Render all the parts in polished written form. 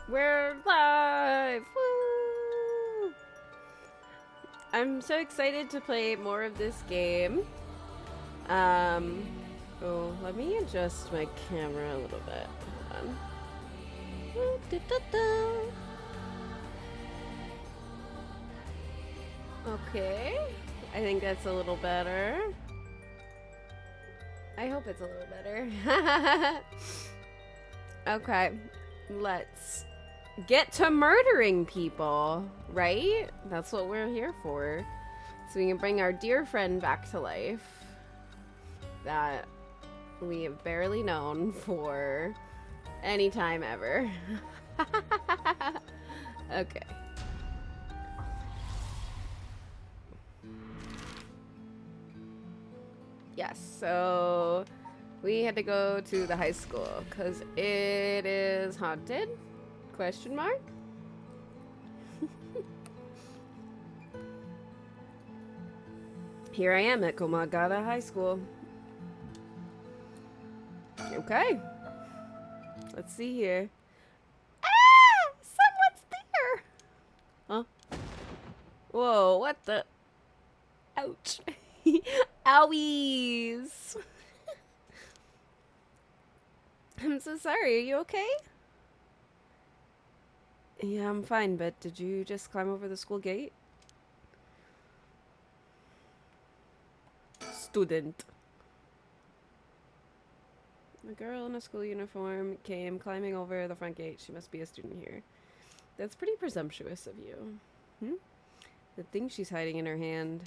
We're live! Woo! I'm so excited to play more of this game. Um, oh, let me adjust my camera a little bit. Hold on. Okay, I think that's a little better. I hope it's a little better. Okay, let's get to murdering people, right? That's what we're here for. So we can bring our dear friend back to life that we have barely known for any time ever. Okay. Yes, so we had to go to the high school because it is haunted? Question mark? Here I am at Komagata High School. Okay. Let's see here. Ah! Someone's there! Huh? Whoa, what the? Ouch. Owies! I'm so sorry, are you okay? Yeah, I'm fine, but did you just climb over the school gate? Student. A girl in a school uniform came climbing over the front gate. She must be a student here. That's pretty presumptuous of you. Hmm? The thing she's hiding in her hand.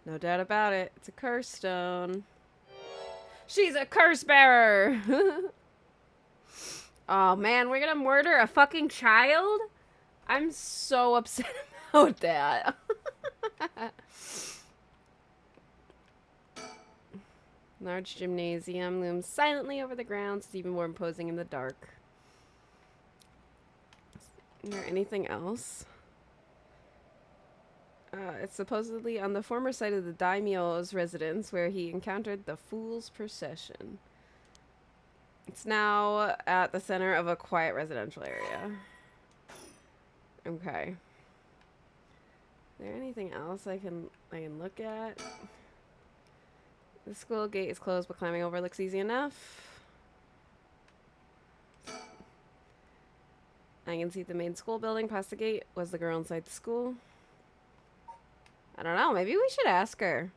No doubt about it. It's a curse stone. She's a curse bearer! Oh man, we're gonna murder a fucking child? I'm so upset about that. Large gymnasium looms silently over the grounds. It's even more imposing in the dark. Is there anything else? It's supposedly on the former site of the daimyo's residence where he encountered the Fool's Procession. It's now at the center of a quiet residential area. Okay. Is there anything else I can look at? The school gate is closed, but climbing over looks easy enough. I can see the main school building past the gate. Was the girl inside the school? I don't know. Maybe we should ask her.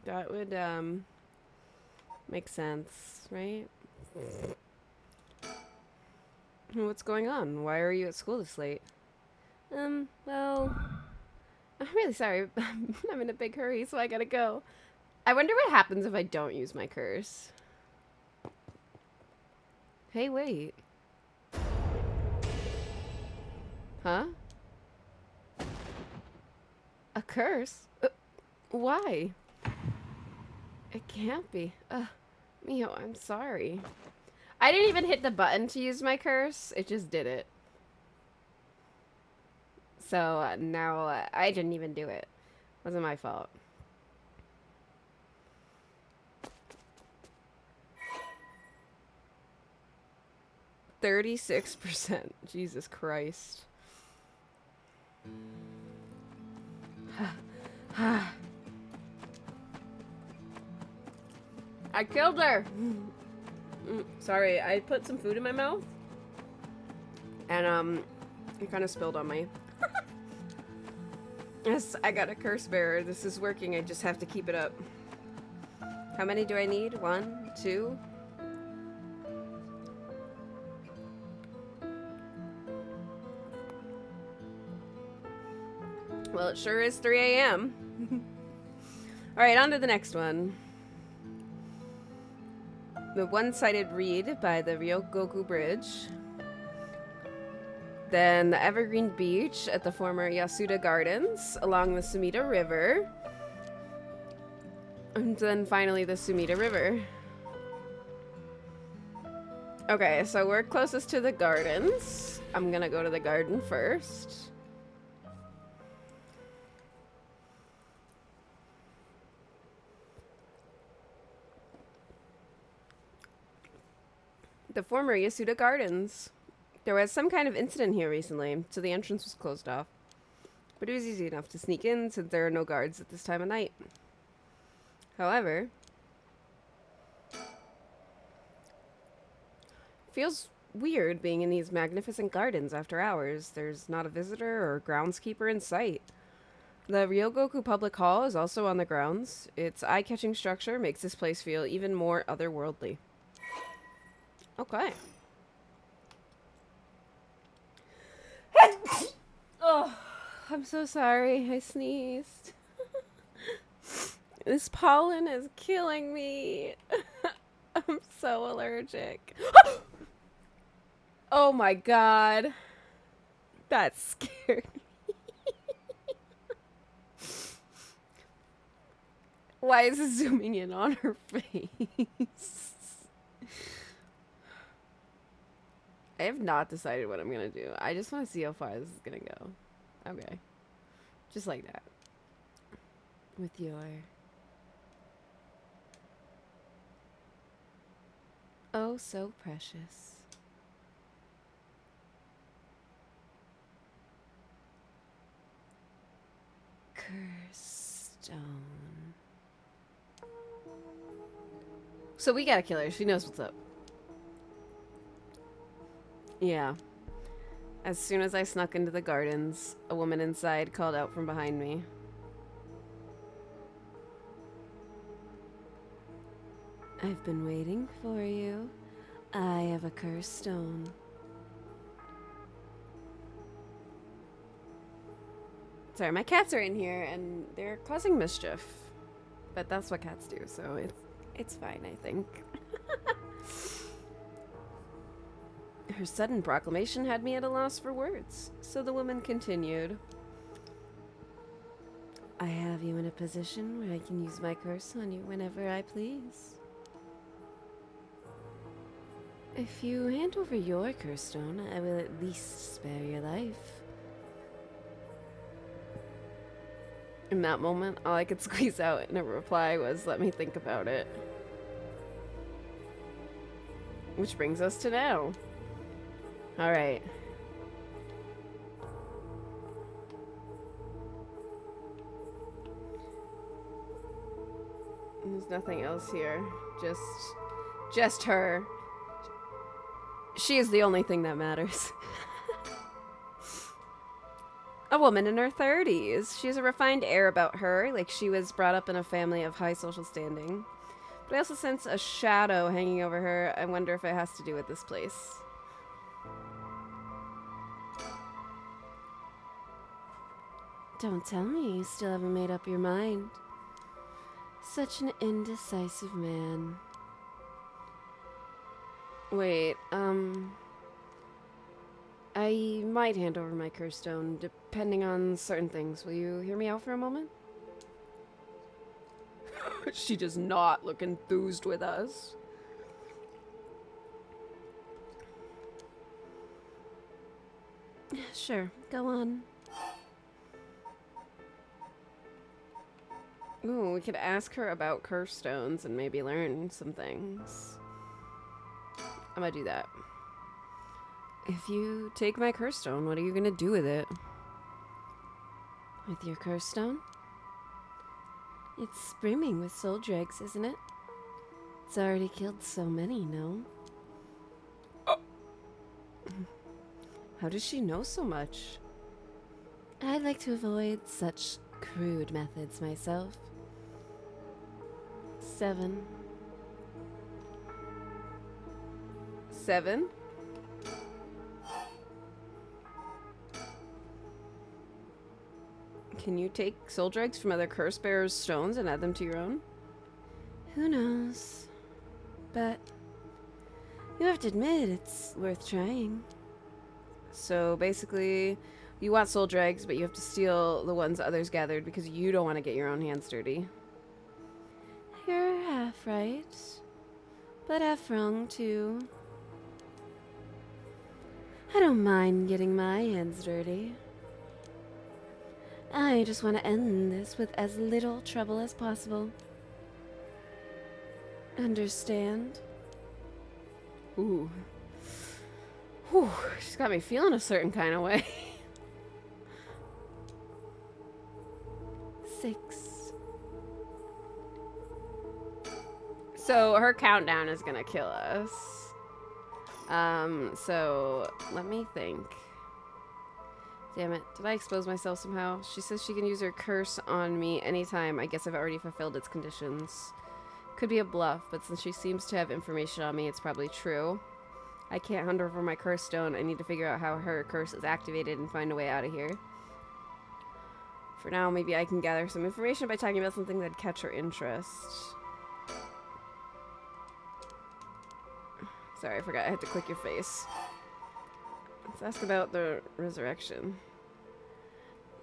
That would make sense, right? What's going on? Why are you at school this late? Well, I'm really sorry. I'm in a big hurry, so I gotta go. I wonder what happens if I don't use my curse. Hey, wait. Huh? A curse? Why? It can't be. Mio, I'm sorry. I didn't even hit the button to use my curse. It just did it. So now I didn't even do it. Wasn't my fault. %36%. Jesus Christ. I killed her! Sorry, I put some food in my mouth. And, it kind of spilled on me. Yes, I got a curse bearer. This is working. I just have to keep it up. How many do I need? 1, 2? Well, it sure is 3 a.m. Alright, on to the next one. The one-sided reed by the Ryogoku Bridge. Then the Evergreen Beach at the former Yasuda Gardens along the Sumida River. And then finally the Sumida River. Okay, so we're closest to the gardens. I'm gonna go to the garden first. The former Yasuda Gardens. There was some kind of incident here recently, so the entrance was closed off. But it was easy enough to sneak in since there are no guards at this time of night. However, feels weird being in these magnificent gardens after hours. There's not a visitor or groundskeeper in sight. The Ryogoku Public Hall is also on the grounds. Its eye-catching structure makes this place feel even more otherworldly. Okay. Oh, I'm so sorry. I sneezed. This pollen is killing me. I'm so allergic. Oh my god. That scared me. Why is it zooming in on her face? I have not decided what I'm going to do. I just want to see how far this is going to go. Okay. Just like that. With your... oh, so precious. Curse stone. So we gotta kill her. She knows what's up. Yeah. As soon as I snuck into the gardens, a woman inside called out from behind me. I've been waiting for you. I have a cursed stone. Sorry, my cats are in here and they're causing mischief. But that's what cats do, so it's fine, I think. Her sudden proclamation had me at a loss for words, so the woman continued. I have you in a position where I can use my curse on you whenever I please. If you hand over your curse stone, I will at least spare your life. In that moment, all I could squeeze out in a reply was, let me think about it. Which brings us to now. Alright. There's nothing else here. Just her. She is the only thing that matters. A woman in her 30s. She has a refined air about her, like she was brought up in a family of high social standing. But I also sense a shadow hanging over her. I wonder if it has to do with this place. Don't tell me you still haven't made up your mind. Such an indecisive man. Wait, I might hand over my curse stone, depending on certain things. Will you hear me out for a moment? She does not look enthused with us. Sure, go on. Ooh, we could ask her about curse stones and maybe learn some things. I'm gonna do that. If you take my curse stone, what are you gonna do with it? With your curse stone? It's brimming with soul dregs, isn't it? It's already killed so many, no? How does she know so much? I'd like to avoid such crude methods myself. 7. 7? Can you take soul dregs from other curse bearers' stones and add them to your own? Who knows? But you have to admit it's worth trying. So basically, you want soul dregs, but you have to steal the ones others gathered because you don't want to get your own hands dirty. You're half right, but half wrong too. I don't mind getting my hands dirty. I just want to end this with as little trouble as possible. Understand? Ooh. Whew, she's got me feeling a certain kind of way. 6. So her countdown is gonna kill us. So let me think. Damn it, did I expose myself somehow? She says she can use her curse on me anytime. I guess I've already fulfilled its conditions. Could be a bluff, but since she seems to have information on me, it's probably true. I can't hand over my curse stone. I need to figure out how her curse is activated and find a way out of here. For now, maybe I can gather some information by talking about something that'd catch her interest. Sorry, I forgot I had to click your face. Let's ask about the resurrection.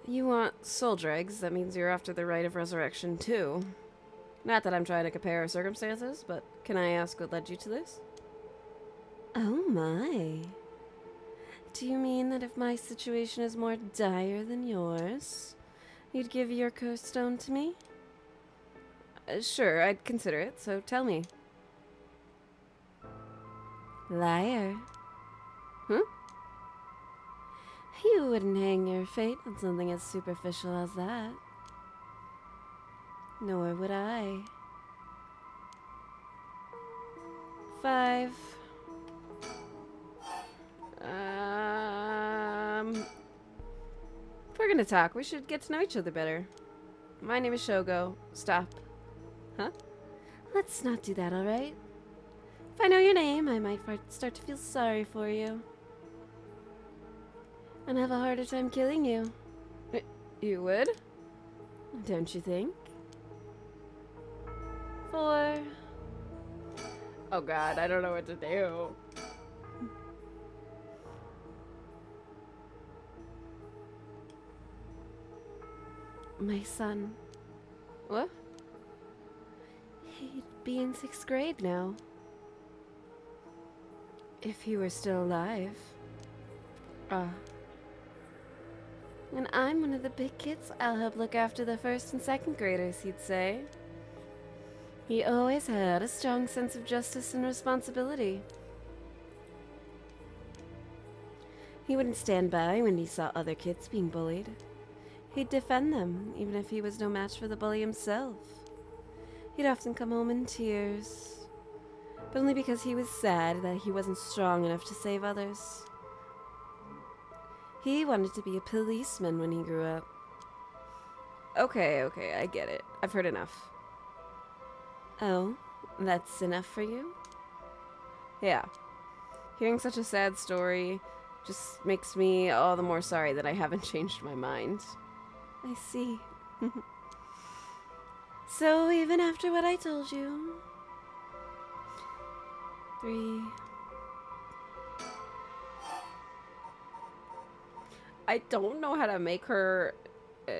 You want soldier eggs, that means you're after the right of resurrection too. Not that I'm trying to compare our circumstances, but can I ask what led you to this? Oh my. Do you mean that if my situation is more dire than yours, you'd give your curse stone to me? Sure, I'd consider it, so tell me. Liar. Huh? You wouldn't hang your fate on something as superficial as that. Nor would I. 5. If we're gonna talk, we should get to know each other better. My name is Shogo. Stop. Huh? Let's not do that, alright? If I know your name, I might start to feel sorry for you. And have a harder time killing you. You would? Don't you think? 4. Oh god, I don't know what to do. My son. What? He'd be in 6th grade now. If he were still alive. And I'm one of the big kids. I'll help look after the 1st and 2nd graders, he'd say. He always had a strong sense of justice and responsibility. He wouldn't stand by when he saw other kids being bullied. He'd defend them, even if he was no match for the bully himself. He'd often come home in tears, but only because he was sad that he wasn't strong enough to save others. He wanted to be a policeman when he grew up. Okay, I get it. I've heard enough. Oh, that's enough for you? Yeah. Hearing such a sad story just makes me all the more sorry that I haven't changed my mind. I see. So even after what I told you... 3... I don't know how to make her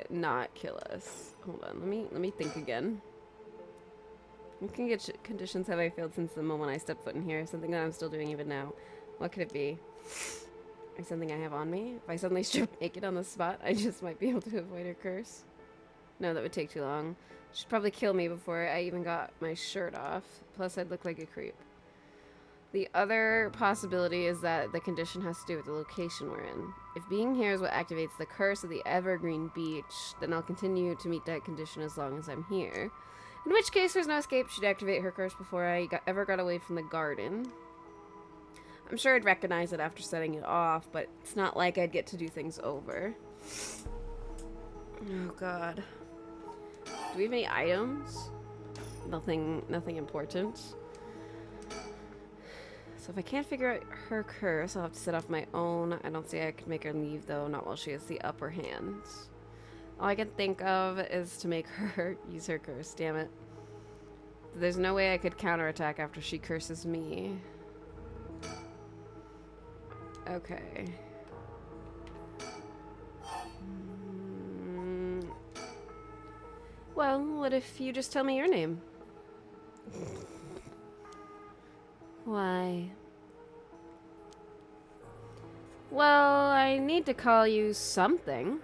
not kill us. Hold on, let me think again. What conditions have I failed since the moment I stepped foot in here? Something that I'm still doing even now. What could it be? Or something I have on me? If I suddenly strip naked on the spot, I just might be able to avoid her curse. No, that would take too long. She'd probably kill me before I even got my shirt off. Plus, I'd look like a creep. The other possibility is that the condition has to do with the location we're in. If being here is what activates the curse of the Evergreen Beach, then I'll continue to meet that condition as long as I'm here. In which case, there's no escape. She'd activate her curse before I ever got away from the garden. I'm sure I'd recognize it after setting it off, but it's not like I'd get to do things over. Oh god. Do we have any items? Nothing important. So if I can't figure out her curse, I'll have to set off my own. I don't see I could make her leave, though, not while she has the upper hand. All I can think of is to make her use her curse, damn it. There's no way I could counterattack after she curses me. Okay. Well, what if you just tell me your name? Why? Well, I need to call you something.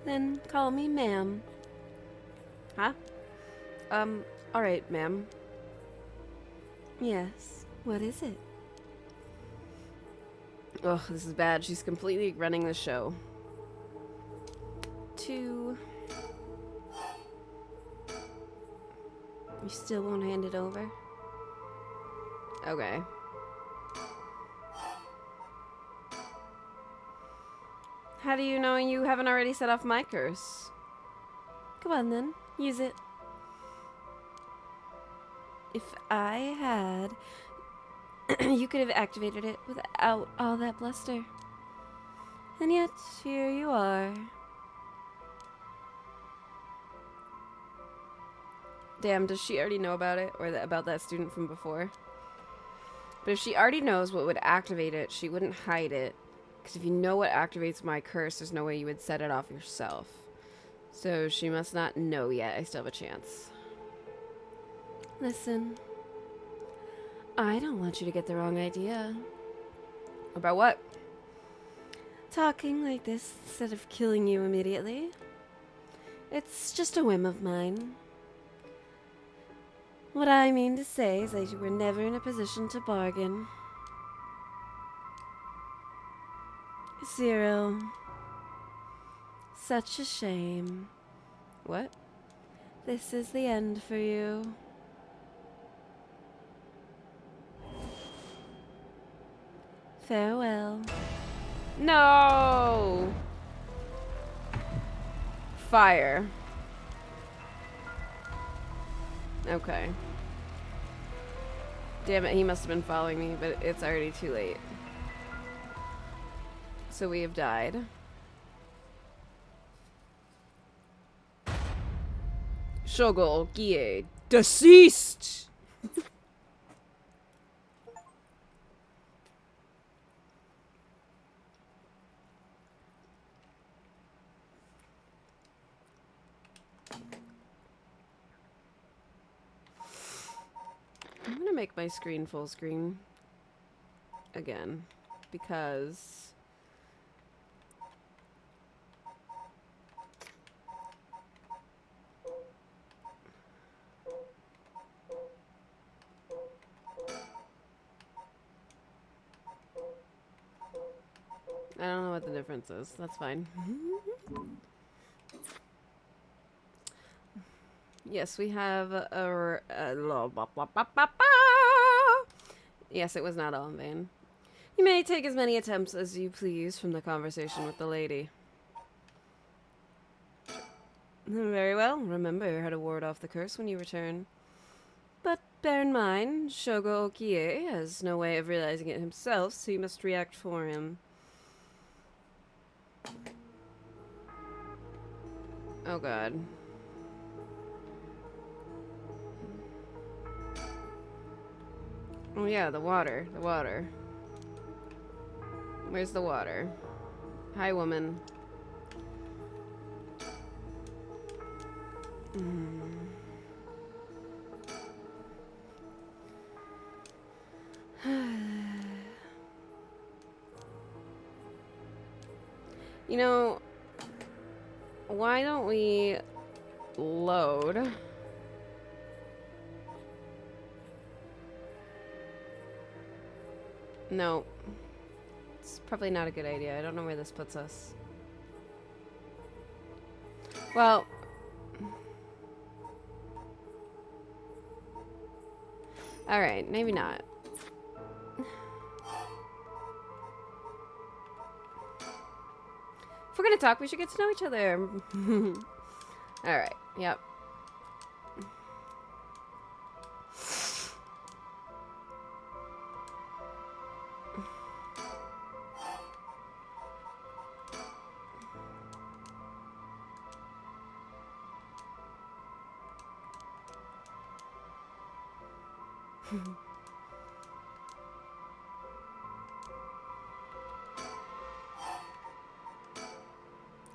Then call me ma'am. Huh? Alright, ma'am. Yes, what is it? Ugh, this is bad. She's completely running the show. 2. You still won't hand it over? Okay. How do you know you haven't already set off my curse? Come on then, use it. If I had, you could have activated it without all that bluster. And yet, here you are. Damn, does she already know about it? Or about that student from before? But if she already knows what would activate it, she wouldn't hide it. Because if you know what activates my curse, there's no way you would set it off yourself. So she must not know yet. I still have a chance. Listen. I don't want you to get the wrong idea. About what? Talking like this instead of killing you immediately. It's just a whim of mine. What I mean to say is that you were never in a position to bargain. 0. Such a shame. What? This is the end for you. Farewell. No! Fire. Okay. Damn it, he must have been following me, but it's already too late. So we have died. Shogo Gie deceased! I'm gonna make my screen full screen again because I don't know what the difference is. That's fine. Yes, we have yes, it was not all in vain. You may take as many attempts as you please from the conversation with the lady. Very well. Remember how to ward off the curse when you return. But bear in mind, Shogo Okie has no way of realizing it himself, so you must react for him. Oh god. Oh yeah, the water. The water. Where's the water? Hi, woman. You know, why don't we load? No. It's probably not a good idea. I don't know where this puts us. Well, alright, maybe not. If we're gonna talk, we should get to know each other. Alright, yep.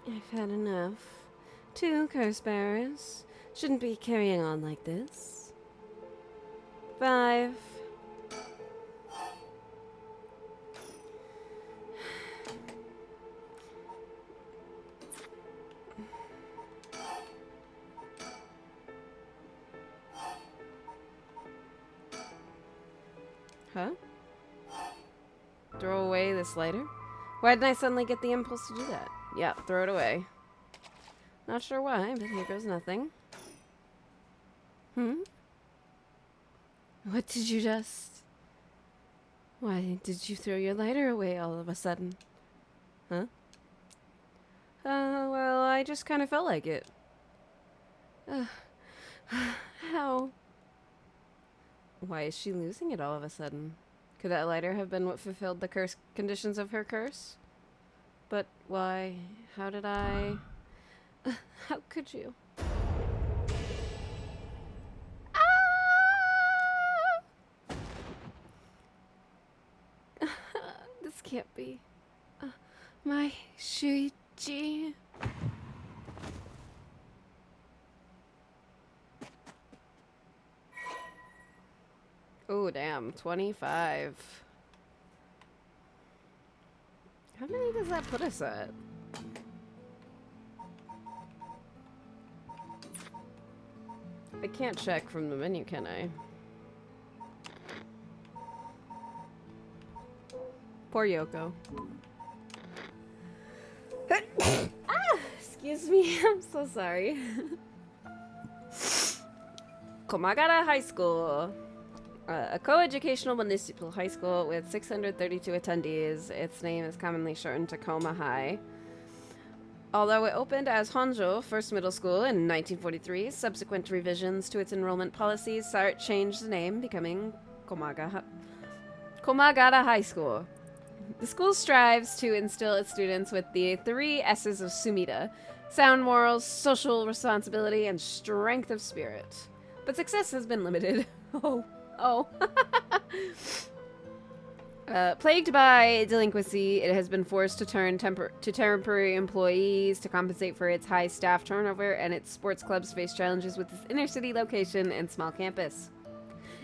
I've had enough. 2 curse bearers. Shouldn't be carrying on like this. 5. Huh? Throw away this lighter? Why didn't I suddenly get the impulse to do that? Yeah, throw it away. Not sure why, but here goes nothing. Hmm? What did you just... Why did you throw your lighter away all of a sudden? Huh? Well, I just kind of felt like it. How? Why is she losing it all of a sudden? Could that lighter have been what fulfilled the curse conditions of her curse? But why? How did I... How could you? This can't be. My Shuichi. Oh, damn. 25. How many does that put us at? I can't check from the menu, can I? Poor Yoko. Excuse me. I'm so sorry. Komagara High School. A co-educational municipal high school with 632 attendees. Its name is commonly shortened to Koma High. Although it opened as Honjo First Middle School in 1943, subsequent revisions to its enrollment policies saw it change the name, becoming Komagara High School. The school strives to instill its students with the 3 S's of Sumida: sound morals, social responsibility, and strength of spirit. But success has been limited. Plagued by delinquency, it has been forced to turn to temporary employees to compensate for its high staff turnover, and its sports clubs face challenges with its inner-city location and small campus.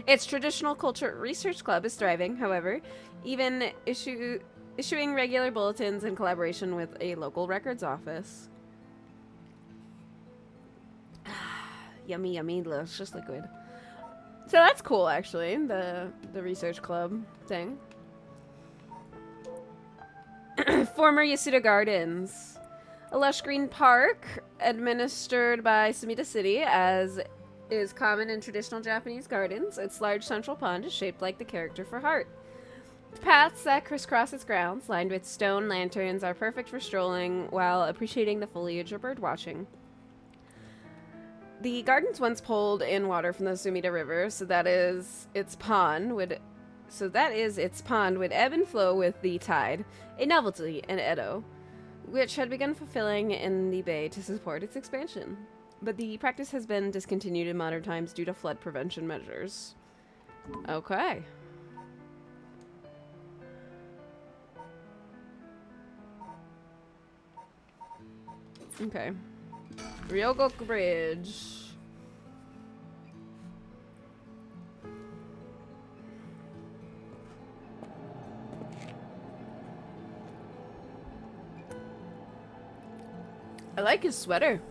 Its traditional culture research club is thriving, however, even issuing regular bulletins in collaboration with a local records office. Yummy, yummy, delicious liquid. So that's cool, actually, the research club thing. Former Yasuda Gardens. A lush green park administered by Sumida City, as is common in traditional Japanese gardens. Its large central pond is shaped like the character for heart. The paths that crisscross its grounds, lined with stone lanterns, are perfect for strolling while appreciating the foliage or bird watching. The gardens once pulled in water from the Sumida River, so that is its pond would ebb and flow with the tide, a novelty in Edo, which had begun fulfilling in the bay to support its expansion. But the practice has been discontinued in modern times due to flood prevention measures. Okay. Okay. Ryogoku Bridge. I like his sweater.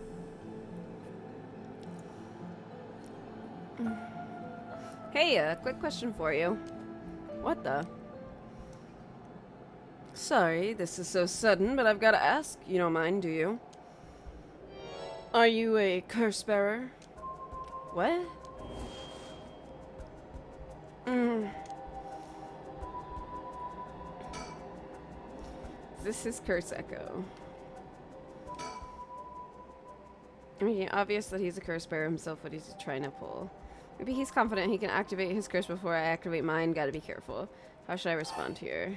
Hey, a quick question for you. What the? Sorry, this is so sudden, but I've got to ask. You don't mind, do you? Are you a curse bearer? What? This is Curse Echo. I mean, obvious that he's a curse bearer himself, what he's trying to pull. Maybe he's confident he can activate his curse before I activate mine. Gotta be careful. How should I respond here?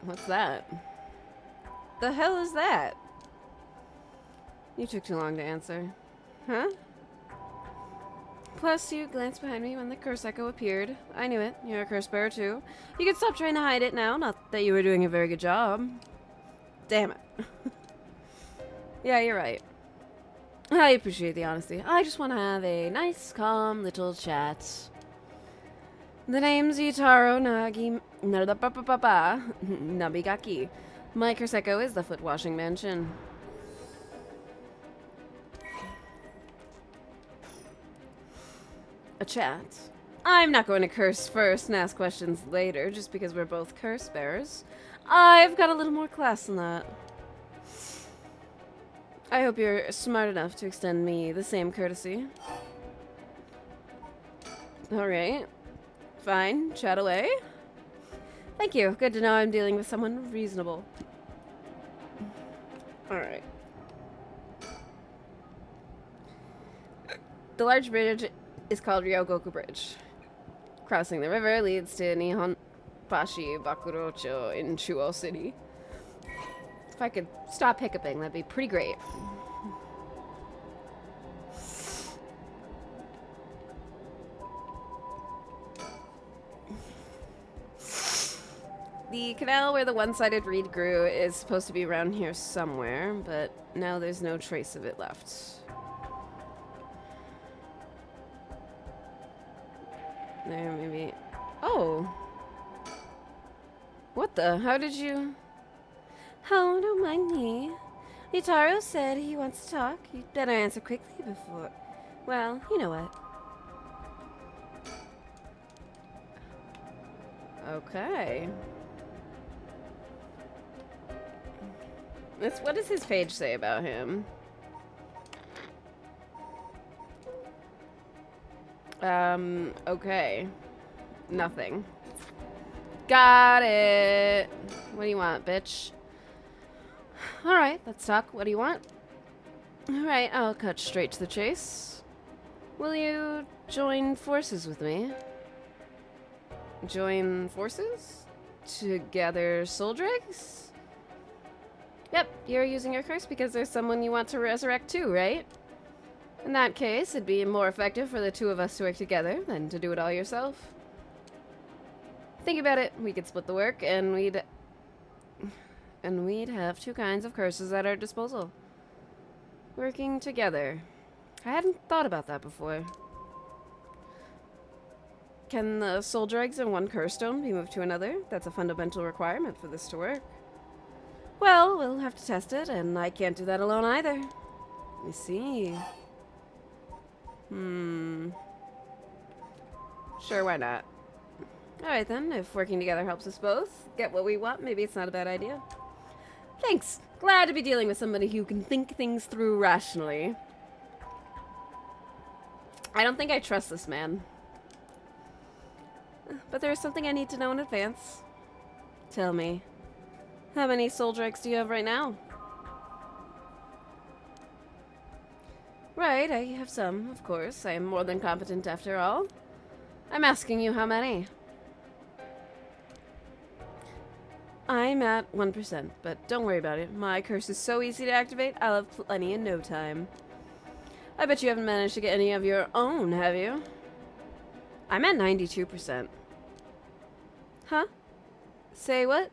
What's that? The hell is that? You took too long to answer. Huh? Plus, you glanced behind me when the curse echo appeared. I knew it. You're a curse bearer, too. You can stop trying to hide it now. Not that you were doing a very good job. Damn it. Yeah, you're right. I appreciate the honesty. I just want to have a nice, calm little chat. The name's Itaro Nabigaki. My curse echo is the foot washing mansion. a chat. I'm not going to curse first and ask questions later just because we're both curse bearers. I've got a little more class than that. I hope you're smart enough to extend me the same courtesy. Alright. Fine. Chat away. Thank you. Good to know I'm dealing with someone reasonable. Alright. The large bridge is called Ryogoku Bridge. Crossing the river leads to Nihon Pashi Bakurocho in Chuo City. If I could stop hiccuping, that'd be pretty great. The canal where the one-sided reed grew is supposed to be around here somewhere, but now there's no trace of it left. There, maybe. Oh! What the? How did you... Oh, don't mind me. Yutaro said he wants to talk. You'd better answer quickly before... Well, you know what. Okay. What does his page say about him? Okay. Nothing. Got it. What do you want, bitch? Alright, let's talk. What do you want? Alright, I'll cut straight to the chase. Will you join forces with me? Join forces? To gather soul dregs? Yep, you're using your curse because there's someone you want to resurrect too, right? In that case, it'd be more effective for the two of us to work together than to do it all yourself. Think about it. We could split the work, and we'd have two kinds of curses at our disposal. Working together. I hadn't thought about that before. Can the soul dregs in one curse stone be moved to another? That's a fundamental requirement for this to work. Well, we'll have to test it, and I can't do that alone either. Let me see. Sure, why not? Alright then, if working together helps us both get what we want, maybe it's not a bad idea. Thanks! Glad to be dealing with somebody who can think things through rationally. I don't think I trust this man. But there's something I need to know in advance. Tell me. How many soul dregs do you have right now? Right, I have some, of course. I am more than competent after all. I'm asking you how many. I'm at 1%, but don't worry about it. My curse is so easy to activate, I'll have plenty in no time. I bet you haven't managed to get any of your own, have you? I'm at 92%. Huh? Say what?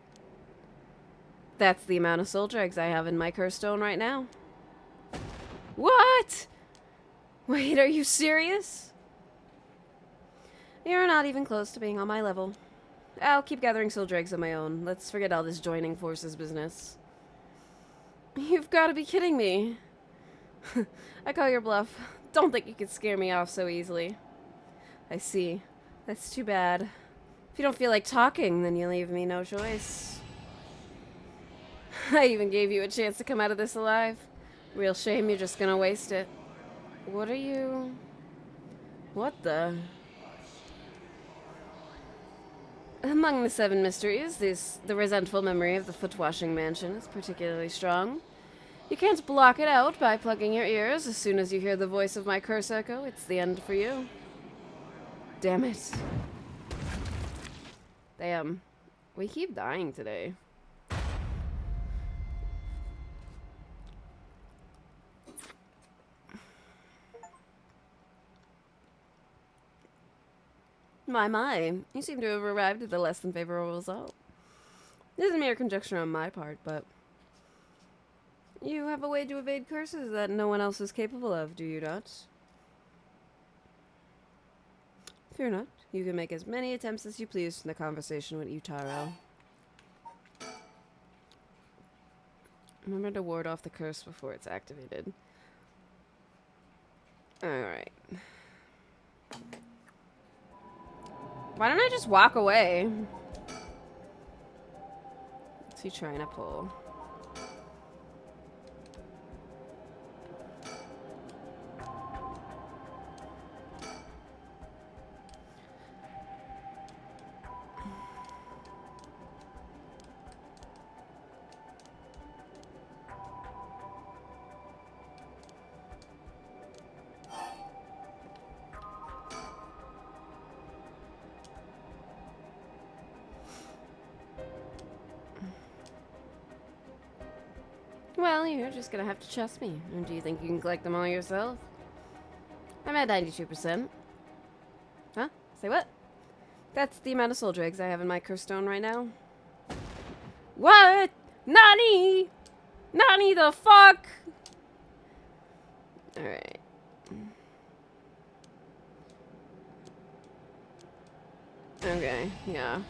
That's the amount of soul dregs I have in my curse stone right now. What? Wait, are you serious? You're not even close to being on my level. I'll keep gathering soul dregs on my own. Let's forget all this joining forces business. You've got to be kidding me. I call your bluff. Don't think you could scare me off so easily. I see. That's too bad. If you don't feel like talking, then you leave me no choice. I even gave you a chance to come out of this alive. Real shame you're just gonna waste it. What are you... What the... Among the 7 mysteries, the resentful memory of the foot-washing mansion is particularly strong. You can't block it out by plugging your ears. As soon as you hear the voice of my curse echo, it's the end for you. Damn it. Damn. We keep dying today. My, you seem to have arrived at a less than favorable result. This is mere conjecture on my part, but... You have a way to evade curses that no one else is capable of, do you not? Fear not. You can make as many attempts as you please in the conversation with Yutaro. Remember to ward off the curse before it's activated. Alright. Why don't I just walk away? What's he trying to pull? Well, you're just gonna have to trust me. And do you think you can collect them all yourself? I'm at 92%. Huh? Say what? That's the amount of soul dregs I have in my curse stone right now. What? Nani? Nani the fuck? Alright. Okay, yeah.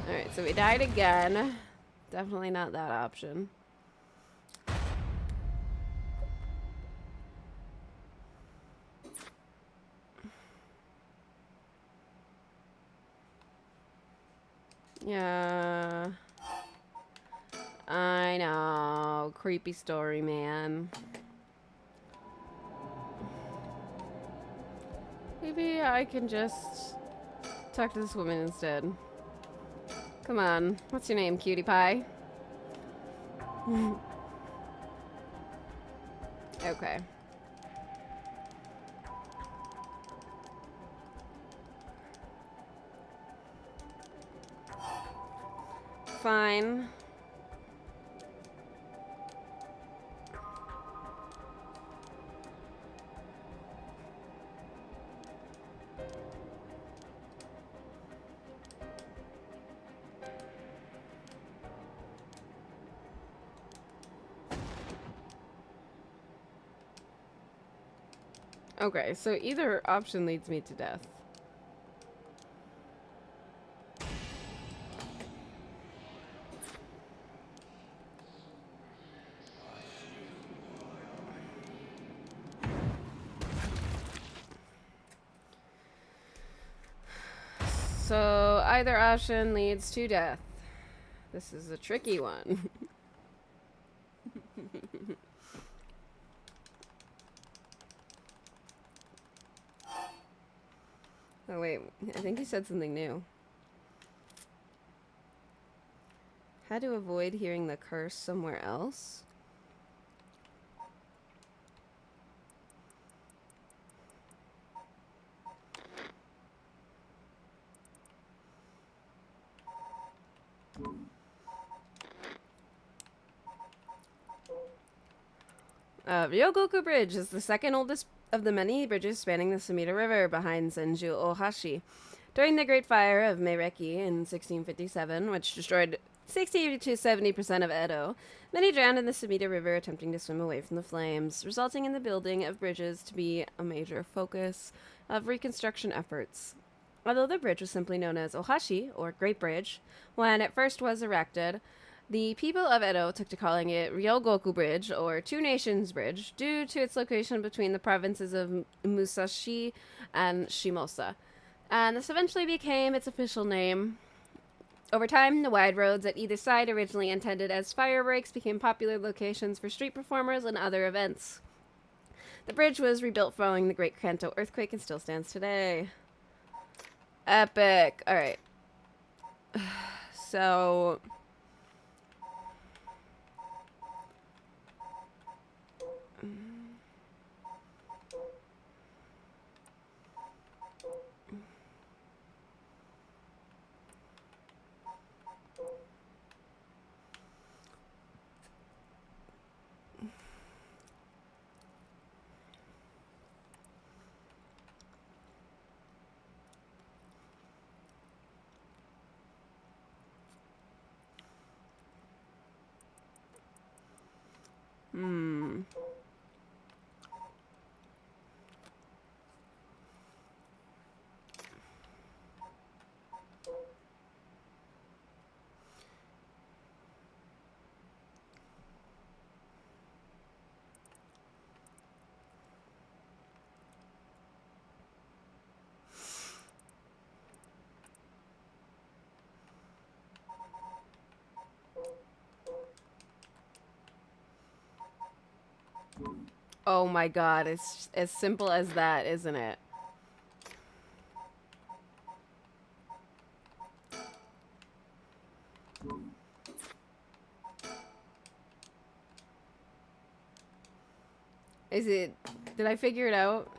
Alright, so we died again. Definitely not that option. Yeah. I know. Creepy story, man. Maybe I can just talk to this woman instead. Come on. What's your name, cutie pie? Okay. Fine. Okay, so either option leads me to death. So either option leads to death. This is a tricky one. Oh wait, I think he said something new. How to avoid hearing the curse somewhere else? Ryogoku Bridge is the second oldest of the many bridges spanning the Sumida River behind Senju Ohashi. During the Great Fire of Meireki in 1657, which destroyed 60 to 70% of Edo, many drowned in the Sumida River attempting to swim away from the flames, resulting in the building of bridges to be a major focus of reconstruction efforts. Although the bridge was simply known as Ohashi, or Great Bridge, when it first was erected, the people of Edo took to calling it Ryogoku Bridge, or Two Nations Bridge, due to its location between the provinces of Musashi and Shimosa. And this eventually became its official name. Over time, the wide roads at either side, originally intended as fire breaks, became popular locations for street performers and other events. The bridge was rebuilt following the Great Kanto earthquake and still stands today. Epic. Alright. So... Oh my god, it's as simple as that, isn't it? Is it... Did I figure it out?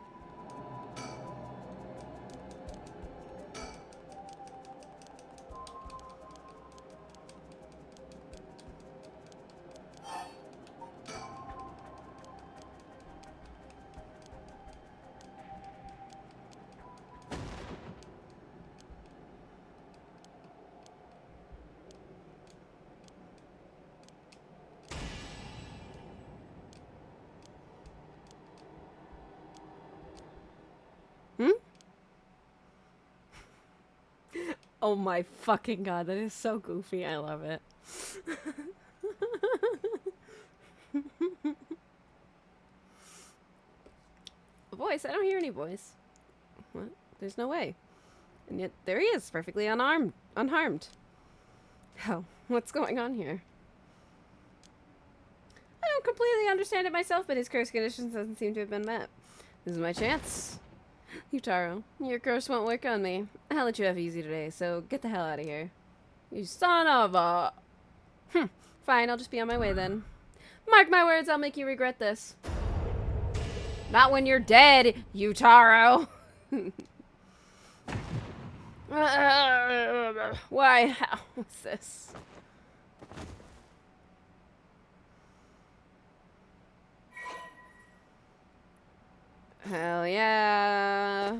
Hmm? Oh my fucking god, that is so goofy. I love it. Voice? I don't hear any voice. What? There's no way. And yet there he is, perfectly unharmed. Oh, what's going on here? I don't completely understand it myself, but his curse conditions doesn't seem to have been met. This is my chance. Yutaro, your curse won't work on me. I'll let you have easy today, so get the hell out of here. You son of a... Fine, I'll just be on my way then. Mark my words, I'll make you regret this. Not when you're dead, Yutaro. Why? How is this? Hell yeah.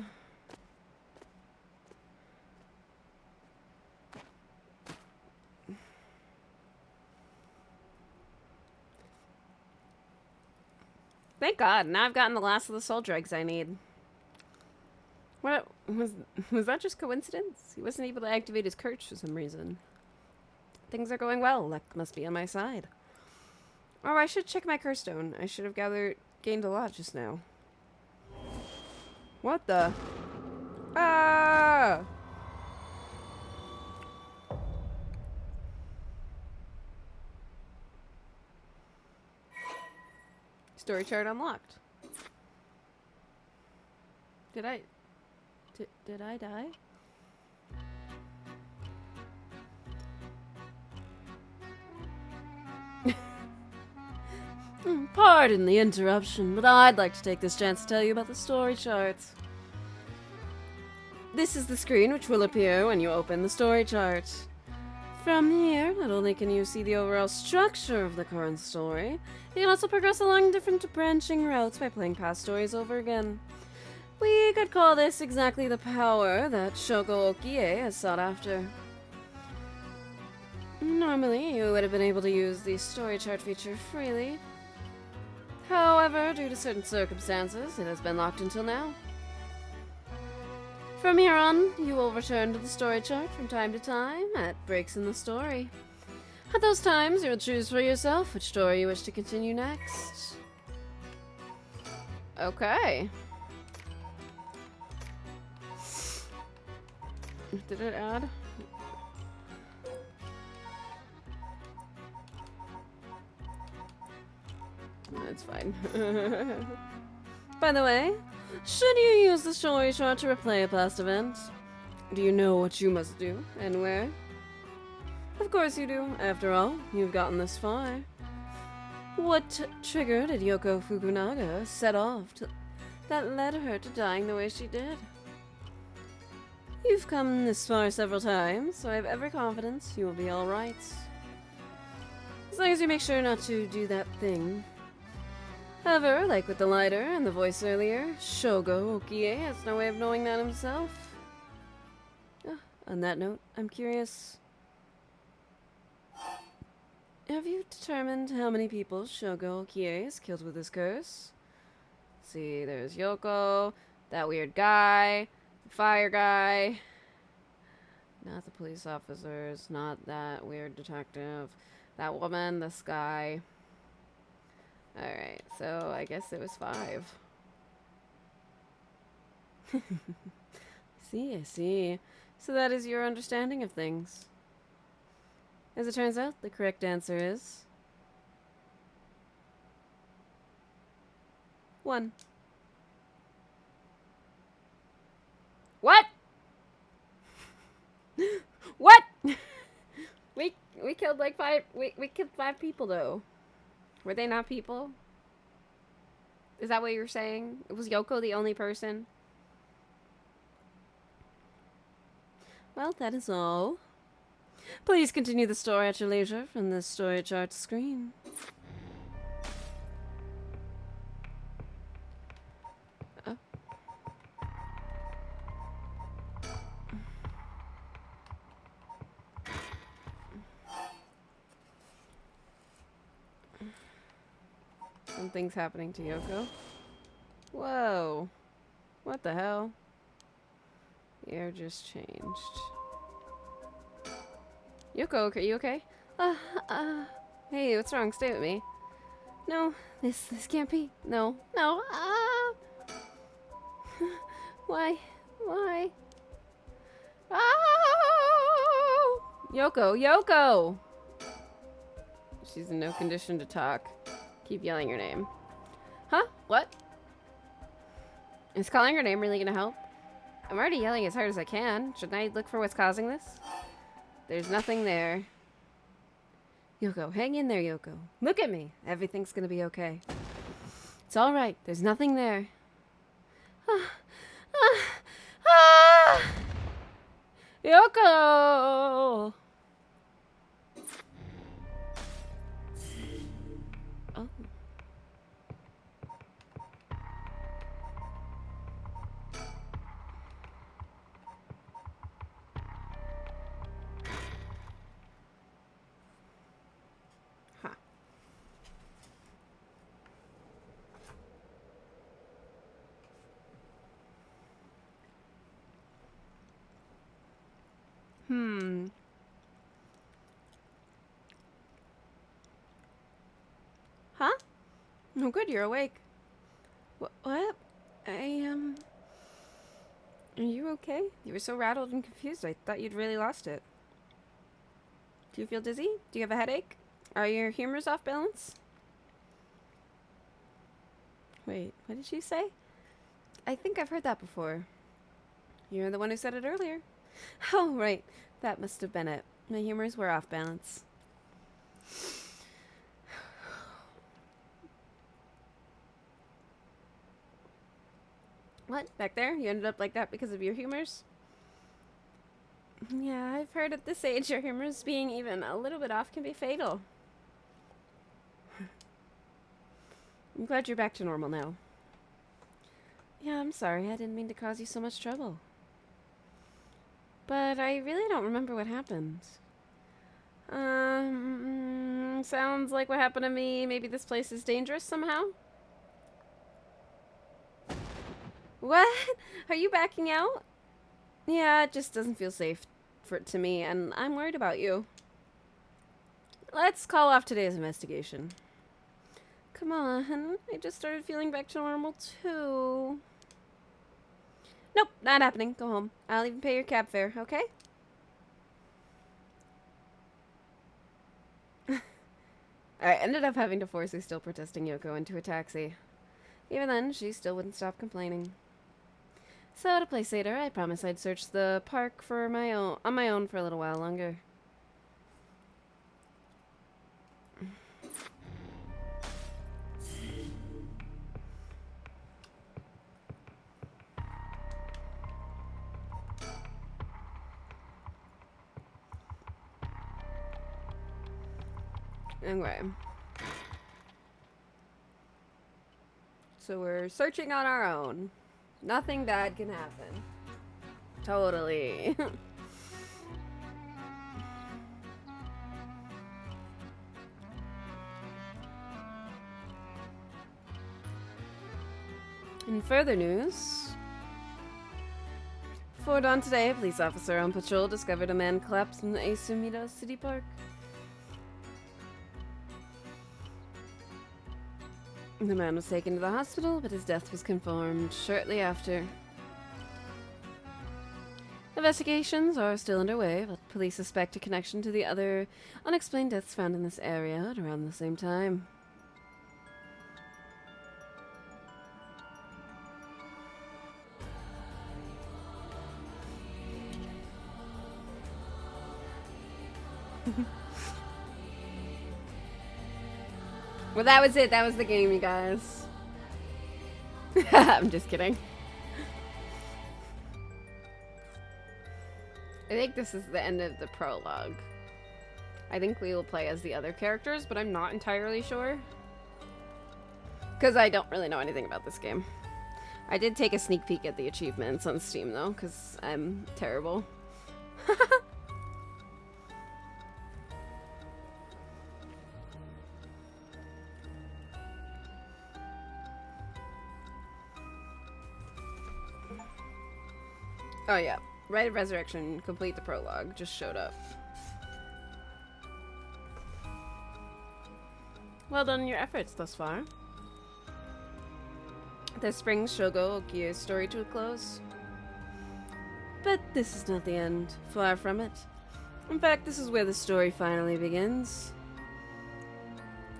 Thank God, now I've gotten the last of the soul drugs I need. What was that just coincidence? He wasn't able to activate his curse for some reason. Things are going well. Luck must be on my side. Oh, I should check my curse stone. I should have gained a lot just now. What the? Ah! Story chart unlocked. Did I die? Pardon the interruption, but I'd like to take this chance to tell you about the story charts. This is the screen which will appear when you open the story chart. From here, not only can you see the overall structure of the current story, you can also progress along different branching routes by playing past stories over again. We could call this exactly the power that Shogo Okie has sought after. Normally, you would have been able to use the story chart feature freely. However, due to certain circumstances, it has been locked until now. From here on, you will return to the story chart from time to time at breaks in the story. At those times, you will choose for yourself which story you wish to continue next. Okay. Did it add? That's fine. By the way, should you use the story chart to replay a past event, do you know what you must do and where? Of course you do. After all, you've gotten this far. What trigger did Yoko Fukunaga set off that led her to dying the way she did? You've come this far several times, so I have every confidence you will be alright. As long as you make sure not to do that thing. However, like with the lighter and the voice earlier, Shogo Okie has no way of knowing that himself. On that note, I'm curious. Have you determined how many people Shogo Okie has killed with his curse? See, there's Yoko, that weird guy, the fire guy. Not the police officers, not that weird detective. That woman, this guy. Alright, so I guess it was 5. I see. So that is your understanding of things. As it turns out, the correct answer is... 1. What? What? We killed like 5. We killed 5 people though. Were they not people? Is that what you were saying? Was Yoko the only person? Well, that is all. Please continue the story at your leisure from the story chart screen. Oh. Something's happening to Yoko. Whoa. What the hell? The air just changed. Yoko, are you okay? Hey, what's wrong? Stay with me. No, this can't be. No. Why? Oh! Yoko! She's in no condition to talk. Keep yelling your name. Huh? What? Is calling her name really gonna help? I'm already yelling as hard as I can. Shouldn't I look for what's causing this? There's nothing there. Yoko, hang in there, Yoko. Look at me. Everything's gonna be okay. It's alright. There's nothing there. Yoko! Oh. Huh. Huh? Oh, good, you're awake. What? Are you okay? You were so rattled and confused. I thought you'd really lost it. Do you feel dizzy? Do you have a headache? Are your humors off balance? Wait, what did she say? I think I've heard that before. You're the one who said it earlier. Oh, right. That must have been it. My humors were off balance. What? Back there? You ended up like that because of your humors? Yeah, I've heard at this age your humors being even a little bit off can be fatal. I'm glad you're back to normal now. Yeah, I'm sorry. I didn't mean to cause you so much trouble. But I really don't remember what happened. Sounds like what happened to me. Maybe this place is dangerous somehow? What? Are you backing out? Yeah, it just doesn't feel safe to me, and I'm worried about you. Let's call off today's investigation. Come on, I just started feeling back to normal too. Nope, not happening. Go home. I'll even pay your cab fare, okay? I ended up having to force a still protesting Yoko into a taxi. Even then, she still wouldn't stop complaining. So to play satyr, I promised I'd search the park on my own for a little while longer. Anyway. So we're searching on our own. Nothing bad can happen. Totally. In further news, before dawn today, a police officer on patrol discovered a man collapsed in the Asumida City Park. The man was taken to the hospital, but his death was confirmed shortly after. Investigations are still underway, but police suspect a connection to the other unexplained deaths found in this area at around the same time. Well, that was it. That was the game, you guys. I'm just kidding. I think this is the end of the prologue. I think we will play as the other characters, but I'm not entirely sure. Because I don't really know anything about this game. I did take a sneak peek at the achievements on Steam, though, because I'm terrible. Oh, yeah. Rite of Resurrection, complete the prologue, just showed up. Well done in your efforts thus far. This brings Shogo Okio's story to a close. But this is not the end. Far from it. In fact, this is where the story finally begins.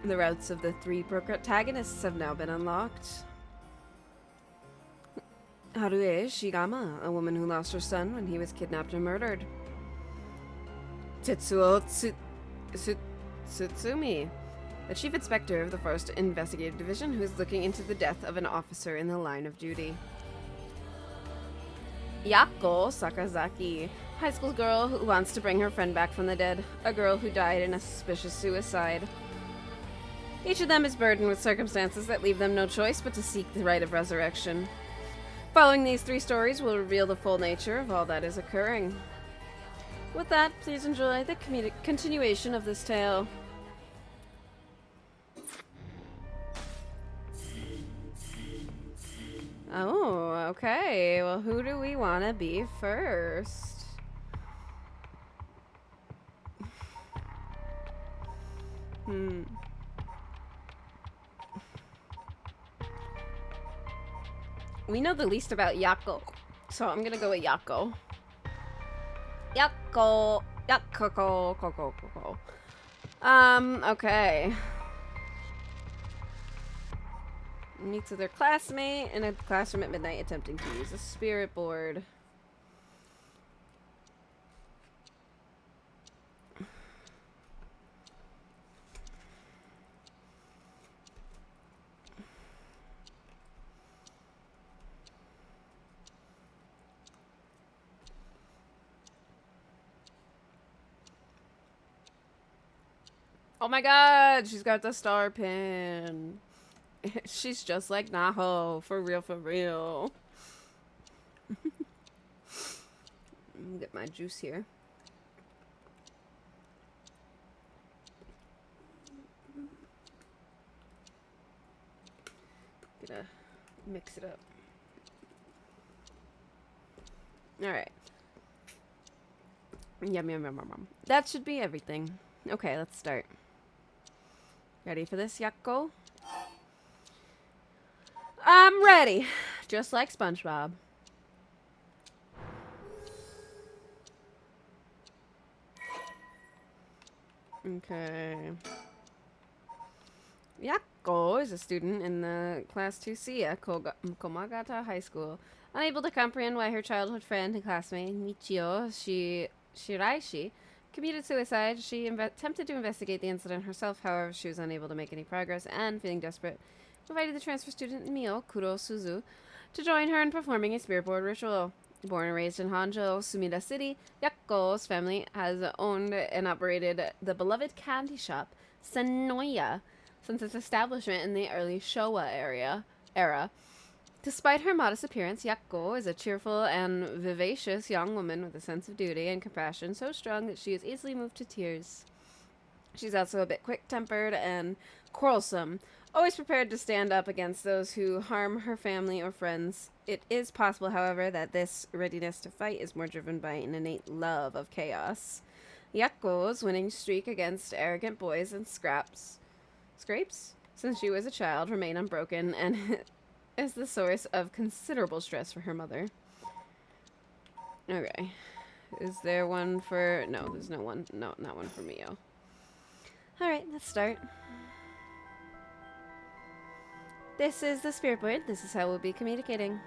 The routes of the three protagonists have now been unlocked. Harue Shigama, a woman who lost her son when he was kidnapped and murdered. Tetsuo Tsutsumi, the chief inspector of the Forest Investigative Division who is looking into the death of an officer in the line of duty. Yako Sakazaki, high school girl who wants to bring her friend back from the dead, a girl who died in a suspicious suicide. Each of them is burdened with circumstances that leave them no choice but to seek the rite of resurrection. Following these three stories will reveal the full nature of all that is occurring. With that, please enjoy the continuation of this tale. Oh, okay. Well, who do we want to be first? We know the least about Yako, so I'm gonna go with Yako. Yako. Okay. Meets with their classmate in a classroom at midnight attempting to use a spirit board. Oh my god, she's got the star pin. She's just like Naho, for real, for real. Let me get my juice here. Gonna mix it up. Alright. Yum, yum, yum, yum, yum. That should be everything. Okay, let's start. Ready for this, Yako? I'm ready. Just like SpongeBob. Okay. Yako is a student in the Class 2C at Komagata High School. Unable to comprehend why her childhood friend and classmate, Michio Shiraishi, committed suicide, she attempted to investigate the incident herself. However, she was unable to make any progress and, feeling desperate, invited the transfer student Mio Kurosuzu to join her in performing a spirit board ritual. Born and raised in Honjo, Sumida City, Yako's family has owned and operated the beloved candy shop Senoya since its establishment in the early Showa era. Despite her modest appearance, Yako is a cheerful and vivacious young woman with a sense of duty and compassion so strong that she is easily moved to tears. She's also a bit quick-tempered and quarrelsome, always prepared to stand up against those who harm her family or friends. It is possible, however, that this readiness to fight is more driven by an innate love of chaos. Yako's winning streak against arrogant boys and scrapes since she was a child remain unbroken and is the source of considerable stress for her mother. Okay. Is there one for... No, there's no one. No, not one for Mio. Alright, let's start. This is the spirit board. This is how we'll be communicating.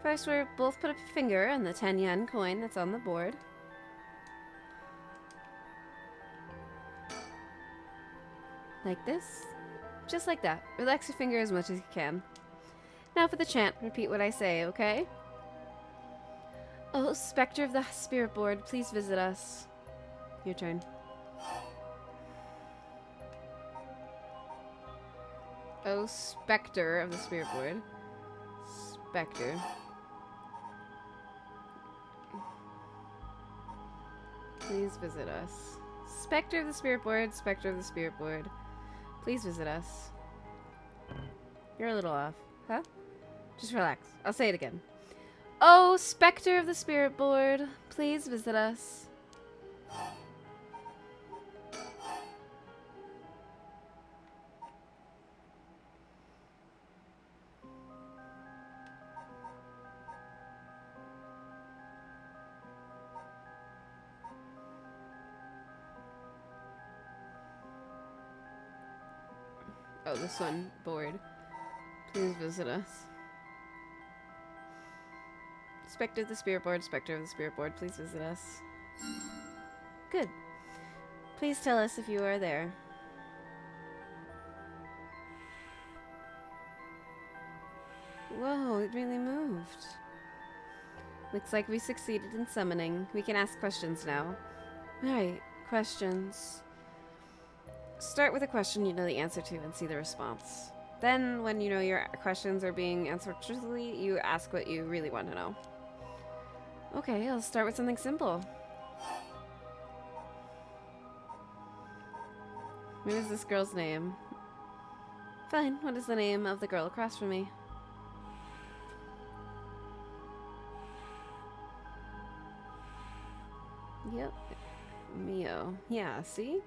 First, we'll both put a finger on the 10 yen coin that's on the board. Like this. Just like that. Relax your finger as much as you can. Now for the chant. Repeat what I say, okay? Oh, Spectre of the Spirit Board, please visit us. Your turn. Oh, Spectre of the Spirit Board. Spectre. Please visit us. Spectre of the Spirit Board, Spectre of the Spirit Board. Please visit us. You're a little off. Huh? Just relax. I'll say it again. Oh, Spectre of the Spirit Board, please visit us. Oh, this one. Board. Please visit us. Spectre of the Spirit Board, Spectre of the Spirit Board, please visit us. Good. Please tell us if you are there. Whoa, it really moved. Looks like we succeeded in summoning. We can ask questions now. Right, questions. Start with a question you know the answer to and see the response. Then, when you know your questions are being answered truthfully, you ask what you really want to know. Okay, I'll start with something simple. What is this girl's name? Fine, what is the name of the girl across from me? Yep. Mio. Yeah, see?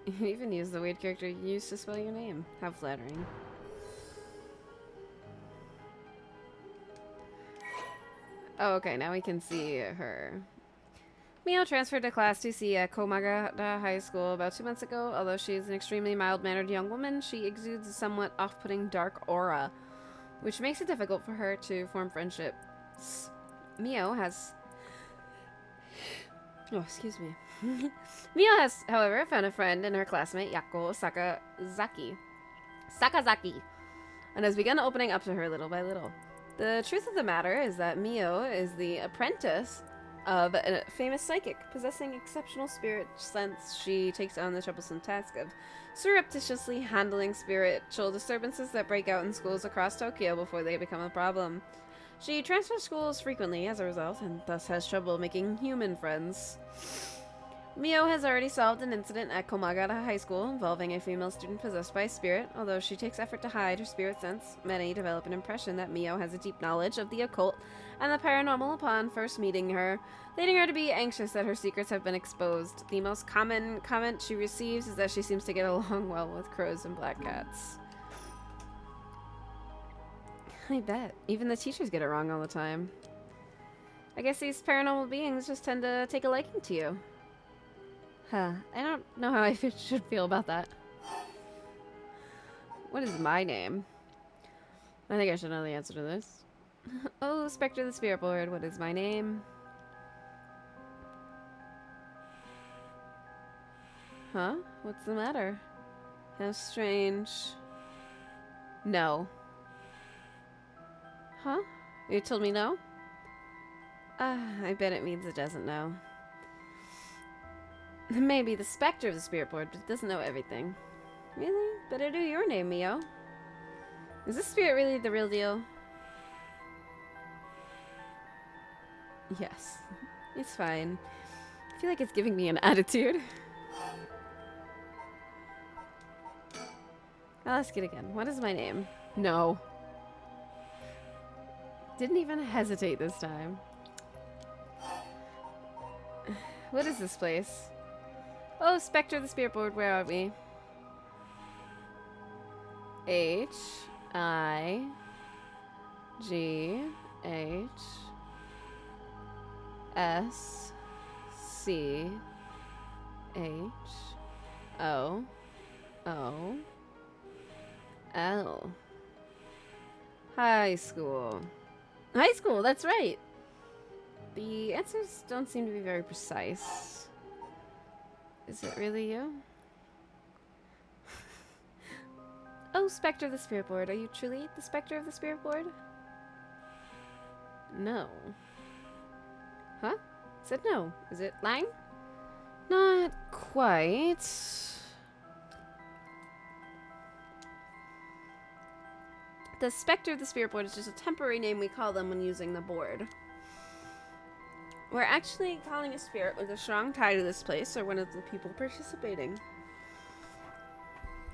You even use the weird character you used to spell your name. How flattering. Oh, okay, now we can see her. Mio transferred to Class 2C at Komagata High School about 2 months ago. Although she is an extremely mild-mannered young woman, she exudes a somewhat off-putting dark aura, which makes it difficult for her to form friendships. Mio has... Oh, excuse me. Mio has, however, found a friend in her classmate, Yako Sakazaki, and has begun opening up to her little by little. The truth of the matter is that Mio is the apprentice of a famous psychic. Possessing exceptional spirit sense, she takes on the troublesome task of surreptitiously handling spiritual disturbances that break out in schools across Tokyo before they become a problem. She transfers schools frequently as a result, and thus has trouble making human friends. Mio has already solved an incident at Komagata High School involving a female student possessed by a spirit. Although she takes effort to hide her spirit sense, many develop an impression that Mio has a deep knowledge of the occult and the paranormal upon first meeting her, leading her to be anxious that her secrets have been exposed. The most common comment she receives is that she seems to get along well with crows and black cats. I bet. Even the teachers get it wrong all the time. I guess these paranormal beings just tend to take a liking to you. Huh. I don't know how I should feel about that. What is my name? I think I should know the answer to this. Oh, Spectre of the Spirit Board, what is my name? Huh? What's the matter? How strange. No. Huh? You told me no? I bet it means it doesn't know. Maybe the Spectre of the Spirit Board, but it doesn't know everything. Really? Better do your name, Mio. Is this spirit really the real deal? Yes. It's fine. I feel like it's giving me an attitude. I'll ask it again. What is my name? No. Didn't even hesitate this time. What is this place? Oh, Spectre of the Spirit Board, where are we? H I G H S C H O O L. High school. High school, that's right. The answers don't seem to be very precise. Is it really you? Oh, Spectre of the Spirit Board, are you truly the Spectre of the Spirit Board? No. Huh? I said no. Is it lying? Not quite. The Spectre of the Spirit Board is just a temporary name we call them when using the board. We're actually calling a spirit with a strong tie to this place or one of the people participating.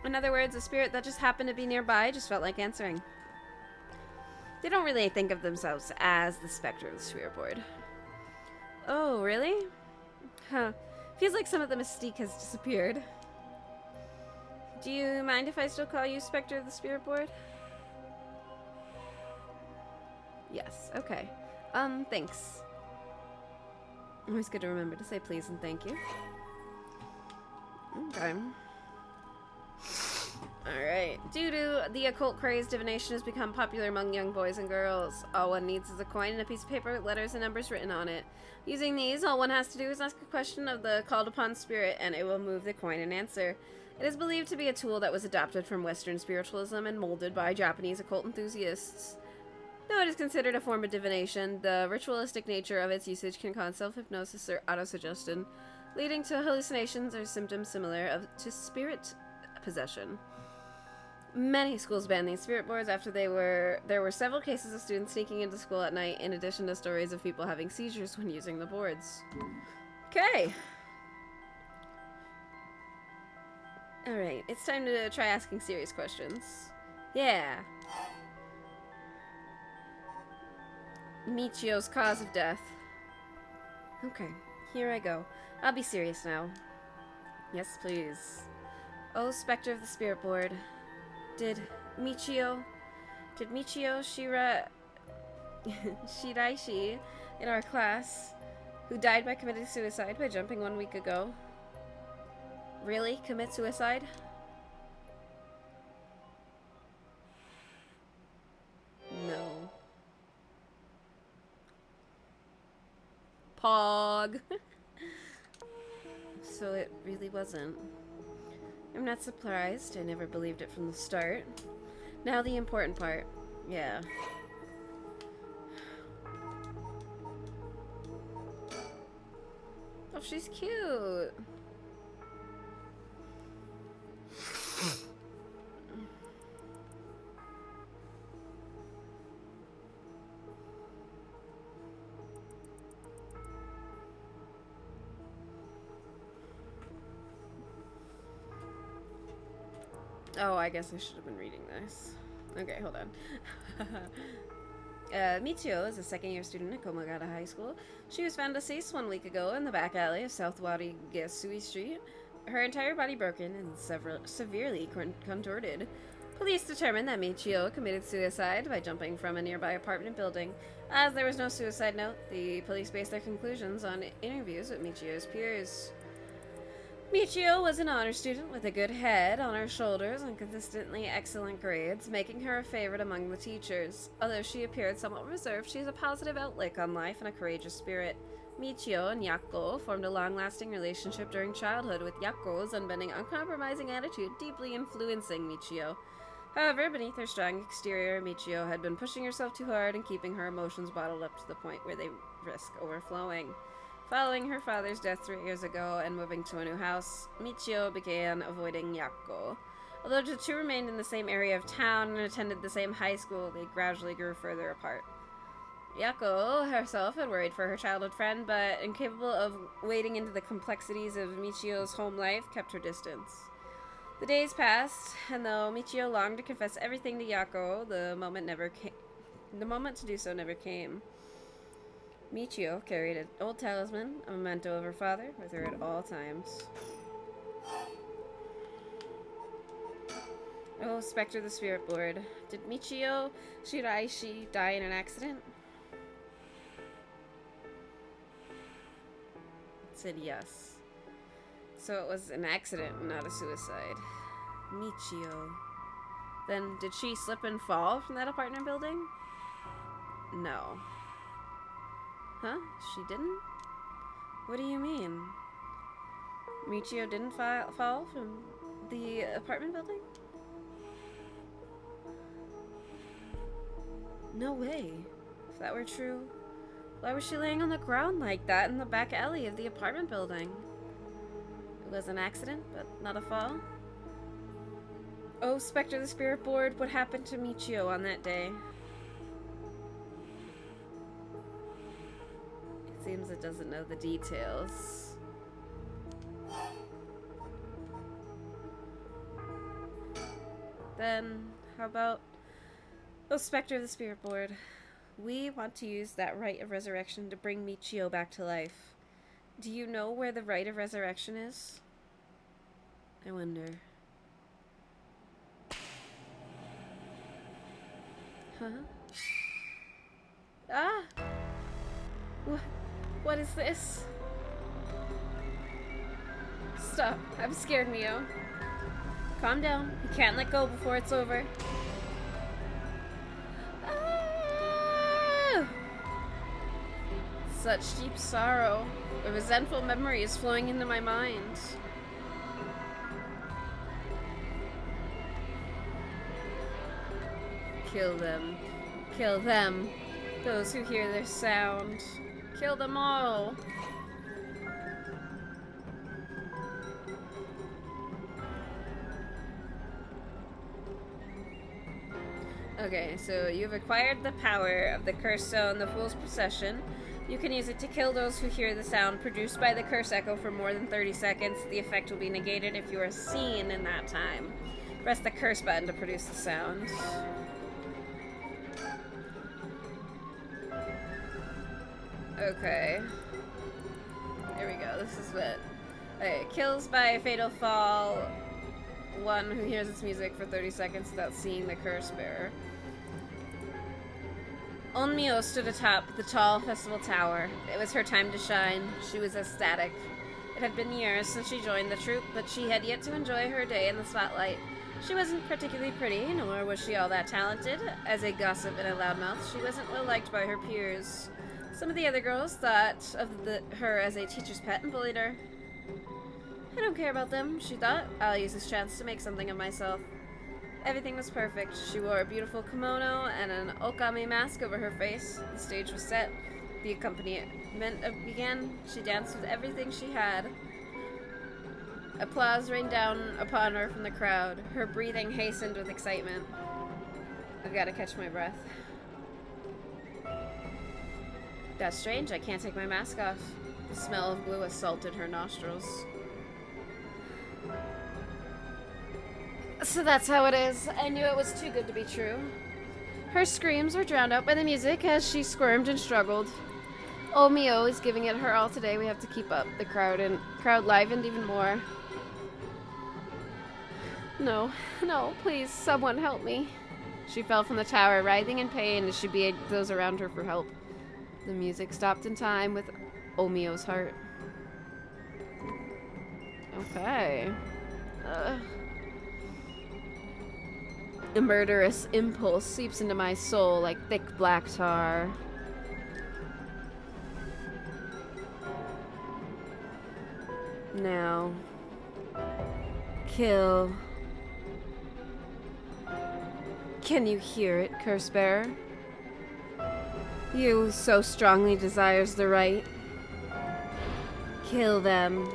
In other words, a spirit that just happened to be nearby just felt like answering. They don't really think of themselves as the Spectre of the Spirit Board. Oh, really? Huh. Feels like some of the mystique has disappeared. Do you mind if I still call you Spectre of the Spirit Board? Yes, okay. Thanks. Always good to remember to say please and thank you. Okay. Alright. Due to the occult craze, divination has become popular among young boys and girls. All one needs is a coin and a piece of paper with letters and numbers written on it. Using these, all one has to do is ask a question of the called upon spirit, and it will move the coin and answer. It is believed to be a tool that was adopted from Western spiritualism and molded by Japanese occult enthusiasts. Though it is considered a form of divination, the ritualistic nature of its usage can cause self-hypnosis or autosuggestion, leading to hallucinations or symptoms similar to spirit possession. Many schools banned these spirit boards after there were several cases of students sneaking into school at night, in addition to stories of people having seizures when using the boards. Okay. Alright, it's time to try asking serious questions. Yeah. Michio's cause of death. Okay, here I go. I'll be serious now. Yes, please. Oh, Spectre of the Spirit Board. Did Michio Shiraishi in our class, who died by committing suicide by jumping 1 week ago, really commit suicide? No. Pog. So it really wasn't. I'm not surprised. I never believed it from the start. Now the important part. Yeah. Oh, she's cute. Oh, I guess I should have been reading this. Okay, hold on. Michio is a second-year student at Komagata High School. She was found deceased 1 week ago in the back alley of South Warigasui Street. Her entire body broken and severely contorted. Police determined that Michio committed suicide by jumping from a nearby apartment building. As there was no suicide note, the police based their conclusions on interviews with Michio's peers. Michio was an honor student with a good head on her shoulders and consistently excellent grades, making her a favorite among the teachers. Although she appeared somewhat reserved, she has a positive outlook on life and a courageous spirit. Michio and Yako formed a long-lasting relationship during childhood, with Yako's unbending, uncompromising attitude deeply influencing Michio. However, beneath her strong exterior, Michio had been pushing herself too hard and keeping her emotions bottled up to the point where they risk overflowing. Following her father's death 3 years ago and moving to a new house, Michio began avoiding Yako. Although the two remained in the same area of town and attended the same high school, they gradually grew further apart. Yako herself had worried for her childhood friend, but incapable of wading into the complexities of Michio's home life, kept her distance. The days passed, and though Michio longed to confess everything to Yako, the moment to do so never came. Michio carried an old talisman, a memento of her father, with her at all times. Oh, Spectre of the Spirit Board. Did Michio Shiraishi die in an accident? It said yes. So it was an accident, not a suicide. Michio. Then, did she slip and fall from that apartment building? No. Huh? She didn't? What do you mean? Michio didn't fall from the apartment building? No way. If that were true, why was she laying on the ground like that in the back alley of the apartment building? It was an accident, but not a fall. Oh, Spectre of the Spirit Board, what happened to Michio on that day? It seems it doesn't know the details. Then, how about... Oh, Spectre of the Spirit Board. We want to use that rite of resurrection to bring Michio back to life. Do you know where the rite of resurrection is? I wonder. Huh? Ah! What is this? Stop. I'm scared, Mio. Calm down. You can't let go before it's over. Ah! Such deep sorrow. A resentful memory is flowing into my mind. Kill them. Kill them. Those who hear their sound. Kill them all. Okay, so you've acquired the power of the Curse Stone, the Fool's Procession. You can use it to kill those who hear the sound produced by the Curse Echo for more than 30 seconds. The effect will be negated if you are seen in that time. Press the Curse button to produce the sound. Okay. Here we go. This is what... Okay, kills by a fatal fall one who hears its music for 30 seconds without seeing the curse bearer. Onmyo stood atop the tall festival tower. It was her time to shine. She was ecstatic. It had been years since she joined the troupe, but she had yet to enjoy her day in the spotlight. She wasn't particularly pretty, nor was she all that talented. As a gossip and a loudmouth, she wasn't well liked by her peers. Some of the other girls thought of her as a teacher's pet and bullied her. I don't care about them, she thought. I'll use this chance to make something of myself. Everything was perfect. She wore a beautiful kimono and an okami mask over her face. The stage was set. The accompaniment began. She danced with everything she had. Applause rained down upon her from the crowd. Her breathing hastened with excitement. I've got to catch my breath. That's strange. I can't take my mask off. The smell of glue assaulted her nostrils. So that's how it is. I knew it was too good to be true. Her screams were drowned out by the music as she squirmed and struggled. Onmyo is giving it her all today. We have to keep up. The crowd livened even more. No, please, someone help me. She fell from the tower, writhing in pain as she begged those around her for help. The music stopped in time with Onmyo's heart. Okay. A murderous impulse seeps into my soul like thick black tar. Now, kill. Can you hear it, Cursebearer? You so strongly desires the right. Kill them.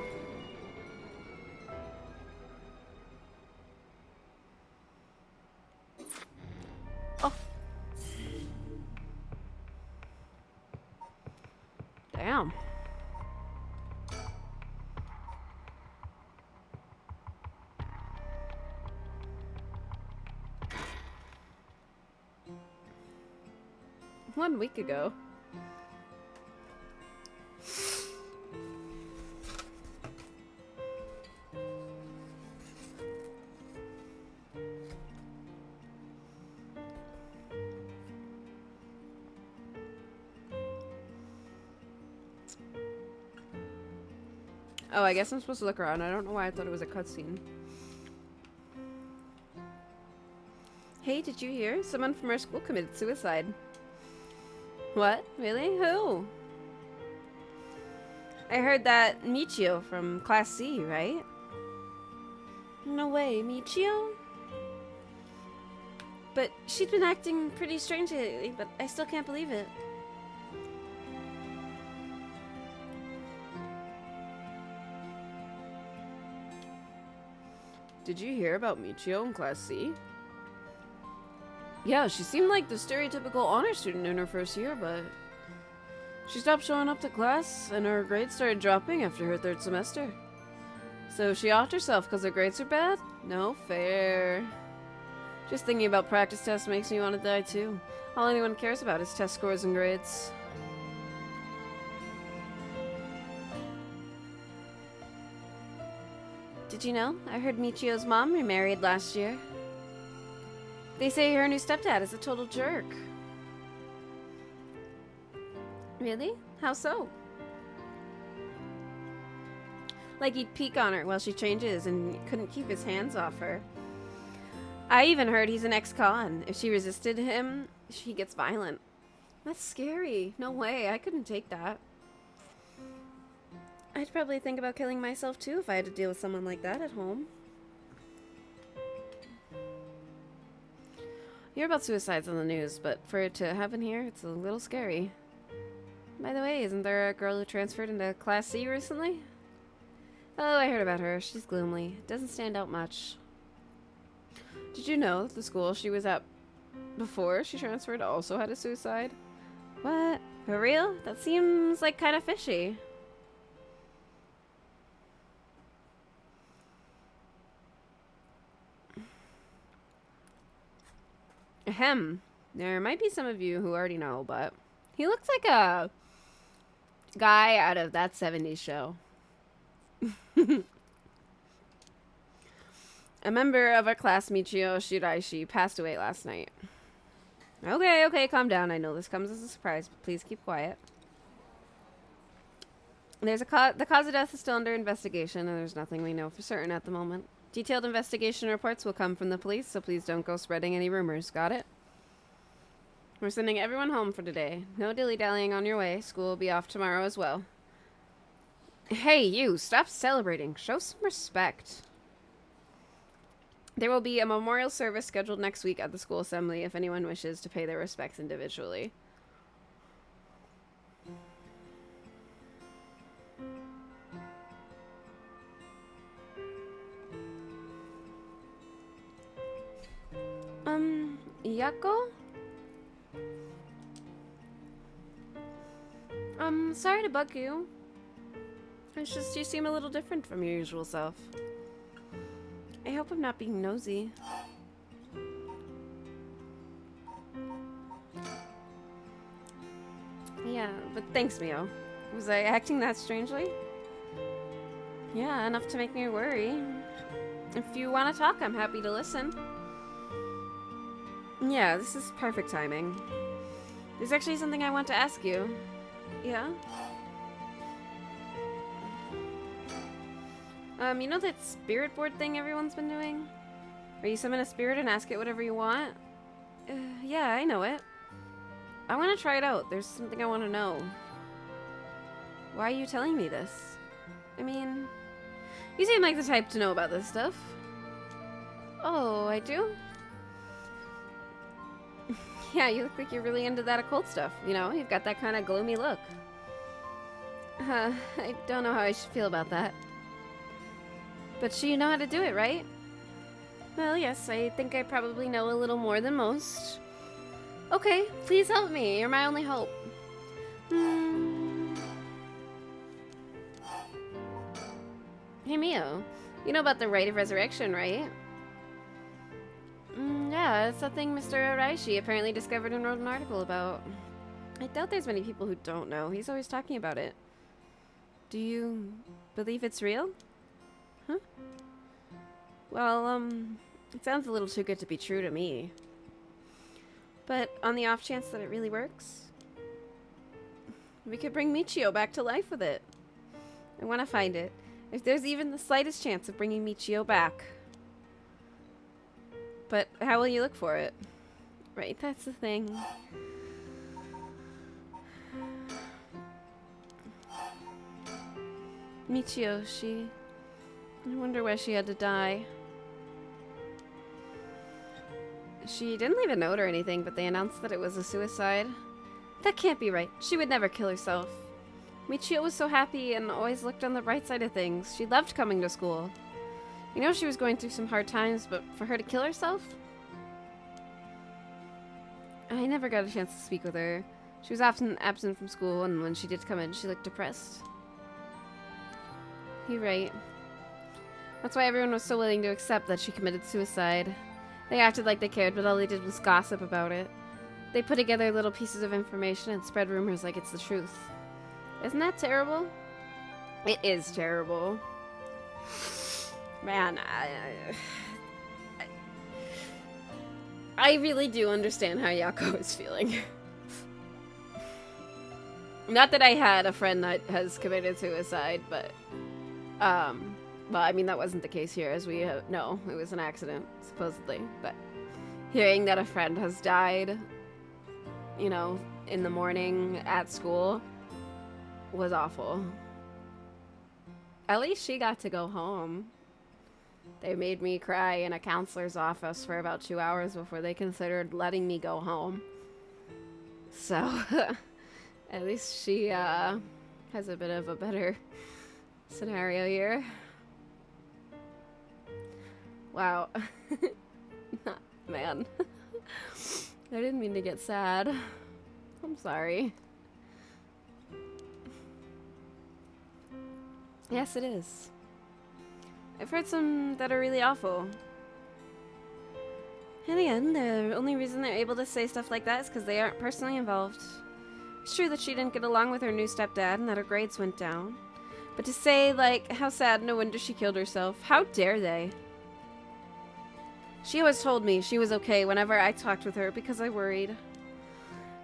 Oh. Damn. One week ago. Oh, I guess I'm supposed to look around. I don't know why I thought it was a cutscene. Hey, did you hear? Someone from our school committed suicide. What? Really? Who? I heard that Michio from Class C, right? No way, Michio? But she's been acting pretty strangely lately, but I still can't believe it. Did you hear about Michio in Class C? Yeah, she seemed like the stereotypical honor student in her first year, but she stopped showing up to class, and her grades started dropping after her third semester. So she offed herself because her grades are bad? No fair. Just thinking about practice tests makes me want to die too. All anyone cares about is test scores and grades. Did you know? I heard Michio's mom remarried last year. They say her new stepdad is a total jerk. Really? How so? Like he'd peek on her while she changes and couldn't keep his hands off her. I even heard he's an ex-con. If she resisted him, he gets violent. That's scary. No way. I couldn't take that. I'd probably think about killing myself too if I had to deal with someone like that at home. You hear about suicides on the news, but for it to happen here, it's a little scary. By the way, isn't there a girl who transferred into Class C recently? Oh, I heard about her. She's gloomy. Doesn't stand out much. Did you know that the school she was at before she transferred also had a suicide? What? For real? That seems like kind of fishy. Ahem. There might be some of you who already know, but he looks like a guy out of that 70s show. A member of our class, Michio Shiraishi, passed away last night. Okay, calm down. I know this comes as a surprise, but please keep quiet. The cause of death is still under investigation, and there's nothing we know for certain at the moment. Detailed investigation reports will come from the police, so please don't go spreading any rumors. Got it? We're sending everyone home for today. No dilly-dallying on your way. School will be off tomorrow as well. Hey, you! Stop celebrating. Show some respect. There will be a memorial service scheduled next week at the school assembly if anyone wishes to pay their respects individually. Yako? Sorry to bug you. It's just you seem a little different from your usual self. I hope I'm not being nosy. Yeah, but thanks, Mio. Was I acting that strangely? Yeah, enough to make me worry. If you want to talk, I'm happy to listen. Yeah, this is perfect timing. There's actually something I want to ask you. Yeah? You know that spirit board thing everyone's been doing? Where you summon a spirit and ask it whatever you want? Yeah, I know it. I want to try it out. There's something I want to know. Why are you telling me this? I mean, you seem like the type to know about this stuff. Oh, I do? Yeah, you look like you're really into that occult stuff. You know, you've got that kind of gloomy look. I don't know how I should feel about that. But you know how to do it, right? Well, yes, I think I probably know a little more than most. Okay, please help me. You're my only hope. Hey, Mio. You know about the Rite of Resurrection, right? Yeah, it's something Mr. Araishi apparently discovered and wrote an article about. I doubt there's many people who don't know. He's always talking about it. Do you believe it's real? Huh? Well, it sounds a little too good to be true to me. But on the off chance that it really works, we could bring Michio back to life with it. I want to find it. If there's even the slightest chance of bringing Michio back. But how will you look for it? Right, that's the thing. Michio, I wonder why she had to die. She didn't leave a note or anything, but they announced that it was a suicide. That can't be right. She would never kill herself. Michio was so happy and always looked on the bright side of things. She loved coming to school. You know she was going through some hard times, but for her to kill herself? I never got a chance to speak with her. She was often absent from school, and when she did come in, she looked depressed. You're right. That's why everyone was so willing to accept that she committed suicide. They acted like they cared, but all they did was gossip about it. They put together little pieces of information and spread rumors like it's the truth. Isn't that terrible? It is terrible. Man, I really do understand how Yako is feeling. Not that I had a friend that has committed suicide, but, well, I mean, that wasn't the case here, as we know. It was an accident, supposedly, but hearing that a friend has died, you know, in the morning at school was awful. At least she got to go home. They made me cry in a counselor's office for about 2 hours before they considered letting me go home. So, at least she has a bit of a better scenario here. Wow. Man. I didn't mean to get sad. I'm sorry. Yes, it is. I've heard some that are really awful. In the end, the only reason they're able to say stuff like that is because they aren't personally involved. It's true that she didn't get along with her new stepdad and that her grades went down. But to say, like, how sad, no wonder she killed herself, how dare they? She always told me she was okay whenever I talked with her because I worried.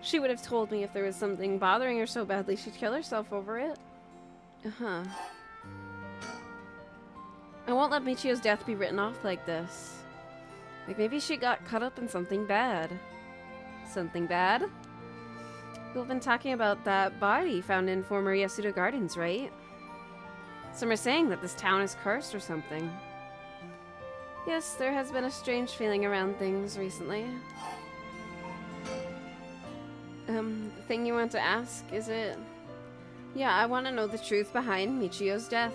She would have told me if there was something bothering her so badly she'd kill herself over it. Uh-huh. I won't let Michio's death be written off like this. Like maybe she got caught up in something bad. Something bad? You've been talking about that body found in former Yasuda Gardens, right? Some are saying that this town is cursed or something. Yes, there has been a strange feeling around things recently. The thing you want to ask, is it? Yeah, I want to know the truth behind Michio's death.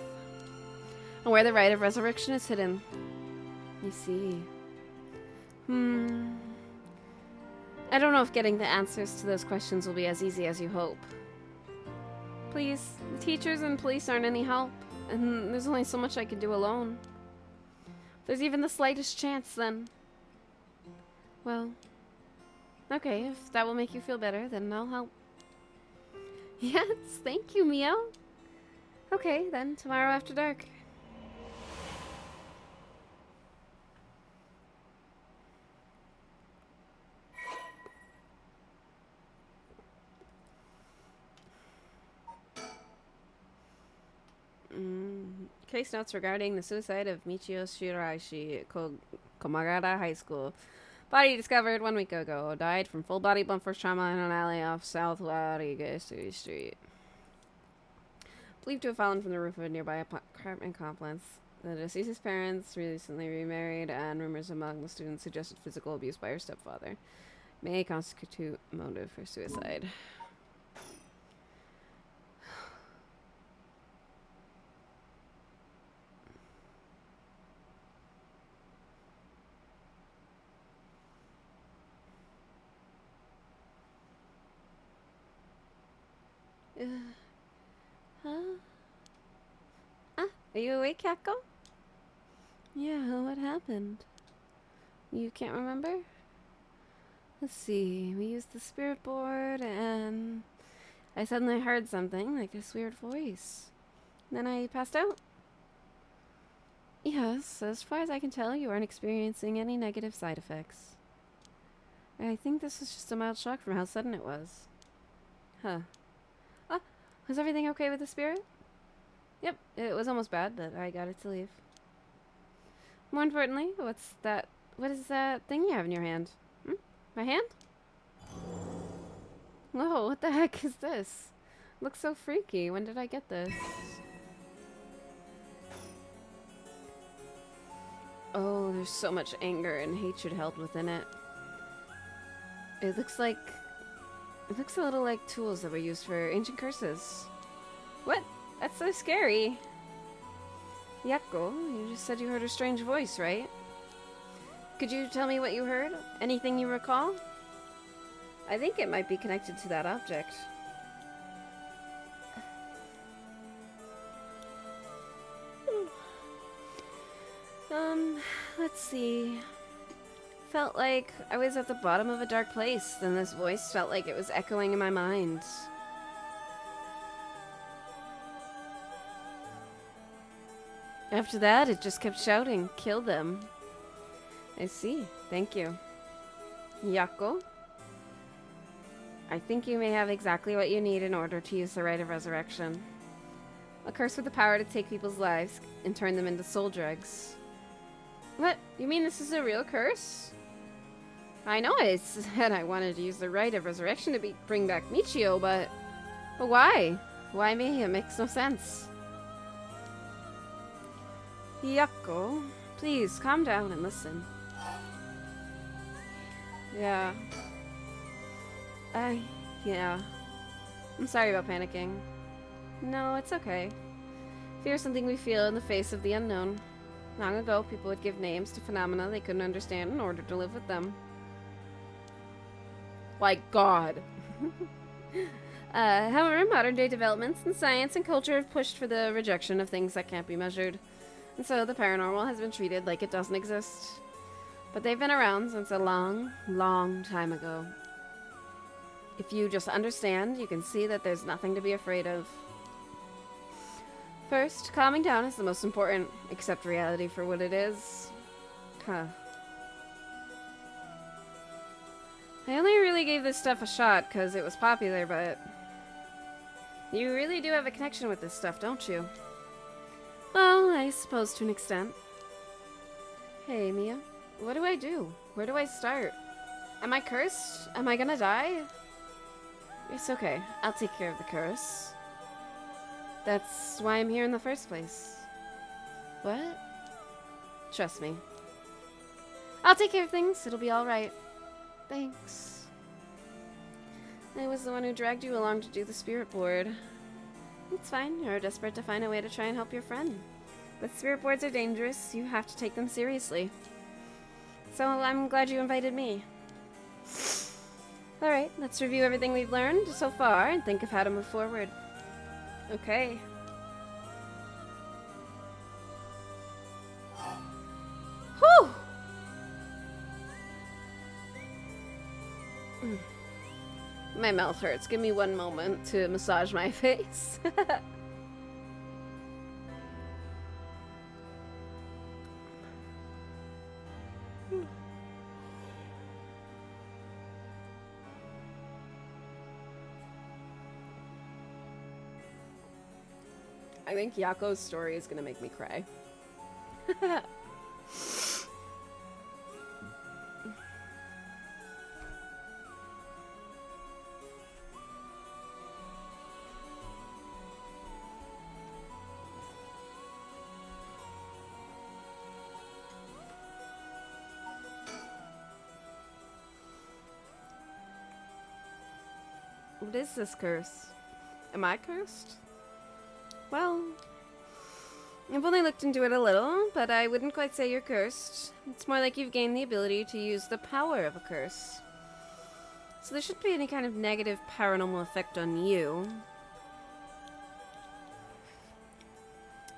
And where the rite of resurrection is hidden. You see. I don't know if getting the answers to those questions will be as easy as you hope. Please, the teachers and police aren't any help, and there's only so much I can do alone. If there's even the slightest chance, then... Well... Okay, if that will make you feel better, then I'll help. Yes, thank you, Mio. Okay, then, tomorrow after dark. Case notes regarding the suicide of Michio Shiraishi, Komagata High School. Body discovered 1 week ago. Died from full body blunt force trauma in an alley off South Rodriguez Street. Believed to have fallen from the roof of a nearby apartment complex. The deceased's parents recently remarried, and rumors among the students suggested physical abuse by her stepfather may constitute motive for suicide. Are you awake, Kako? Yeah, what happened? You can't remember? Let's see, we used the spirit board and I suddenly heard something like this weird voice. Then I passed out? Yes, as far as I can tell, you aren't experiencing any negative side effects. I think this was just a mild shock from how sudden it was. Huh. Oh, was everything okay with the spirit? Yep, it was almost bad, but I got it to leave. More importantly, what's that? What is that thing you have in your hand? My hand? Whoa, what the heck is this? Looks so freaky. When did I get this? Oh, there's so much anger and hatred held within it. It looks a little like tools that were used for ancient curses. What? That's so scary. Yakko, you just said you heard a strange voice, right? Could you tell me what you heard? Anything you recall? I think it might be connected to that object. Let's see. Felt like I was at the bottom of a dark place, then this voice felt like it was echoing in my mind. After that, it just kept shouting, "Kill them." I see. Thank you. Yakko? I think you may have exactly what you need in order to use the Rite of Resurrection. A curse with the power to take people's lives and turn them into soul dregs. What? You mean this is a real curse? I know I said I wanted to use the Rite of Resurrection to bring back Michio, but why? Why me? It makes no sense. Yakko, please calm down and listen. Yeah. Yeah. I'm sorry about panicking. No, it's okay. Fear is something we feel in the face of the unknown. Long ago, people would give names to phenomena they couldn't understand in order to live with them. Like God. However, modern-day developments in science and culture have pushed for the rejection of things that can't be measured. And so the paranormal has been treated like it doesn't exist. But they've been around since a long, long time ago. If you just understand, you can see that there's nothing to be afraid of. First, calming down is the most important. Accept reality for what it is. Huh. I only really gave this stuff a shot because it was popular, but... You really do have a connection with this stuff, don't you? Well, I suppose to an extent. Hey, Mia. What do I do? Where do I start? Am I cursed? Am I gonna die? It's okay. I'll take care of the curse. That's why I'm here in the first place. What? Trust me. I'll take care of things. It'll be alright. Thanks. I was the one who dragged you along to do the spirit board. It's fine. You're desperate to find a way to try and help your friend. But spirit boards are dangerous. You have to take them seriously. So I'm glad you invited me. Alright, let's review everything we've learned so far and think of how to move forward. Okay. Whew! My mouth hurts. Give me one moment to massage my face. I think Yakko's story is gonna make me cry. What is this curse? Am I cursed? Well, I've only looked into it a little, but I wouldn't quite say you're cursed. It's more like you've gained the ability to use the power of a curse. So there shouldn't be any kind of negative paranormal effect on you.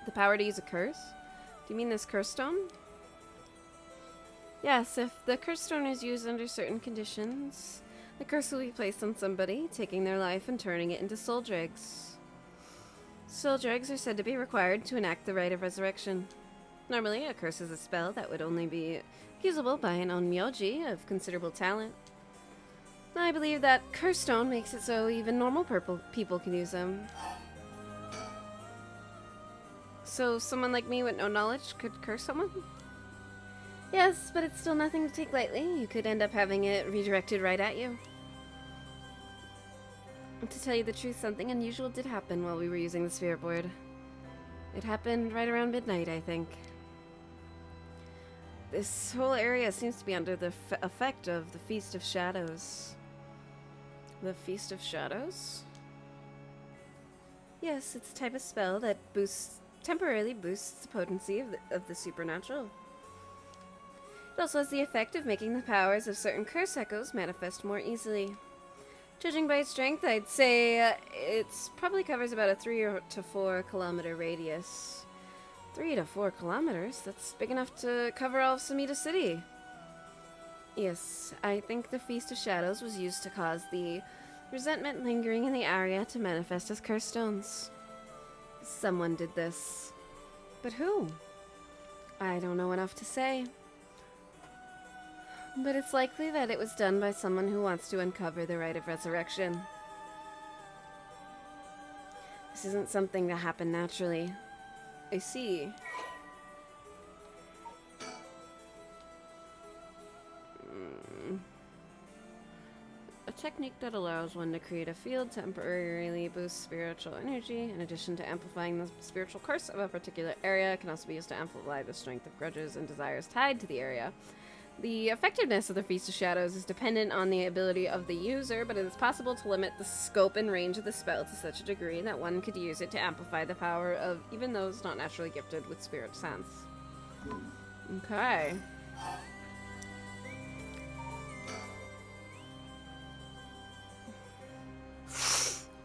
The power to use a curse? Do you mean this curse stone? Yes, if the curse stone is used under certain conditions, the curse will be placed on somebody, taking their life and turning it into soul dregs. Soul dregs are said to be required to enact the Rite of Resurrection. Normally, a curse is a spell that would only be usable by an onmyoji of considerable talent. I believe that curse stone makes it so even normal people can use them. So someone like me with no knowledge could curse someone? Yes, but it's still nothing to take lightly. You could end up having it redirected right at you. To tell you the truth, something unusual did happen while we were using the spirit board. It happened right around midnight, I think. This whole area seems to be under the effect of the Feast of Shadows. The Feast of Shadows? Yes, it's a type of spell that temporarily boosts the potency of the supernatural. It also has the effect of making the powers of certain curse echoes manifest more easily. Judging by its strength, I'd say it probably covers about a 3 to 4 kilometer radius. 3 to 4 kilometers? That's big enough to cover all of Samita City. Yes, I think the Feast of Shadows was used to cause the resentment lingering in the area to manifest as curse stones. Someone did this. But who? I don't know enough to say. But it's likely that it was done by someone who wants to uncover the rite of resurrection. This isn't something that happened naturally. I see. A technique that allows one to create a field temporarily boosts spiritual energy. In addition to amplifying the spiritual curse of a particular area, it can also be used to amplify the strength of grudges and desires tied to the area. The effectiveness of the Feast of Shadows is dependent on the ability of the user, but it is possible to limit the scope and range of the spell to such a degree that one could use it to amplify the power of even those not naturally gifted with spirit sense. Okay.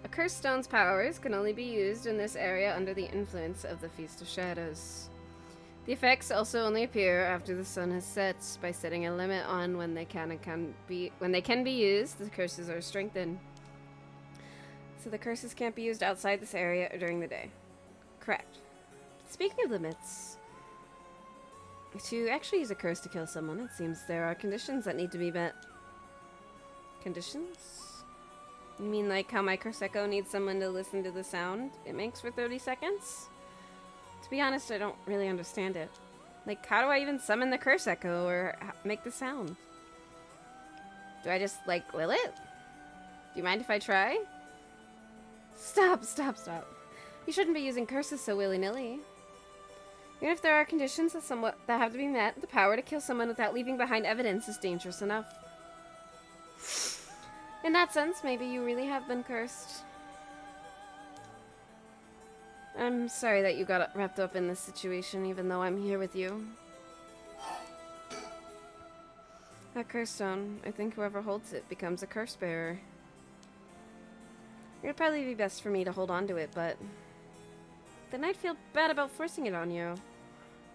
A cursed stone's powers can only be used in this area under the influence of the Feast of Shadows. The effects also only appear after the sun has set. By setting a limit on when they can be used, the curses are strengthened. So the curses can't be used outside this area or during the day. Correct. Speaking of limits, to actually use a curse to kill someone, it seems there are conditions that need to be met. Conditions? You mean like how my curse echo needs someone to listen to the sound it makes for 30 seconds? To be honest, I don't really understand it. Like, how do I even summon the curse echo or make the sound? Do I just, like, will it? Do you mind if I try? Stop. You shouldn't be using curses so willy-nilly. Even if there are conditions that have to be met, the power to kill someone without leaving behind evidence is dangerous enough. In that sense, maybe you really have been cursed. I'm sorry that you got wrapped up in this situation, even though I'm here with you. That curse stone, I think whoever holds it becomes a curse bearer. It'd probably be best for me to hold on to it, but then I'd feel bad about forcing it on you.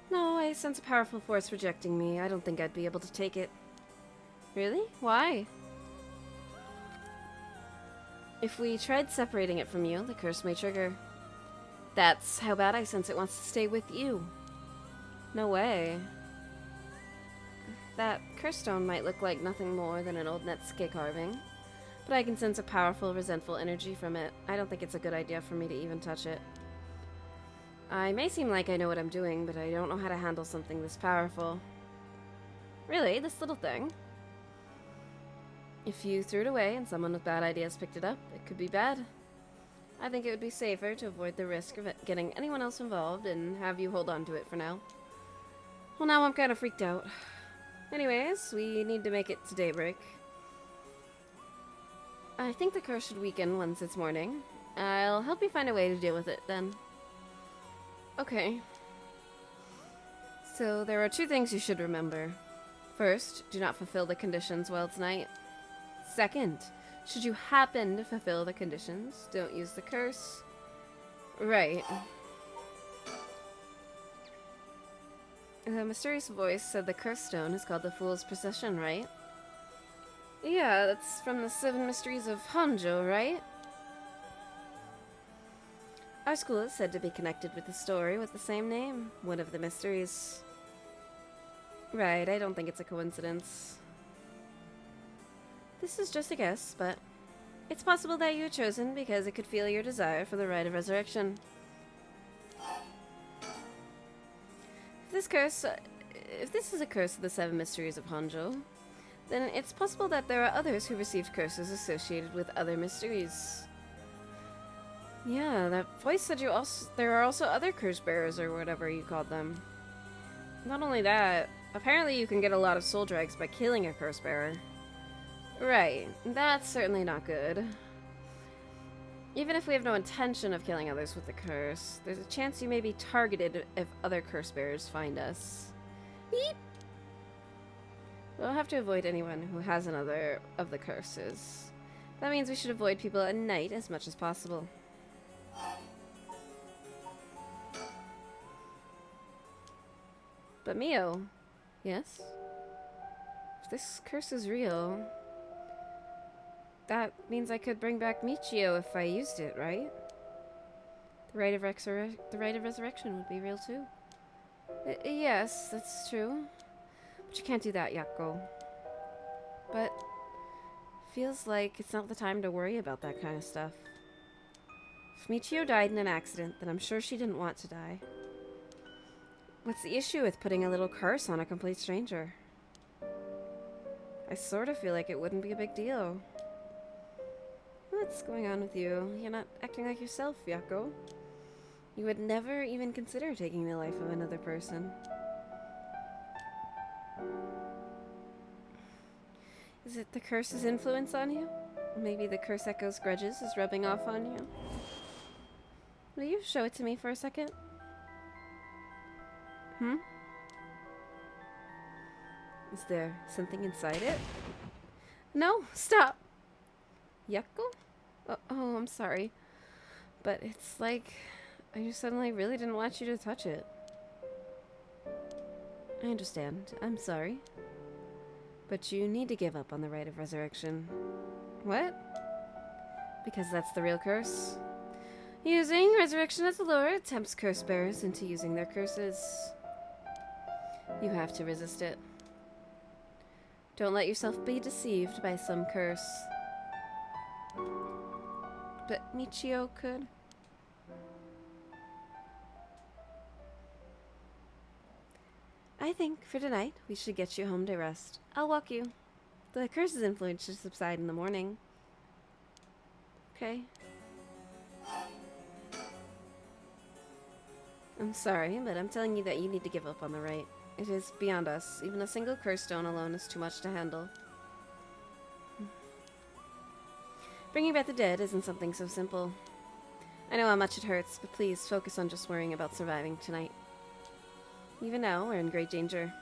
No, I sense a powerful force rejecting me. I don't think I'd be able to take it. Really? Why? If we tried separating it from you, the curse may trigger. That's how bad I sense it wants to stay with you. No way. That curse stone might look like nothing more than an old Netsuke carving, but I can sense a powerful, resentful energy from it. I don't think it's a good idea for me to even touch it. I may seem like I know what I'm doing, but I don't know how to handle something this powerful. Really? This little thing? If you threw it away and someone with bad ideas picked it up, it could be bad. I think it would be safer to avoid the risk of getting anyone else involved and have you hold on to it for now. Well, now I'm kind of freaked out. Anyways, we need to make it to daybreak. I think the curse should weaken once it's morning. I'll help you find a way to deal with it then. Okay. So there are 2 things you should remember. First, do not fulfill the conditions while it's night. Second, should you happen to fulfill the conditions, don't use the curse. Right. The mysterious voice said the curse stone is called the Fool's Procession, right? Yeah, that's from the 7 Mysteries of Honjo, right? Our school is said to be connected with a story with the same name, one of the mysteries. Right, I don't think it's a coincidence. This is just a guess, but it's possible that you were chosen because it could feel your desire for the rite of resurrection. If this is a curse of the 7 Mysteries of Honjo, then it's possible that there are others who received curses associated with other mysteries. Yeah, that voice said there are also other curse bearers or whatever you called them. Not only that, Apparently you can get a lot of soul dregs by killing a curse bearer. Right, that's certainly not good. Even if we have no intention of killing others with the curse, there's a chance you may be targeted if other curse bearers find us. Beep! We'll have to avoid anyone who has another of the curses. That means we should avoid people at night as much as possible. But Mio, yes? If this curse is real, that means I could bring back Michio if I used it, right? The rite of resurrection would be real too. Yes, that's true. But you can't do that, Yakko. But feels like it's not the time to worry about that kind of stuff. If Michio died in an accident, then I'm sure she didn't want to die. What's the issue with putting a little curse on a complete stranger? I sort of feel like it wouldn't be a big deal. What's going on with you? You're not acting like yourself, Yakko. You would never even consider taking the life of another person. Is it the curse's influence on you? Maybe the curse echo's grudges is rubbing off on you? Will you show it to me for a second? Is there something inside it? No, stop! Yakko? Oh, I'm sorry. But it's like I just suddenly really didn't want you to touch it. I understand. I'm sorry. But you need to give up on the rite of resurrection. What? Because that's the real curse. Using resurrection as a lure, it tempts curse bearers into using their curses. You have to resist it. Don't let yourself be deceived by some curse. But Michio could. I think, for tonight, we should get you home to rest. I'll walk you. The curse's influence should subside in the morning. Okay. I'm sorry, but I'm telling you that you need to give up on the rite. It is beyond us. Even a single curse stone alone is too much to handle. Bringing back the dead isn't something so simple. I know how much it hurts, but please focus on just worrying about surviving tonight. Even now, we're in great danger.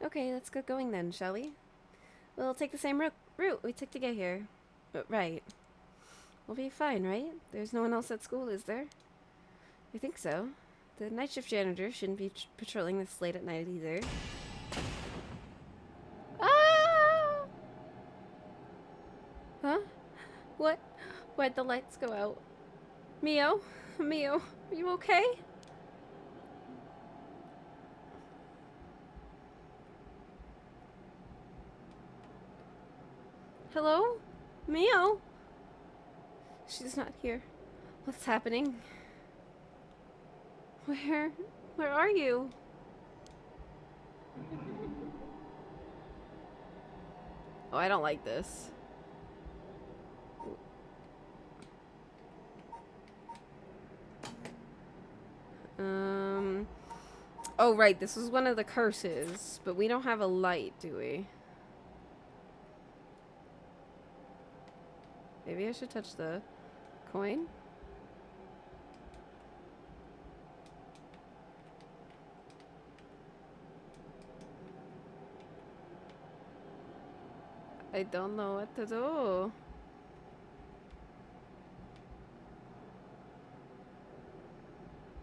Okay, let's get going then, shall we? We'll take the same route we took to get here. Right. We'll be fine, right? There's no one else at school, is there? I think so. The night shift janitor shouldn't be patrolling this late at night either. Ah! Huh? What? Why'd the lights go out? Mio? Mio, are you okay? Hello? Mio? She's not here. What's happening? Where are you? Oh, I don't like this. Oh, right, this was one of the curses, but we don't have a light, do we? Maybe I should touch the coin? I don't know what to do.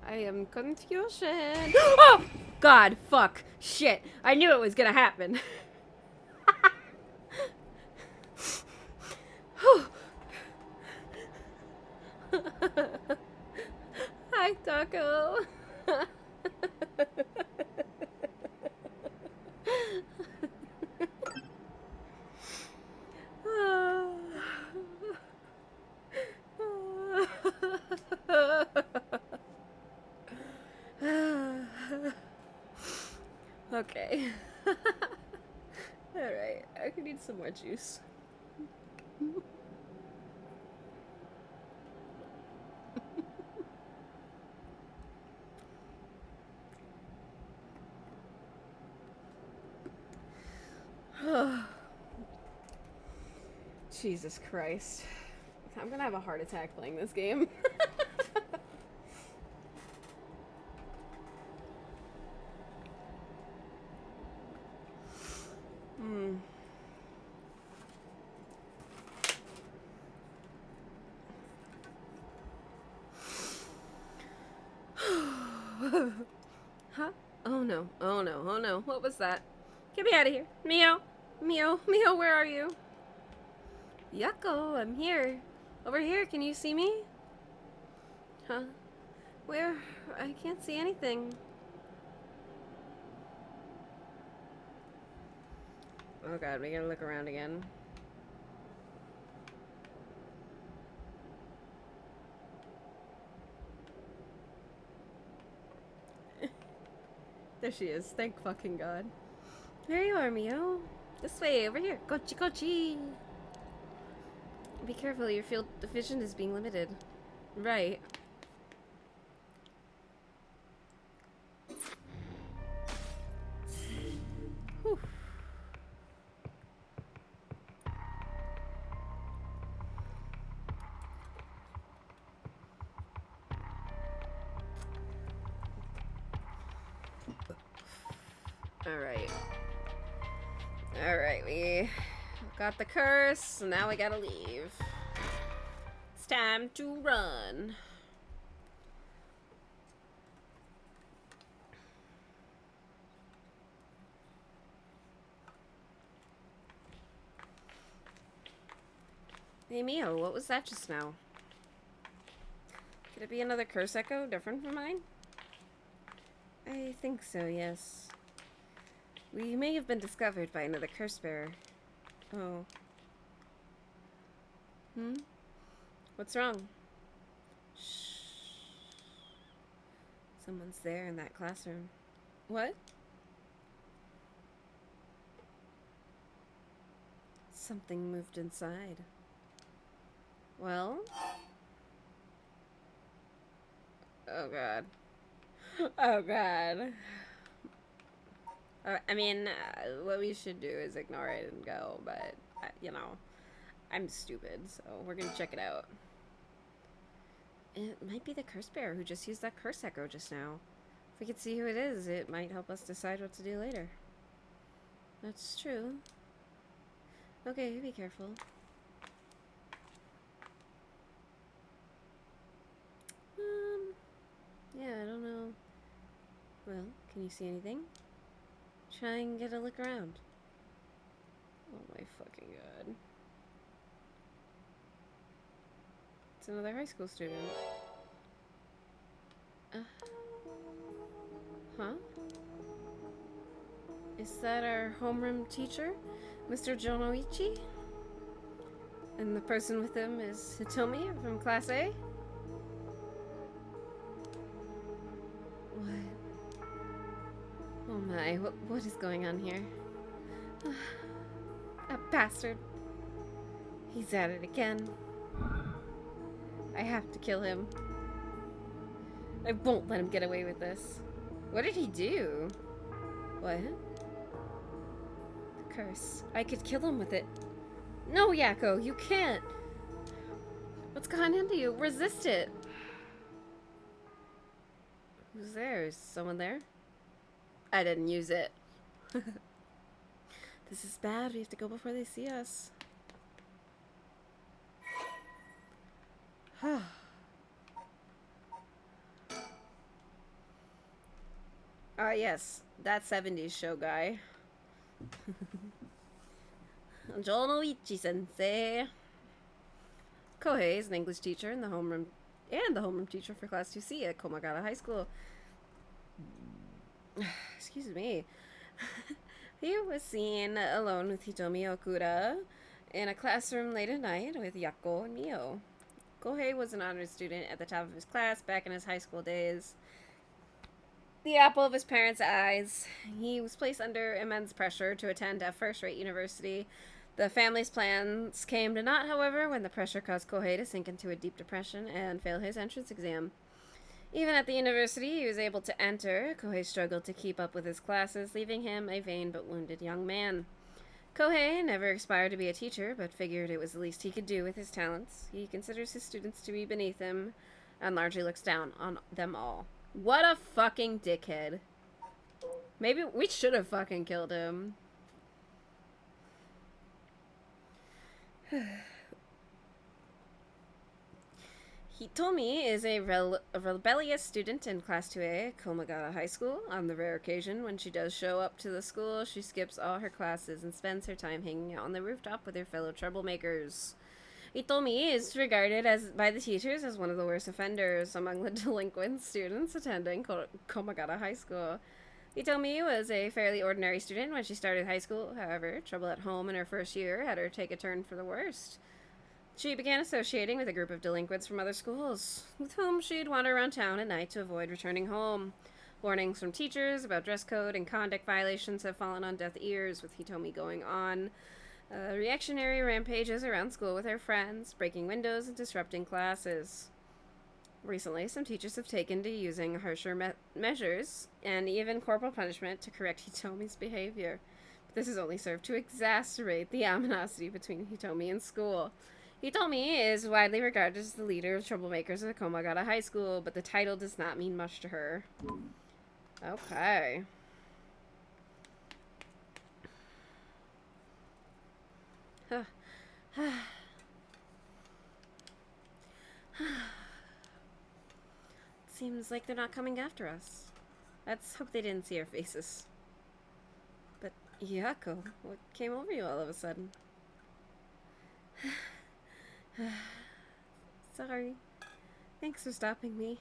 I am confusion. Oh! God, fuck, shit. I knew it was gonna happen. Hi, Taco. Okay. Alright, I could need some more juice. Jesus Christ. I'm gonna have a heart attack playing this game. Huh? Oh no, oh no, oh no. What was that? Get me out of here. Mio! Mio, Mio, where are you? Yucko, I'm here. Over here, can you see me? Huh? Where? I can't see anything. Oh god, we gotta look around again. There she is. Thank fucking god. There you are, Mio. This way, over here. Kochi kochi. Be careful, your field of vision is being limited. Right. Whew. Alright. Alright, we got the curse, and now we gotta leave. It's time to run. Hey Mio, what was that just now? Could it be another curse echo different from mine? I think so, yes. We may have been discovered by another curse bearer. Oh. What's wrong? Shh. Someone's there in that classroom. What? Something moved inside. Well? Oh god. Oh god. I mean, what we should do is ignore it and go, but, you know, I'm stupid, so we're gonna check it out. It might be the curse bearer who just used that curse echo just now. If we could see who it is, it might help us decide what to do later. That's true. Okay, be careful. Yeah, I don't know. Well, can you see anything? Try and get a look around. Oh my fucking god. It's another high school student. Huh? Is that our homeroom teacher, Mr. Jonoichi? And the person with him is Hitomi from Class A? What? Oh my, what is going on here? That bastard. He's at it again. I have to kill him. I won't let him get away with this. What did he do? What? The curse. I could kill him with it. No, Yakko, you can't. What's gone into you? Resist it. Who's there? Is someone there? I didn't use it. This is bad. We have to go before they see us. Ah, yes. That 70s show guy. Jonoichi sensei. Kohei is an English teacher in the homeroom teacher for Class 2C at Komagata High School. Excuse me. He was seen alone with Hitomi Okura in a classroom late at night with Yakko and Mio. Kohei was an honors student at the top of his class back in his high school days. The apple of his parents' eyes, he was placed under immense pressure to attend a first-rate university. The family's plans came to naught, however, when the pressure caused Kohei to sink into a deep depression and fail his entrance exam. Even at the university he was able to enter, Kohei struggled to keep up with his classes, leaving him a vain but wounded young man. Kohei never aspired to be a teacher, but figured it was the least he could do with his talents. He considers his students to be beneath him and largely looks down on them all. What a fucking dickhead. Maybe we should have fucking killed him. Hitomi is a rebellious student in Class 2A at Komagata High School. On the rare occasion when she does show up to the school, she skips all her classes and spends her time hanging out on the rooftop with her fellow troublemakers. Hitomi is regarded by the teachers as one of the worst offenders among the delinquent students attending Komagata High School. Hitomi was a fairly ordinary student when she started high school. However, trouble at home in her first year had her take a turn for the worst. She began associating with a group of delinquents from other schools, with whom she'd wander around town at night to avoid returning home. Warnings from teachers about dress code and conduct violations have fallen on deaf ears, with Hitomi going on reactionary rampages around school with her friends, breaking windows and disrupting classes. Recently, some teachers have taken to using harsher measures and even corporal punishment to correct Hitomi's behavior. But this has only served to exacerbate the animosity between Hitomi and school. Hitomi is widely regarded as the leader of troublemakers at Komagata High School, but the title does not mean much to her. Okay. Seems like they're not coming after us. Let's hope they didn't see our faces. But, Yako, what came over you all of a sudden? Sorry. Thanks for stopping me.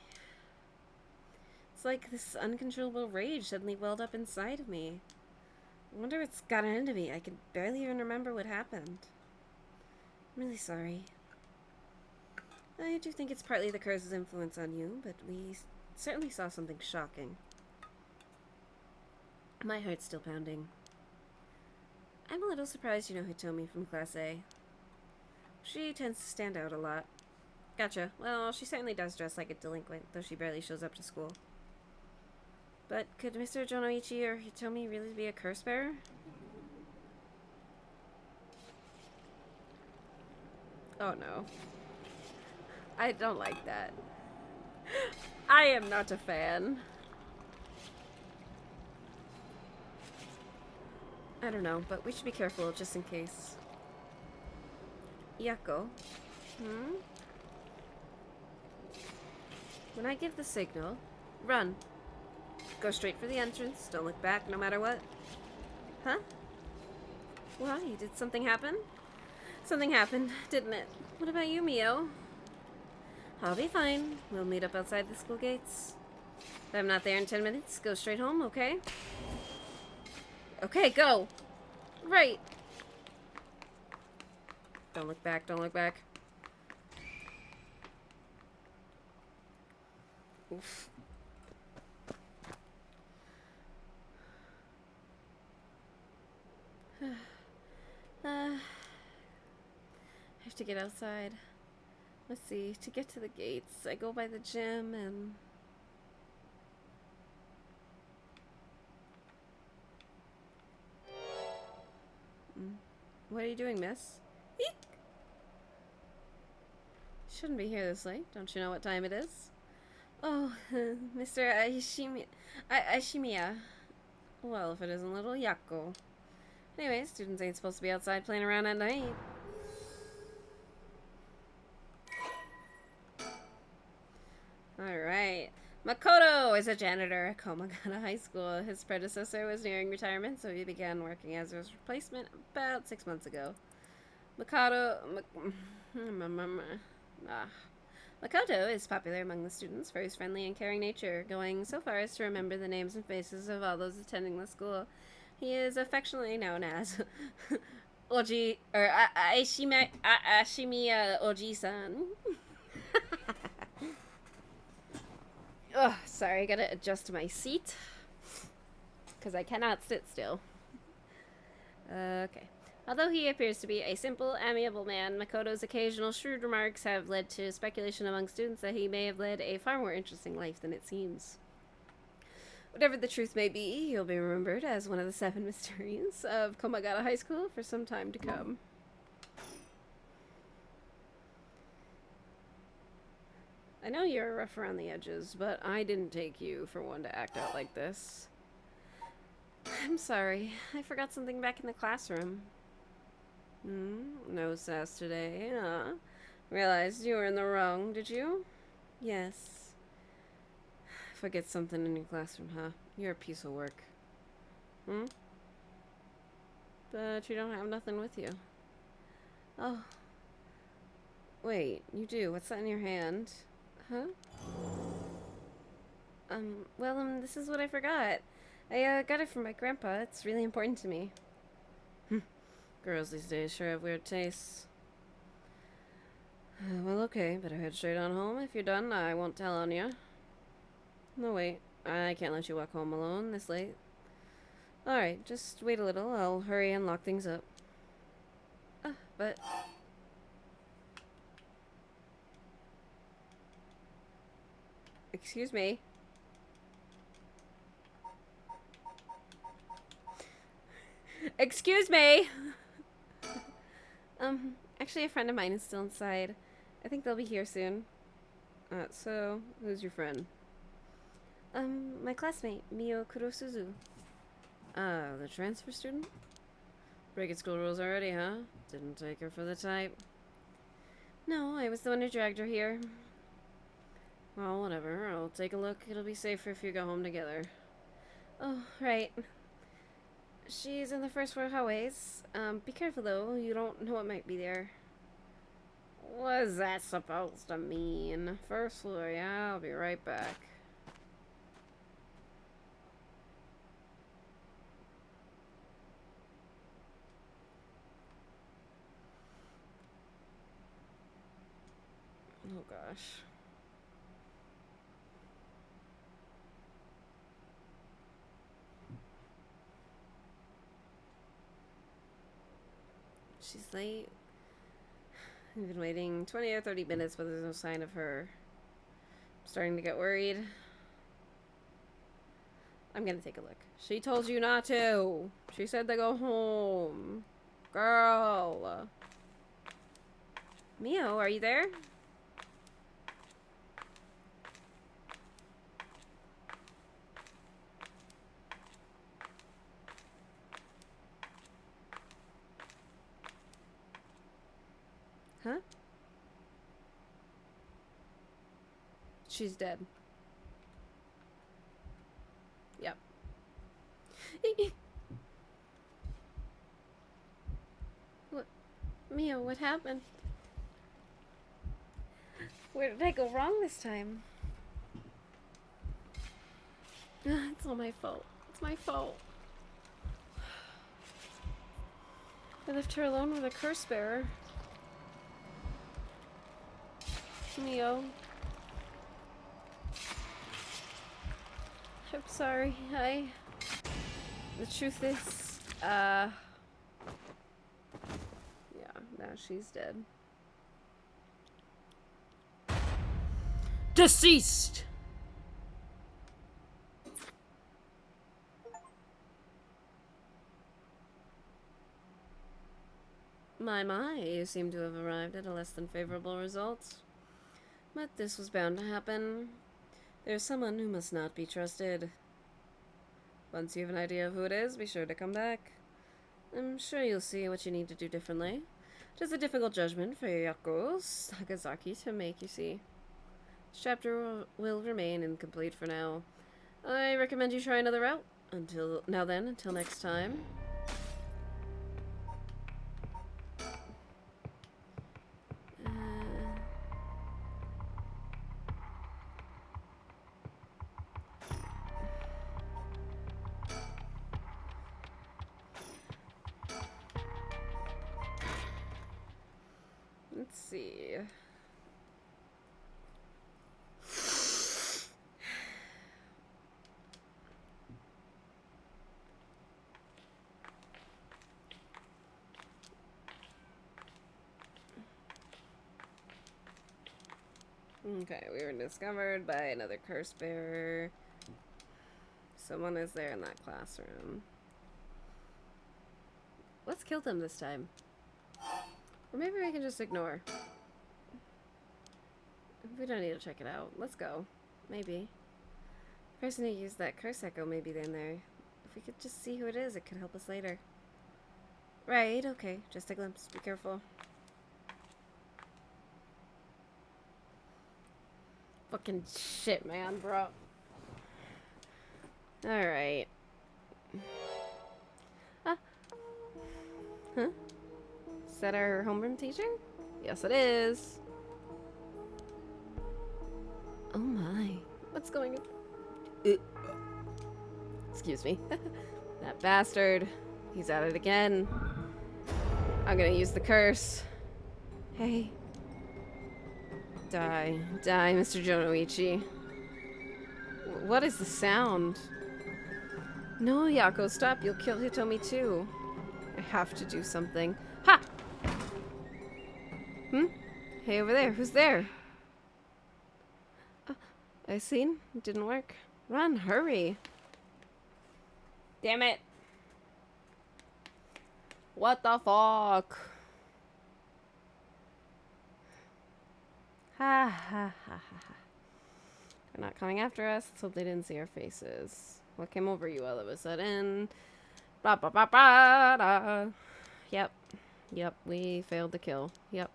It's like this uncontrollable rage suddenly welled up inside of me. I wonder what's gotten into me. I can barely even remember what happened. I'm really sorry. I do think it's partly the curse's influence on you, but we certainly saw something shocking. My heart's still pounding. I'm a little surprised you know Hitomi from Class A. She tends to stand out a lot. Gotcha. Well, she certainly does dress like a delinquent, though she barely shows up to school. But could Mr. Jonoichi or Hitomi really be a curse bearer? Oh no. I don't like that. I am not a fan. I don't know, but we should be careful just in case. Yako. When I give the signal, run. Go straight for the entrance. Don't look back no matter what. Huh? Why? Did something happen? Something happened, didn't it? What about you, Mio? I'll be fine. We'll meet up outside the school gates. If I'm not there in 10 minutes, go straight home, okay? Okay, go! Right! Don't look back, don't look back. Oof. I have to get outside. Let's see, to get to the gates, I go by the gym and... What are you doing, miss? Eek! Shouldn't be here this late. Don't you know what time it is? Oh, Mr. Aishimiya. Well, if it isn't little Yako. Anyway, students ain't supposed to be outside playing around at night. Alright. Makoto is a janitor at Komagata High School. His predecessor was nearing retirement, so he began working as his replacement about 6 months ago. Makoto is popular among the students for his friendly and caring nature, going so far as to remember the names and faces of all those attending the school. He is affectionately known as Oji, or Aishimiya Oji-san. Oh, sorry, I gotta adjust my seat because I cannot sit still. Okay. Although he appears to be a simple, amiable man, Makoto's occasional shrewd remarks have led to speculation among students that he may have led a far more interesting life than it seems. Whatever the truth may be, you'll be remembered as one of the 7 mysteries of Komagata High School for some time to come. I know you're rough around the edges, but I didn't take you for one to act out like this. I'm sorry. I forgot something back in the classroom. No sass today, huh? Realized you were in the wrong, did you? Yes. Forget something in your classroom, huh? You're a piece of work. But you don't have nothing with you. Oh. Wait, you do. What's that in your hand? Huh? Well, this is what I forgot. I got it from my grandpa. It's really important to me. Girls these days sure have weird tastes. Well, okay, better head straight on home. If you're done, I won't tell on you. No, wait. I can't let you walk home alone this late. Alright, just wait a little. I'll hurry and lock things up. But... Excuse me. Excuse me! Actually a friend of mine is still inside. I think they'll be here soon. So, who's your friend? My classmate, Mio Kurosuzu. The transfer student? Breaking school rules already, huh? Didn't take her for the type. No, I was the one who dragged her here. Well, whatever. I'll take a look. It'll be safer if you go home together. Oh, right. She's in the first floor hallways. Be careful though. You don't know what might be there. What is that supposed to mean? First floor, yeah, I'll be right back. Oh gosh. She's late. We've been waiting 20 or 30 minutes, but there's no sign of her. I'm starting to get worried. I'm gonna take a look. She told you not to. She said to go home. Girl. Mio, are you there? Huh? She's dead. Yep. What? Mio, what happened? Where did I go wrong this time? It's all my fault. It's my fault. I left her alone with a curse bearer. Mio. I'm sorry. The truth is, yeah, now she's dead. Deceased! My, you seem to have arrived at a less than favorable result. But this was bound to happen. There's someone who must not be trusted. Once you have an idea of who it is, be sure to come back. I'm sure you'll see what you need to do differently. It is a difficult judgment for Yako Sakazaki to make, you see. This chapter will remain incomplete for now. I recommend you try another route. Until next time. Let's see. Okay, we were discovered by another curse bearer. Someone is there in that classroom. Let's kill them this time. Or maybe we can just ignore. We don't need to check it out. Let's go. Maybe. The person who used that curse echo may be in there. If we could just see who it is, it could help us later. Right, okay. Just a glimpse. Be careful. Fucking shit, man, bro. Alright. Ah. Huh? Is that our homeroom teacher? Yes, it is. Oh my. What's going on? Excuse me. That bastard. He's at it again. I'm gonna use the curse. Hey. Die. Die, Mr. Jonoichi. What is the sound? No, Yako, stop. You'll kill Hitomi too. I have to do something. Ha! Hey, over there. Who's there? I seen. It didn't work. Run, hurry. Damn it. What the fuck? Ha ha ha ha ha. They're not coming after us. Let's hope they didn't see our faces. What came over you all of a sudden? Blah blah blah blah. Da. Yep. Yep, we failed to kill. Yep.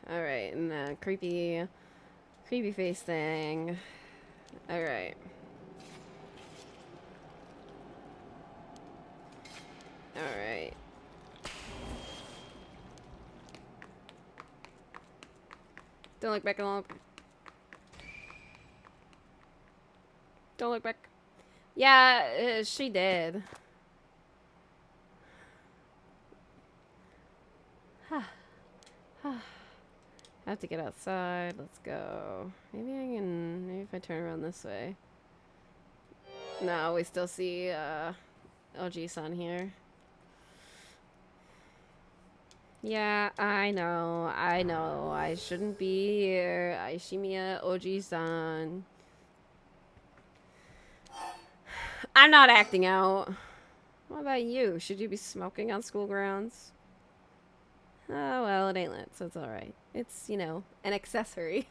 Alright, and creepy face thing. Alright. Alright. Don't look back along. Don't look back. Yeah, she did. I have to get outside. Let's go. Maybe if I turn around this way. No, we still see OG-san here. Yeah, I know. I shouldn't be here. Aishimiya OG-san. I'm not acting out. What about you? Should you be smoking on school grounds? Oh, well, it ain't lit, so it's alright. It's, you know, an accessory.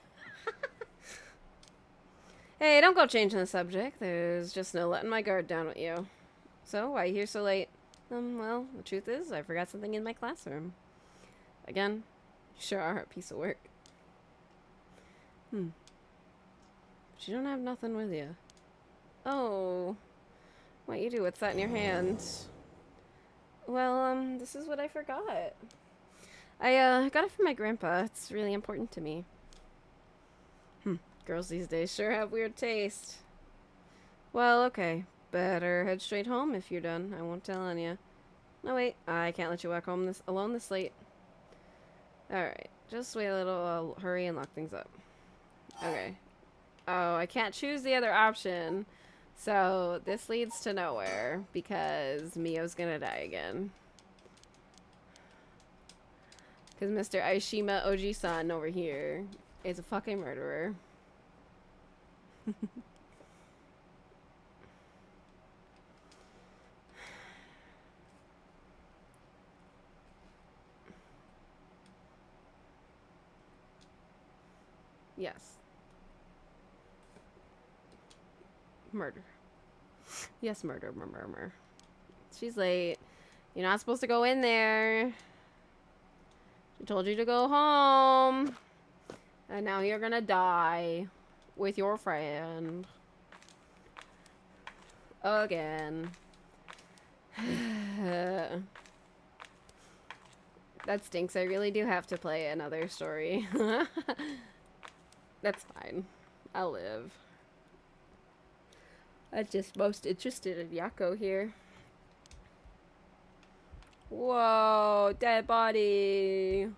Hey, don't go changing the subject. There's just no letting my guard down with you. So, why are you here so late? Well, the truth is, I forgot something in my classroom. Again, you sure are a piece of work. But you don't have nothing with you. Oh. What you do? What's that in your hand? Well, this is what I forgot. I got it from my grandpa. It's really important to me. Girls these days sure have weird taste. Well, okay. Better head straight home if you're done. I won't tell on you. No, wait. I can't let you walk home alone this late. Alright. Just wait a little. I'll hurry and lock things up. Okay. Oh, I can't choose the other option. So, this leads to nowhere. Because Mio's gonna die again. Because Mr. Aishima Oji-san over here is a fucking murderer. Yes. Murder. Yes, murder. She's late. You're not supposed to go in there. She told you to go home. And now you're gonna die with your friend. Again. That stinks. I really do have to play another story. That's fine. I'll live. I'm just most interested in Yako here. Whoa, dead body.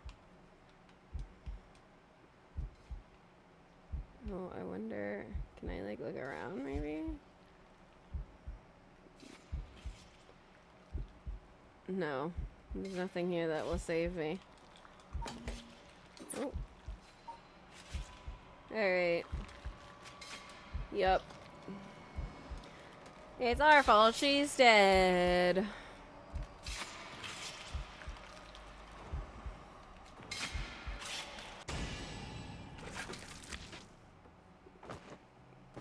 Oh, I wonder, can I like look around maybe? No, there's nothing here that will save me. Oh. Alright. Yup. It's our fault she's dead.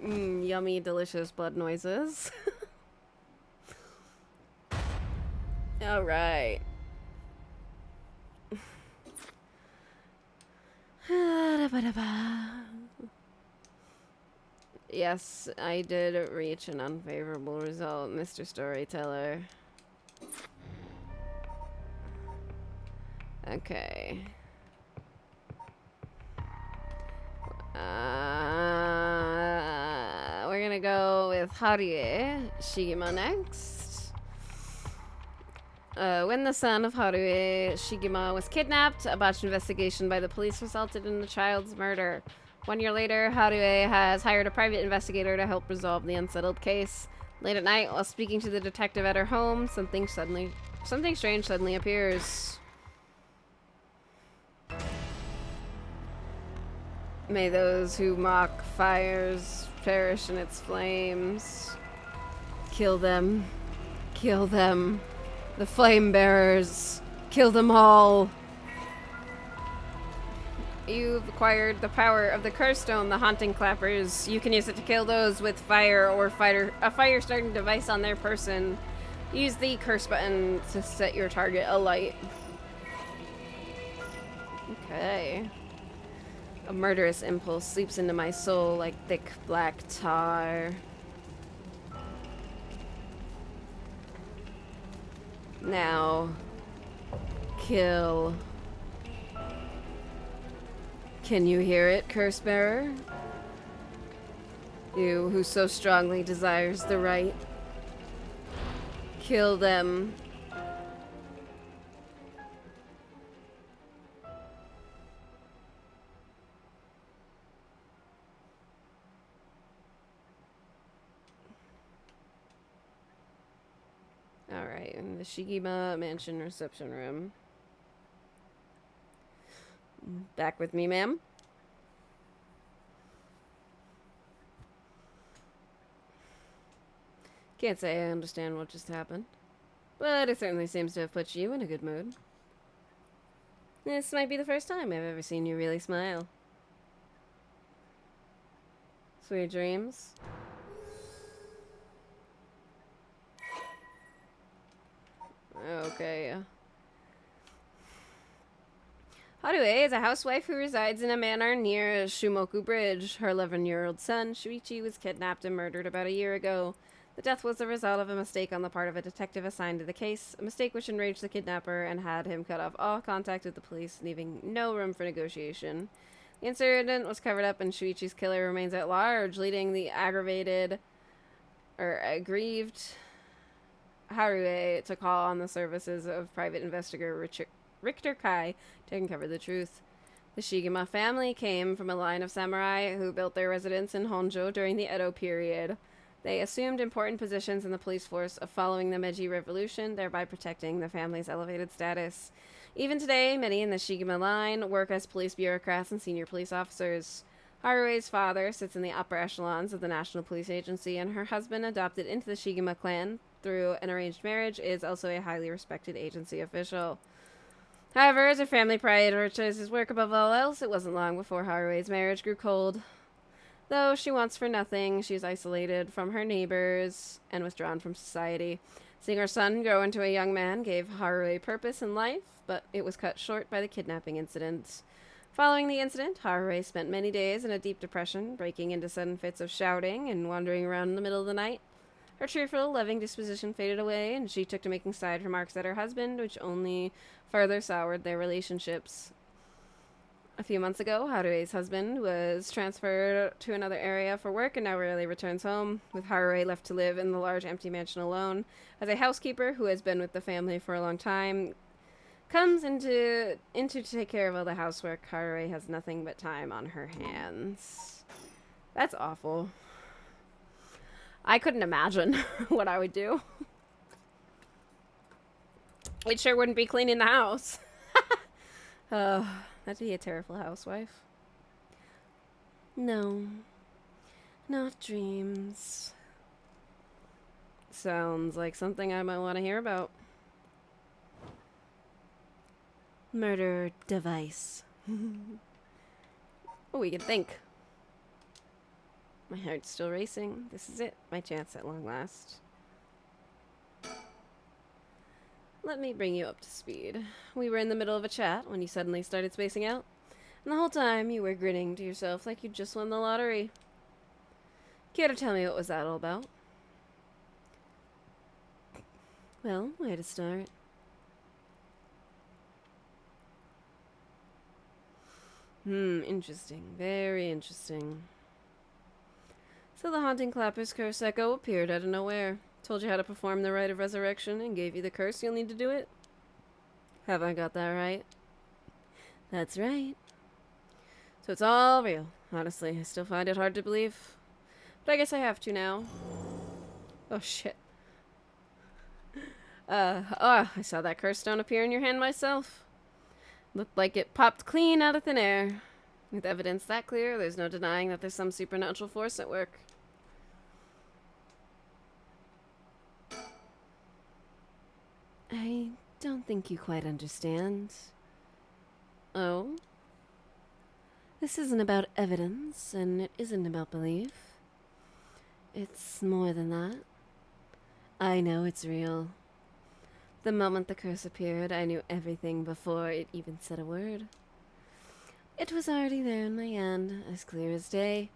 Yummy, delicious blood noises. Alright. Yes, I did reach an unfavorable result, Mr. Storyteller. Okay. We're gonna go with Haruie Shigema next. When the son of Haruie Shigema was kidnapped, a botched investigation by the police resulted in the child's murder. 1 year later, Haruie has hired a private investigator to help resolve the unsettled case. Late at night, while speaking to the detective at her home, something strange suddenly appears. May those who mock fires perish in its flames. Kill them. Kill them. The flame bearers. Kill them all. You've acquired the power of the curse stone, the haunting clappers. You can use it to kill those with fire or a fire starting device on their person. Use the curse button to set your target alight. Okay. A murderous impulse sleeps into my soul like thick black tar. Now, kill. Can you hear it, Cursebearer? You who so strongly desires the right. Kill them. Alright, in the Shigema Mansion reception room. Back with me, ma'am. Can't say I understand what just happened, but it certainly seems to have put you in a good mood. This might be the first time I've ever seen you really smile. Sweet dreams. Okay. Haruie is a housewife who resides in a manor near Shumoku Bridge. Her 11-year-old son, Shuichi, was kidnapped and murdered about a year ago. The death was the result of a mistake on the part of a detective assigned to the case, a mistake which enraged the kidnapper and had him cut off all contact with the police, leaving no room for negotiation. The incident was covered up and Shuichi's killer remains at large, leading the aggrieved Haruie to call on the services of private investigator Richter Kai to uncover the truth. The Shigema family came from a line of samurai who built their residence in Honjo during the Edo period. They assumed important positions in the police force following the Meiji Revolution, thereby protecting the family's elevated status. Even today, many in the Shigema line work as police bureaucrats and senior police officers. Harue's father sits in the upper echelons of the National Police Agency, and her husband, adopted into the Shigema clan through an arranged marriage, is also a highly respected agency official. However, as her family prioritizes work above all else, it wasn't long before Harue's marriage grew cold. Though she wants for nothing, she's isolated from her neighbors and withdrawn from society. Seeing her son grow into a young man gave Haruie purpose in life, but it was cut short by the kidnapping incident. Following the incident, Haruie spent many days in a deep depression, breaking into sudden fits of shouting and wandering around in the middle of the night. Her cheerful, loving disposition faded away, and she took to making side remarks at her husband, which only further soured their relationships. A few months ago, Harue's husband was transferred to another area for work and now rarely returns home, with Haruie left to live in the large empty mansion alone. As a housekeeper who has been with the family for a long time comes into to take care of all the housework, Haruie has nothing but time on her hands. That's awful. I couldn't imagine what I would do. It sure wouldn't be cleaning the house. That'd be a terrible housewife. No, not dreams. Sounds like something I might want to hear about. Murder device. Oh, we can think. My heart's still racing. This is it. My chance at long last. Let me bring you up to speed. We were in the middle of a chat when you suddenly started spacing out. And the whole time you were grinning to yourself like you just won the lottery. Care to tell me what was that all about? Well, where to start? Interesting. Very interesting. So the haunting clapper's curse echo appeared out of nowhere, told you how to perform the rite of resurrection, and gave you the curse you'll need to do it? Have I got that right? That's right. So it's all real. Honestly, I still find it hard to believe. But I guess I have to now. Oh, shit. I saw that curse stone appear in your hand myself. Looked like it popped clean out of thin air. With evidence that clear, there's no denying that there's some supernatural force at work. I don't think you quite understand. Oh? This isn't about evidence, and it isn't about belief. It's more than that. I know it's real. The moment the curse appeared, I knew everything before it even said a word. It was already there in my hand, as clear as day.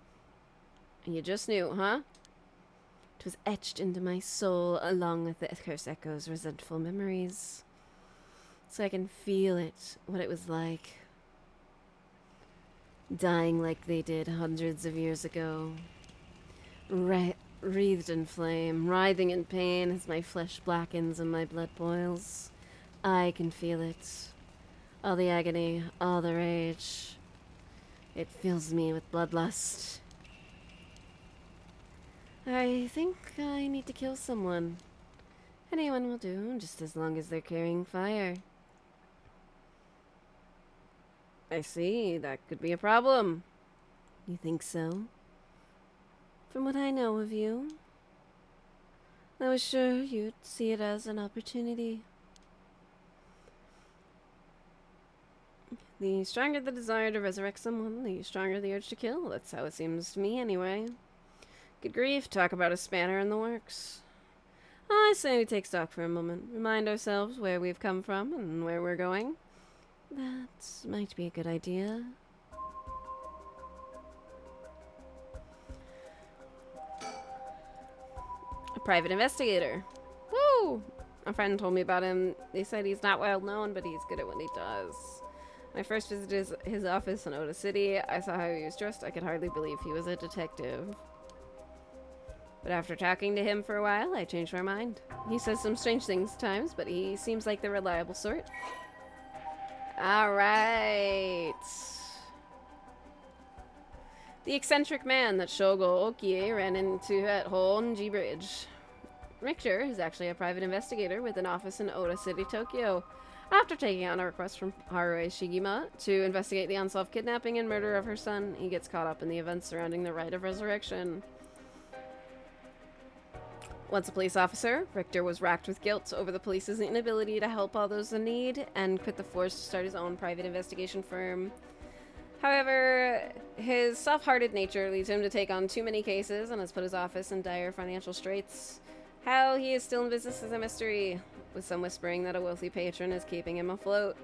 And you just knew, huh? It was etched into my soul along with the curse echo's resentful memories. So I can feel it, what it was like. Dying like they did hundreds of years ago. Wreathed in flame, writhing in pain as my flesh blackens and my blood boils. I can feel it. All the agony, all the rage. It fills me with bloodlust. I think I need to kill someone. Anyone will do, just as long as they're carrying fire. I see, that could be a problem. You think so? From what I know of you, I was sure you'd see it as an opportunity. The stronger the desire to resurrect someone, the stronger the urge to kill. That's how it seems to me, anyway. Good grief, talk about a spanner in the works. I say we take stock for a moment, remind ourselves where we've come from and where we're going. That might be a good idea. A private investigator. Woo! A friend told me about him. They said he's not well known, but he's good at what he does. When I first visited his office in Oda City, I saw how he was dressed. I could hardly believe he was a detective. But after talking to him for a while, I changed my mind. He says some strange things at times, but he seems like the reliable sort. Alright. The eccentric man that Shogo Okie ran into at Honjo Bridge. Richter is actually a private investigator with an office in Oda City, Tokyo. After taking on a request from Haruo Shigima to investigate the unsolved kidnapping and murder of her son, he gets caught up in the events surrounding the rite of resurrection. Once a police officer, Richter was racked with guilt over the police's inability to help all those in need and quit the force to start his own private investigation firm. However, his soft-hearted nature leads him to take on too many cases and has put his office in dire financial straits. How he is still in business is a mystery, with some whispering that a wealthy patron is keeping him afloat.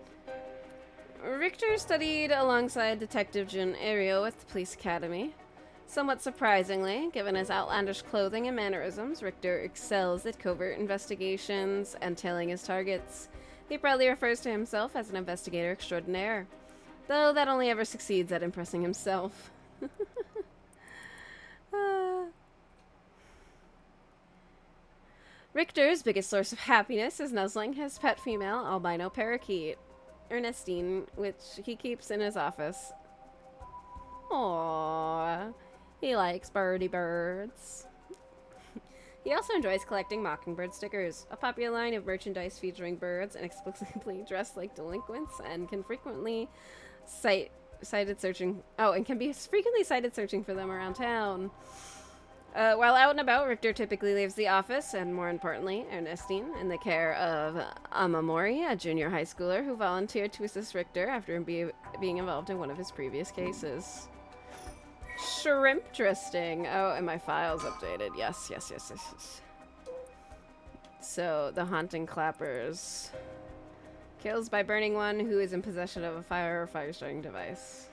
Richter studied alongside Detective Jun Ario at the police academy. Somewhat surprisingly, given his outlandish clothing and mannerisms, Richter excels at covert investigations and tailing his targets. He proudly refers to himself as an investigator extraordinaire, though that only ever succeeds at impressing himself. Richter's biggest source of happiness is nuzzling his pet female albino parakeet, Ernestine, which he keeps in his office. Aww. He likes birdie birds. He also enjoys collecting mockingbird stickers, a popular line of merchandise featuring birds inexplicably dressed like delinquents, and can frequently cite sighted searching. Oh, and can be frequently sighted searching for them around town. While out and about, Richter typically leaves the office, and more importantly, Ernestine, in the care of Amamori, a junior high schooler who volunteered to assist Richter after being involved in one of his previous cases. Shrimp interesting. Oh, and my file's updated. Yes. So, the haunting clappers. Kills by burning one who is in possession of a fire or fire-starting device.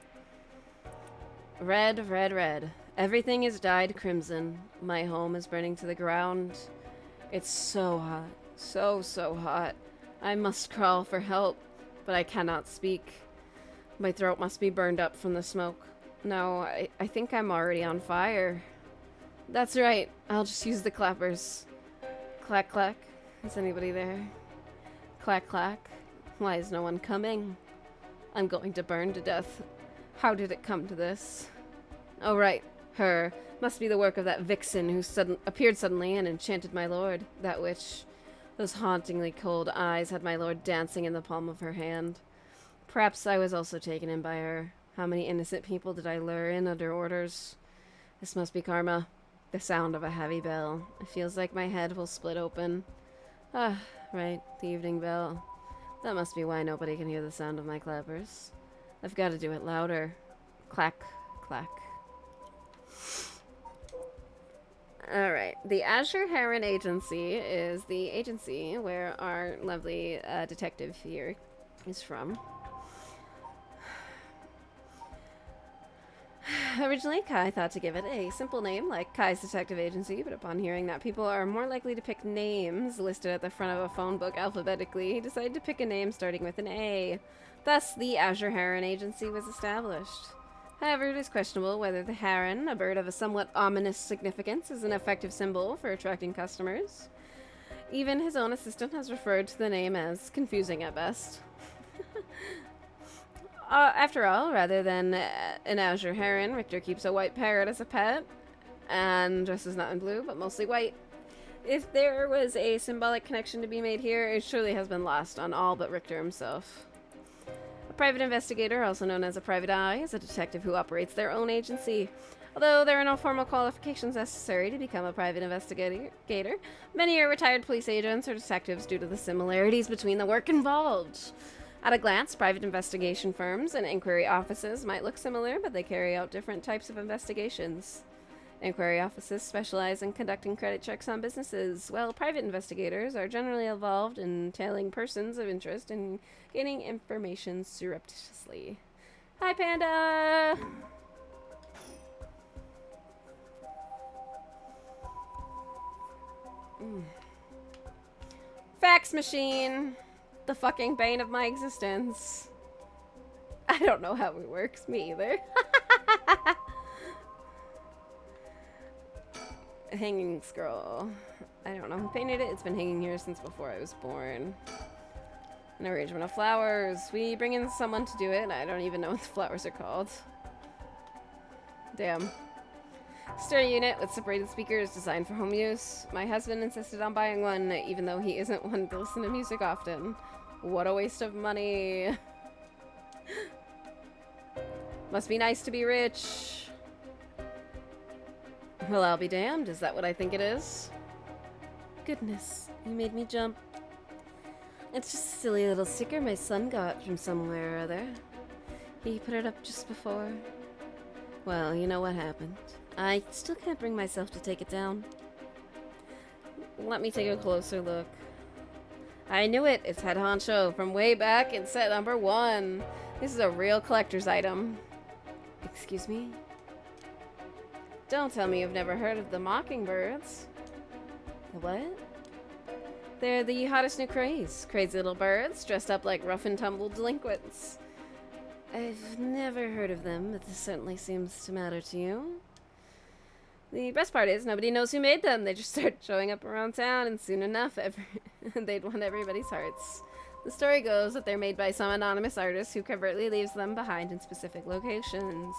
Red, red, red. Everything is dyed crimson. My home is burning to the ground. It's so hot. So hot. I must crawl for help, but I cannot speak. My throat must be burned up from the smoke. No, I think I'm already on fire. That's right. I'll just use the clappers. Clack, clack. Is anybody there? Clack, clack. Why is no one coming? I'm going to burn to death. How did it come to this? Oh, right. Her. Must be the work of that vixen who appeared suddenly and enchanted my lord. That witch. Those hauntingly cold eyes had my lord dancing in the palm of her hand. Perhaps I was also taken in by her. How many innocent people did I lure in under orders? This must be karma. The sound of a heavy bell. It feels like my head will split open. Ah, right. The evening bell. That must be why nobody can hear the sound of my clappers. I've got to do it louder. Clack, clack. Alright, the Azure Heron Agency is the agency where our lovely detective here is from. Originally, Kai thought to give it a simple name like Kai's Detective Agency, but upon hearing that people are more likely to pick names listed at the front of a phone book alphabetically, he decided to pick a name starting with an A. Thus, the Azure Heron Agency was established. However, it is questionable whether the heron, a bird of a somewhat ominous significance, is an effective symbol for attracting customers. Even his own assistant has referred to the name as confusing at best. After all, rather than an azure heron, Richter keeps a white parrot as a pet, and dresses not in blue, but mostly white. If there was a symbolic connection to be made here, it surely has been lost on all but Richter himself. A private investigator, also known as a private eye, is a detective who operates their own agency. Although there are no formal qualifications necessary to become a private investigator, many are retired police agents or detectives due to the similarities between the work involved. At a glance, private investigation firms and inquiry offices might look similar, but they carry out different types of investigations. Inquiry offices specialize in conducting credit checks on businesses, while private investigators are generally involved in tailing persons of interest and gaining information surreptitiously. Hi, Panda! Fax machine! The fucking bane of my existence. I don't know how it works. Me either. Hanging scroll. I don't know who painted it. It's been hanging here since before I was born. An arrangement of flowers. We bring in someone to do it. I don't even know what the flowers are called. Damn. Stereo unit with separated speakers designed for home use. My husband insisted on buying one, even though he isn't one to listen to music often. What a waste of money. Must be nice to be rich. Well, I'll be damned. Is that what I think it is? Goodness, you made me jump. It's just a silly little sticker my son got from somewhere or other. He put it up just before. Well, you know what happened. I still can't bring myself to take it down. Let me take a closer look. I knew it! It's Head Honjo from way back in set number 1. This is a real collector's item. Excuse me? Don't tell me you've never heard of the Mockingbirds. The what? They're the hottest new craze. Crazy little birds dressed up like rough and tumble delinquents. I've never heard of them, but this certainly seems to matter to you. The best part is nobody knows who made them. They just start showing up around town, and soon enough, they'd won everybody's hearts. The story goes that they're made by some anonymous artist who covertly leaves them behind in specific locations.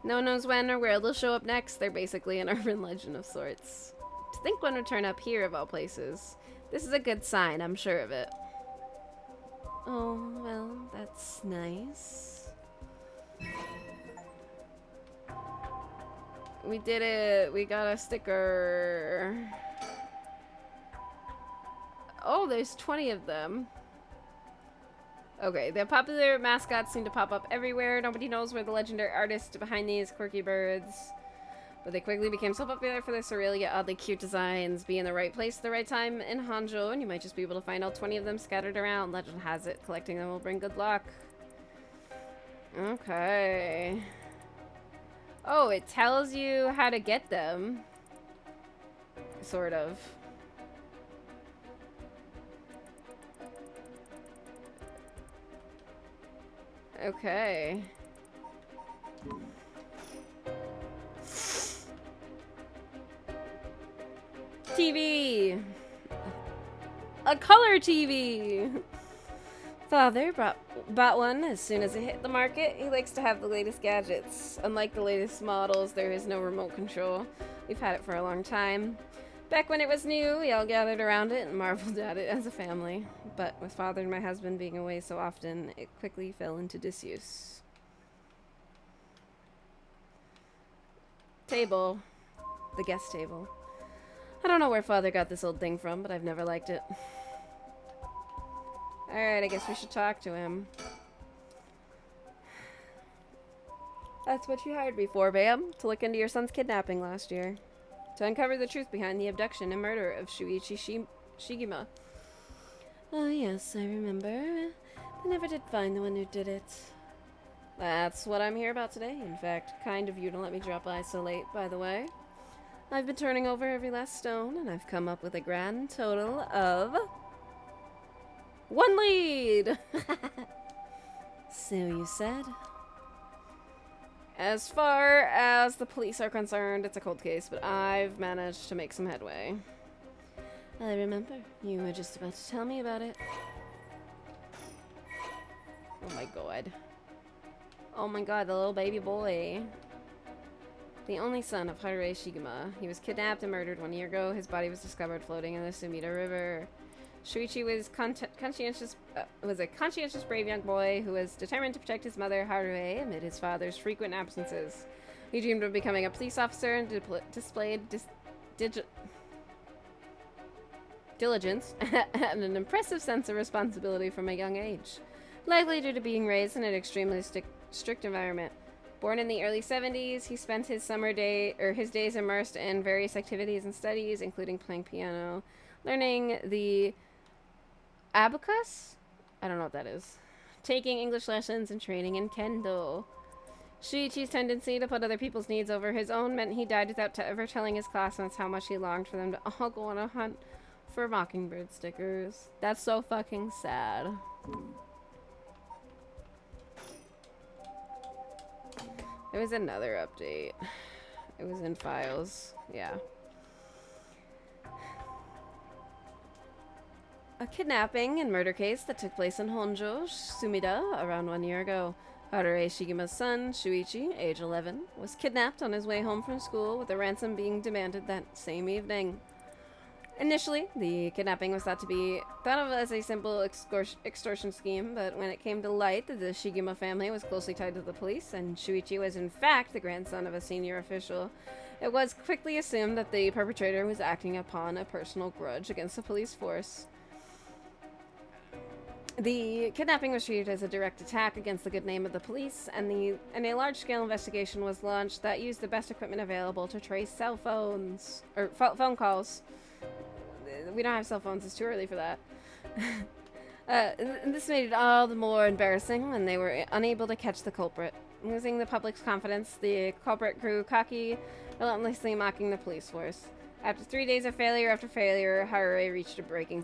No one knows when or where they'll show up next. They're basically an urban legend of sorts. To think one would turn up here of all places. This is a good sign, I'm sure of it. Oh, well, that's nice. We did it. We got a sticker. Oh, there's 20 of them. Okay, the popular mascots seem to pop up everywhere. Nobody knows where the legendary artist behind these quirky birds. But they quickly became so popular for their surreal yet oddly cute designs. Be in the right place at the right time in Honjo, and you might just be able to find all 20 of them scattered around. Legend has it, collecting them will bring good luck. Okay. Oh, it tells you how to get them. Sort of. Okay. TV! A color TV! Father bought one as soon as it hit the market. He likes to have the latest gadgets. Unlike the latest models, there is no remote control. We've had it for a long time. Back when it was new, we all gathered around it and marveled at it as a family. But with Father and my husband being away so often, it quickly fell into disuse. Table. The guest table. I don't know where Father got this old thing from, but I've never liked it. Alright, I guess we should talk to him. That's what you hired me for, Bam. To look into your son's kidnapping last year. To uncover the truth behind the abduction and murder of Shuichi Shigema. Oh, yes, I remember. They never did find the one who did it. That's what I'm here about today. In fact, kind of you to let me drop by so late, by the way. I've been turning over every last stone, and I've come up with a grand total of 1 lead! So you said? As far as the police are concerned, it's a cold case, but I've managed to make some headway. I remember. You were just about to tell me about it. Oh my god. Oh my god, the little baby boy. The only son of Harue Shigema. He was kidnapped and murdered 1 year ago. His body was discovered floating in the Sumida River. Shuichi was a conscientious, brave young boy who was determined to protect his mother, Harue, amid his father's frequent absences. He dreamed of becoming a police officer and displayed diligence and an impressive sense of responsibility from a young age, likely due to being raised in an extremely strict environment. Born in the early 70s, he spent his days immersed in various activities and studies, including playing piano, learning the abacus? I don't know what that is. Taking English lessons and training in kendo. Shuichi's tendency to put other people's needs over his own meant he died without ever telling his classmates how much he longed for them to all go on a hunt for mockingbird stickers. That's so fucking sad. There was another update. It was in files. Yeah. A kidnapping and murder case that took place in Honjo, Sumida, around 1 year ago. Harue Shigema's son, Shuichi, age 11, was kidnapped on his way home from school, with a ransom being demanded that same evening. Initially, the kidnapping was thought of as a simple extortion scheme, but when it came to light that the Shigema family was closely tied to the police, and Shuichi was in fact the grandson of a senior official, it was quickly assumed that the perpetrator was acting upon a personal grudge against the police force. The kidnapping was treated as a direct attack against the good name of the police, and a large-scale investigation was launched that used the best equipment available to trace cell phones, or phone calls. We don't have cell phones, it's too early for that. This made it all the more embarrassing when they were unable to catch the culprit. Losing the public's confidence, the culprit grew cocky, relentlessly mocking the police force. After 3 days of failure after failure, Harue reached a breaking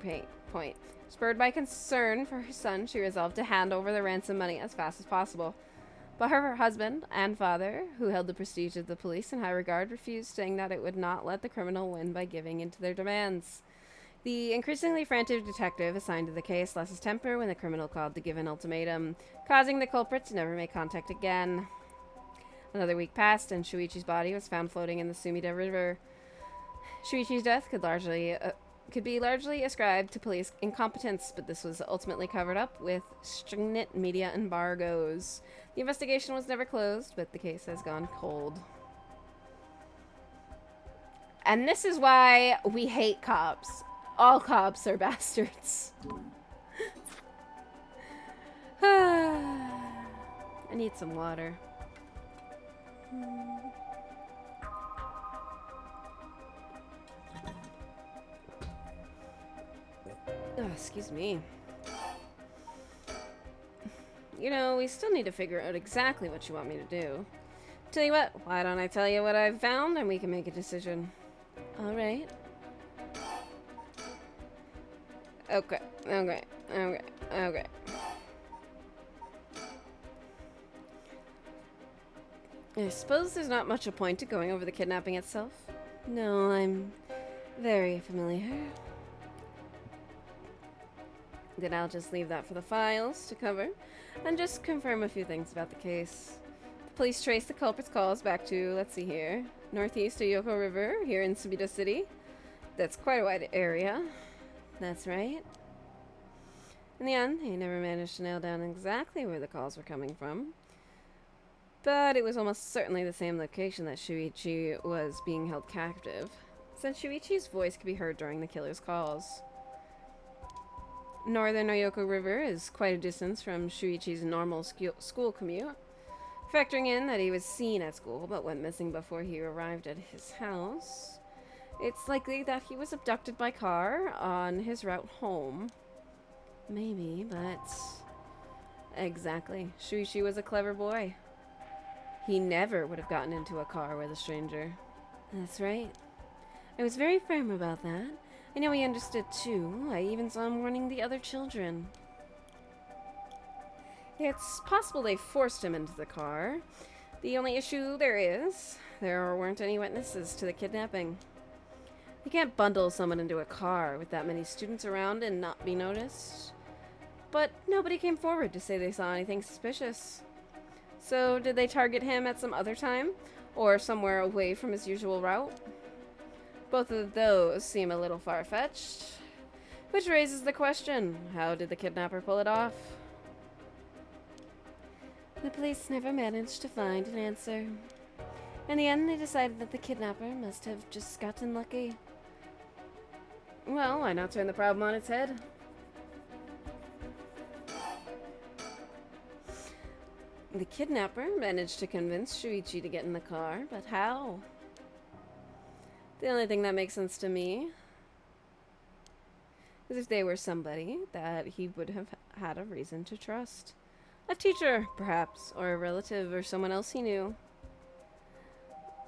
point. Spurred by concern for her son, she resolved to hand over the ransom money as fast as possible. But her husband and father, who held the prestige of the police in high regard, refused, saying that it would not let the criminal win by giving in to their demands. The increasingly frantic detective assigned to the case lost his temper when the criminal called to give an ultimatum, causing the culprit to never make contact again. Another week passed, and Shuichi's body was found floating in the Sumida River. Shuichi's death could largely could be largely ascribed to police incompetence, but this was ultimately covered up with stringent media embargoes. The investigation was never closed, but the case has gone cold. And this is why we hate cops. All cops are bastards. I need some water. Oh, excuse me. You know, we still need to figure out exactly what you want me to do. Tell you what, why don't I tell you what I've found and we can make a decision. Alright. Okay. I suppose there's not much a point to going over the kidnapping itself. No, I'm very familiar. Then I'll just leave that for the files to cover, and just confirm a few things about the case. The police traced the culprit's calls back to, let's see here, northeast Yoko River, here in Subida City. That's quite a wide area. That's right. In the end, he never managed to nail down exactly where the calls were coming from. But it was almost certainly the same location that Shuichi was being held captive, since Shuichi's voice could be heard during the killer's calls. Northern Oyoko River is quite a distance from Shuichi's normal school commute. Factoring in that he was seen at school but went missing before he arrived at his house, it's likely that he was abducted by car on his route home. Maybe, but... Exactly. Shuichi was a clever boy. He never would have gotten into a car with a stranger. That's right. I was very firm about that. I know he understood too. I even saw him warning the other children. It's possible they forced him into the car. The only issue there weren't any witnesses to the kidnapping. You can't bundle someone into a car with that many students around and not be noticed. But nobody came forward to say they saw anything suspicious. So did they target him at some other time? Or somewhere away from his usual route? Both of those seem a little far-fetched. Which raises the question, how did the kidnapper pull it off? The police never managed to find an answer. In the end, they decided that the kidnapper must have just gotten lucky. Well, why not turn the problem on its head? The kidnapper managed to convince Shuichi to get in the car, but how? The only thing that makes sense to me is if they were somebody that he would have had a reason to trust. A teacher, perhaps, or a relative, or someone else he knew.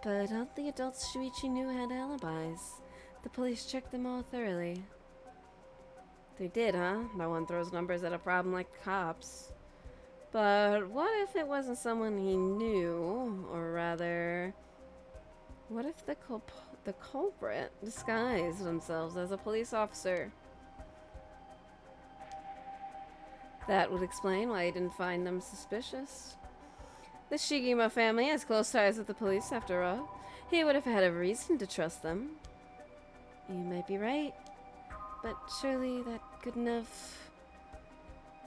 But all the adults Shuichi knew had alibis. The police checked them all thoroughly. They did, huh? No one throws numbers at a problem like cops. But what if it wasn't someone he knew? Or rather, what if the culprit disguised themselves as a police officer? That would explain why he didn't find them suspicious. The Shigima family has close ties with the police, after all. He would have had a reason to trust them. You might be right, but surely that's good enough.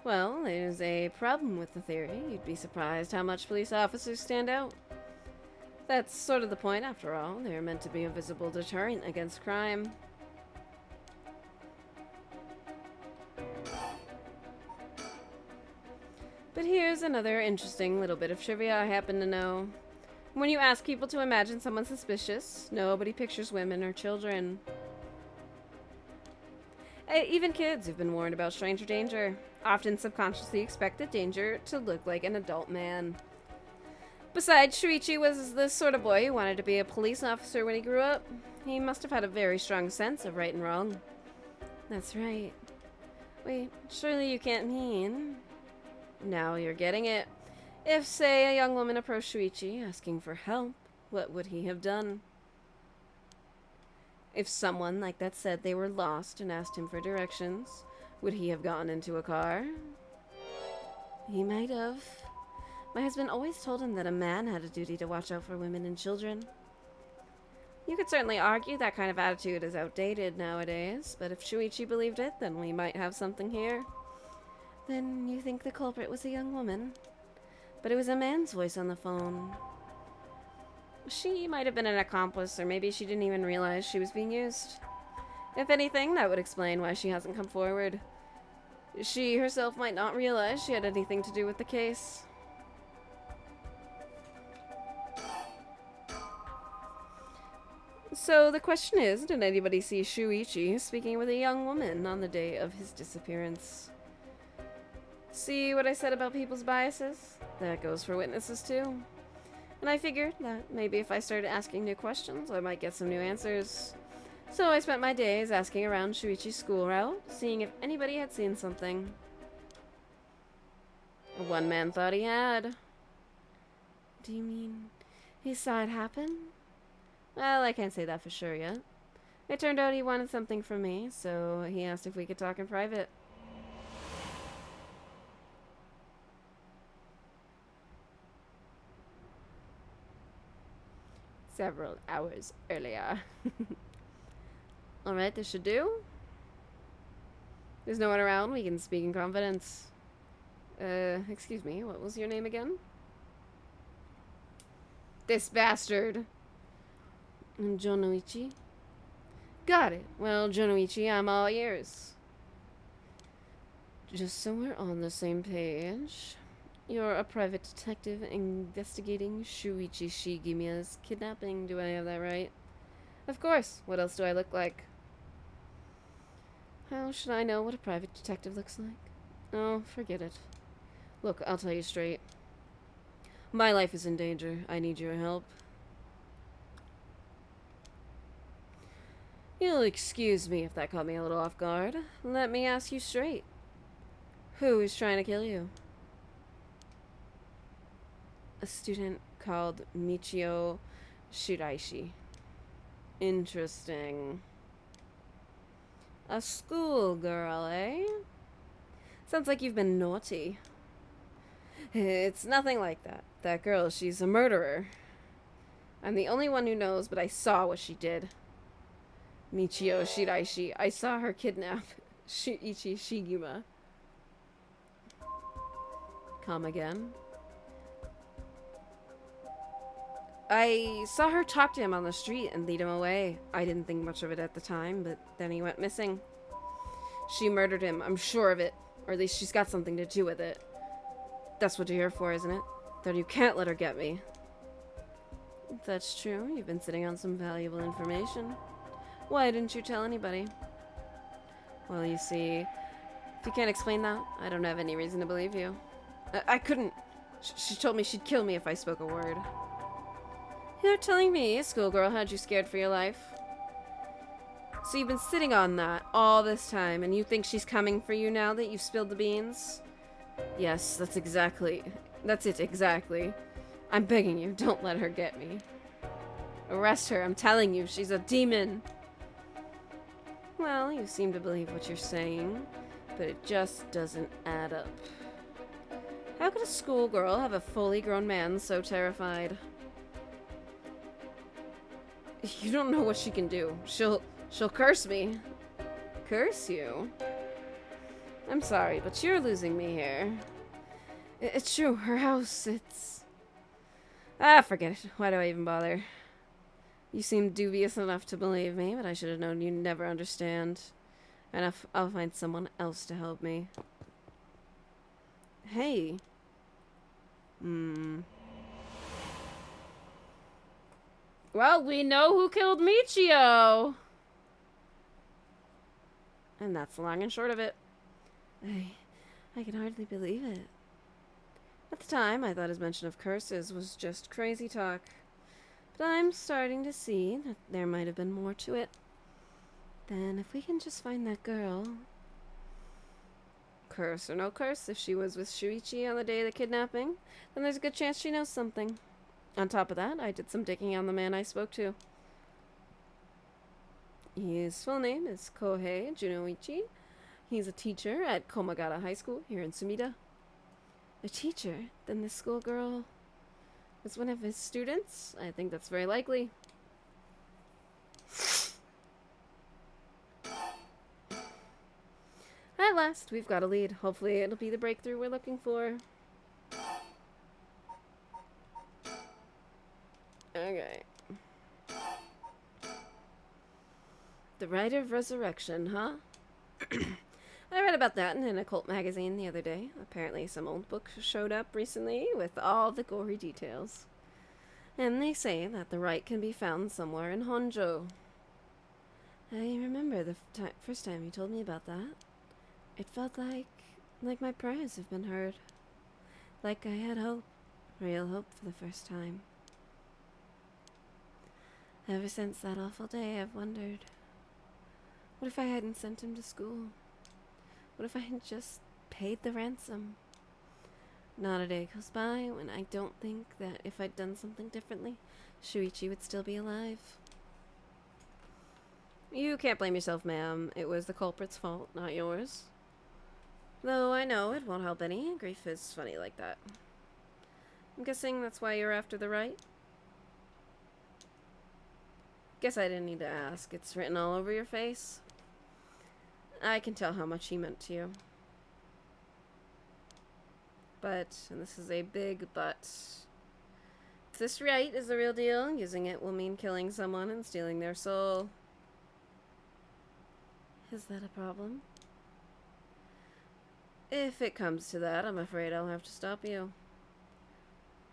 Well, there's a problem with the theory. You'd be surprised how much police officers stand out. That's sort of the point, after all. They're meant to be a visible deterrent against crime. But here's another interesting little bit of trivia I happen to know. When you ask people to imagine someone suspicious, nobody pictures women or children. Even kids who've been warned about stranger danger often subconsciously expect the danger to look like an adult man. Besides, Shuichi was the sort of boy who wanted to be a police officer when he grew up. He must have had a very strong sense of right and wrong. That's right. Wait, surely you can't mean... Now you're getting it. If, say, a young woman approached Shuichi asking for help, what would he have done? If someone like that said they were lost and asked him for directions, would he have gotten into a car? He might have. My husband always told him that a man had a duty to watch out for women and children. You could certainly argue that kind of attitude is outdated nowadays, but if Shuichi believed it, then we might have something here. Then you think the culprit was a young woman? But it was a man's voice on the phone. She might have been an accomplice, or maybe she didn't even realize she was being used. If anything, that would explain why she hasn't come forward. She herself might not realize she had anything to do with the case. So the question is, did anybody see Shuichi speaking with a young woman on the day of his disappearance? See what I said about people's biases? That goes for witnesses too. And I figured that maybe if I started asking new questions, I might get some new answers. So I spent my days asking around Shuichi's school route, seeing if anybody had seen something. One man thought he had. Do you mean he saw it happen? Well, I can't say that for sure yet. It turned out he wanted something from me, so he asked if we could talk in private. Several hours earlier. Alright, this should do. There's no one around, we can speak in confidence. Excuse me, what was your name again? This bastard. Jonoichi? Got it. Well, Jonoichi, I'm all ears. Just so we're on the same page. You're a private detective investigating Shuichi Shigemiya's kidnapping. Do I have that right? Of course. What else do I look like? How should I know what a private detective looks like? Oh, forget it. Look, I'll tell you straight. My life is in danger. I need your help. You'll excuse me if that caught me a little off guard. Let me ask you straight. Who is trying to kill you? A student called Michio Shiraishi. Interesting. A schoolgirl, eh? Sounds like you've been naughty. It's nothing like that. That girl, she's a murderer. I'm the only one who knows, but I saw what she did. Michio Shiraishi. I saw her kidnap Shuichi Shigema. Come again? I saw her talk to him on the street and lead him away. I didn't think much of it at the time, but then he went missing. She murdered him, I'm sure of it. Or at least she's got something to do with it. That's what you're here for, isn't it? Then you can't let her get me. If that's true, you've been sitting on some valuable information. Why didn't you tell anybody? Well, you see, if you can't explain that, I don't have any reason to believe you. I couldn't. She told me she'd kill me if I spoke a word. You're telling me a schoolgirl had you scared for your life? So you've been sitting on that all this time, and you think she's coming for you now that you've spilled the beans? Yes, that's it exactly. I'm begging you, don't let her get me. Arrest her, I'm telling you, she's a demon. Well, you seem to believe what you're saying, but it just doesn't add up. How could a schoolgirl have a fully grown man so terrified? You don't know what she can do. She'll curse me. Curse you? I'm sorry, but you're losing me here. It's true, her house, it's... forget it. Why do I even bother? You seem dubious enough to believe me, but I should have known you'd never understand. And I'll find someone else to help me. Hey. Well, we know who killed Michio! And that's the long and short of it. I can hardly believe it. At the time, I thought his mention of curses was just crazy talk. But I'm starting to see that there might have been more to it. Then if we can just find that girl... Curse or no curse, if she was with Shuichi on the day of the kidnapping, then there's a good chance she knows something. On top of that, I did some digging on the man I spoke to. His full name is Kohei Junoichi. He's a teacher at Komagata High School here in Sumida. A teacher? Then this schoolgirl was one of his students? I think that's very likely. At last, we've got a lead. Hopefully it'll be the breakthrough we're looking for. Okay. The Rite of Resurrection, huh? I read about that in an occult magazine the other day. Apparently some old book showed up recently with all the gory details. And they say that the rite can be found somewhere in Honjo. I remember the first time you told me about that. It felt like my prayers have been heard. Like I had hope. Real hope for the first time. Ever since that awful day, I've wondered, what if I hadn't sent him to school? What if I had just paid the ransom? Not a day goes by when I don't think that if I'd done something differently, Shuichi would still be alive. You can't blame yourself, ma'am. It was the culprit's fault, not yours. Though I know it won't help any. Grief is funny like that. I'm guessing that's why you're after the right? Guess I didn't need to ask. It's written all over your face. I can tell how much he meant to you. But, and this is a big but, if this right is the real deal, using it will mean killing someone and stealing their soul. Is that a problem? If it comes to that, I'm afraid I'll have to stop you.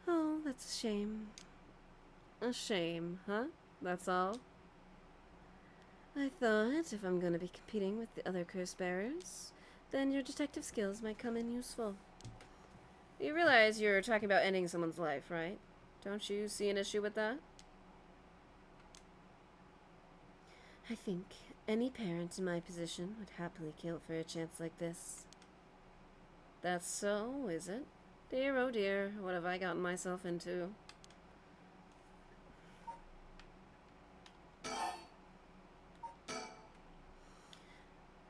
Oh, that's a shame. A shame, huh? That's all? I thought if I'm going to be competing with the other curse bearers, then your detective skills might come in useful. You realize you're talking about ending someone's life, right? Don't you see an issue with that? I think any parent in my position would happily kill for a chance like this. That's so, is it? Dear, oh dear, what have I gotten myself into?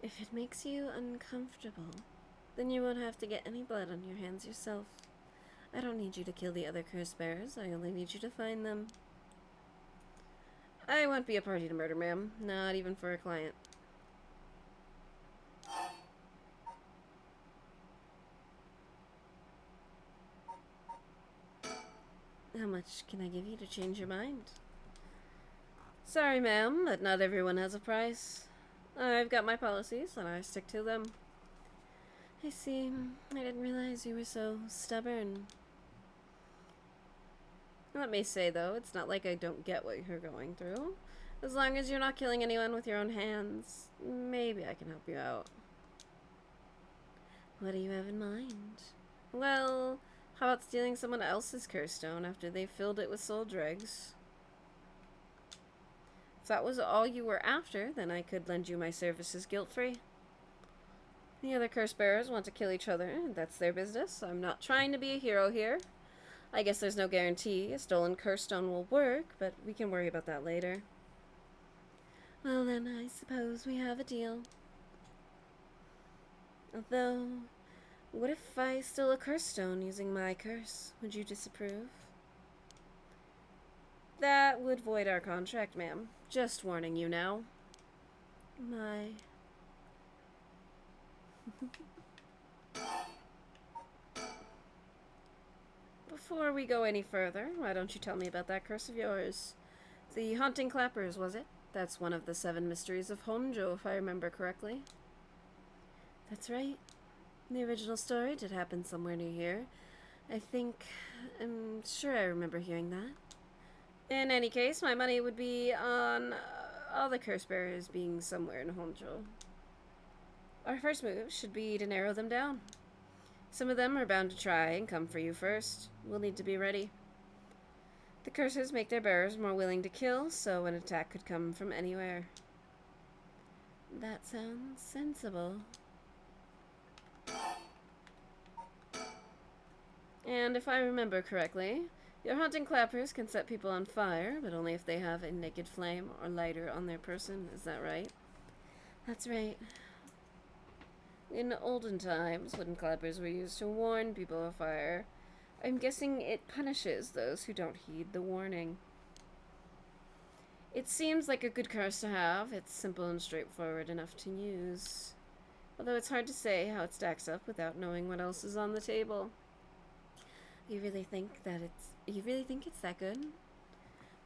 If it makes you uncomfortable, then you won't have to get any blood on your hands yourself. I don't need you to kill the other curse bearers. I only need you to find them. I won't be a party to murder, ma'am. Not even for a client. How much can I give you to change your mind? Sorry, ma'am, but not everyone has a price. I've got my policies, and I stick to them. I see. I didn't realize you were so stubborn. Let me say, though, it's not like I don't get what you're going through. As long as you're not killing anyone with your own hands, maybe I can help you out. What do you have in mind? Well, how about stealing someone else's curse stone after they filled it with soul dregs? If that was all you were after, then I could lend you my services guilt-free. The other curse bearers want to kill each other. That's their business. I'm not trying to be a hero here. I guess there's no guarantee a stolen curse stone will work, but we can worry about that later. Well then, I suppose we have a deal. Although, what if I stole a curse stone using my curse? Would you disapprove? That would void our contract, ma'am. Just warning you now. My... Before we go any further, why don't you tell me about that curse of yours? The haunting clappers, was it? That's one of the 7 mysteries of Honjo, if I remember correctly. That's right. The original story did happen somewhere near here. I'm sure I remember hearing that. In any case, my money would be on all the curse bearers being somewhere in Honjo. Our first move should be to narrow them down. Some of them are bound to try and come for you first. We'll need to be ready. The curses make their bearers more willing to kill, so an attack could come from anywhere. That sounds sensible. And if I remember correctly, your haunting clappers can set people on fire, but only if they have a naked flame or lighter on their person. Is that right? That's right. In olden times, wooden clappers were used to warn people of fire. I'm guessing it punishes those who don't heed the warning. It seems like a good curse to have. It's simple and straightforward enough to use. Although it's hard to say how it stacks up without knowing what else is on the table. You really think it's that good?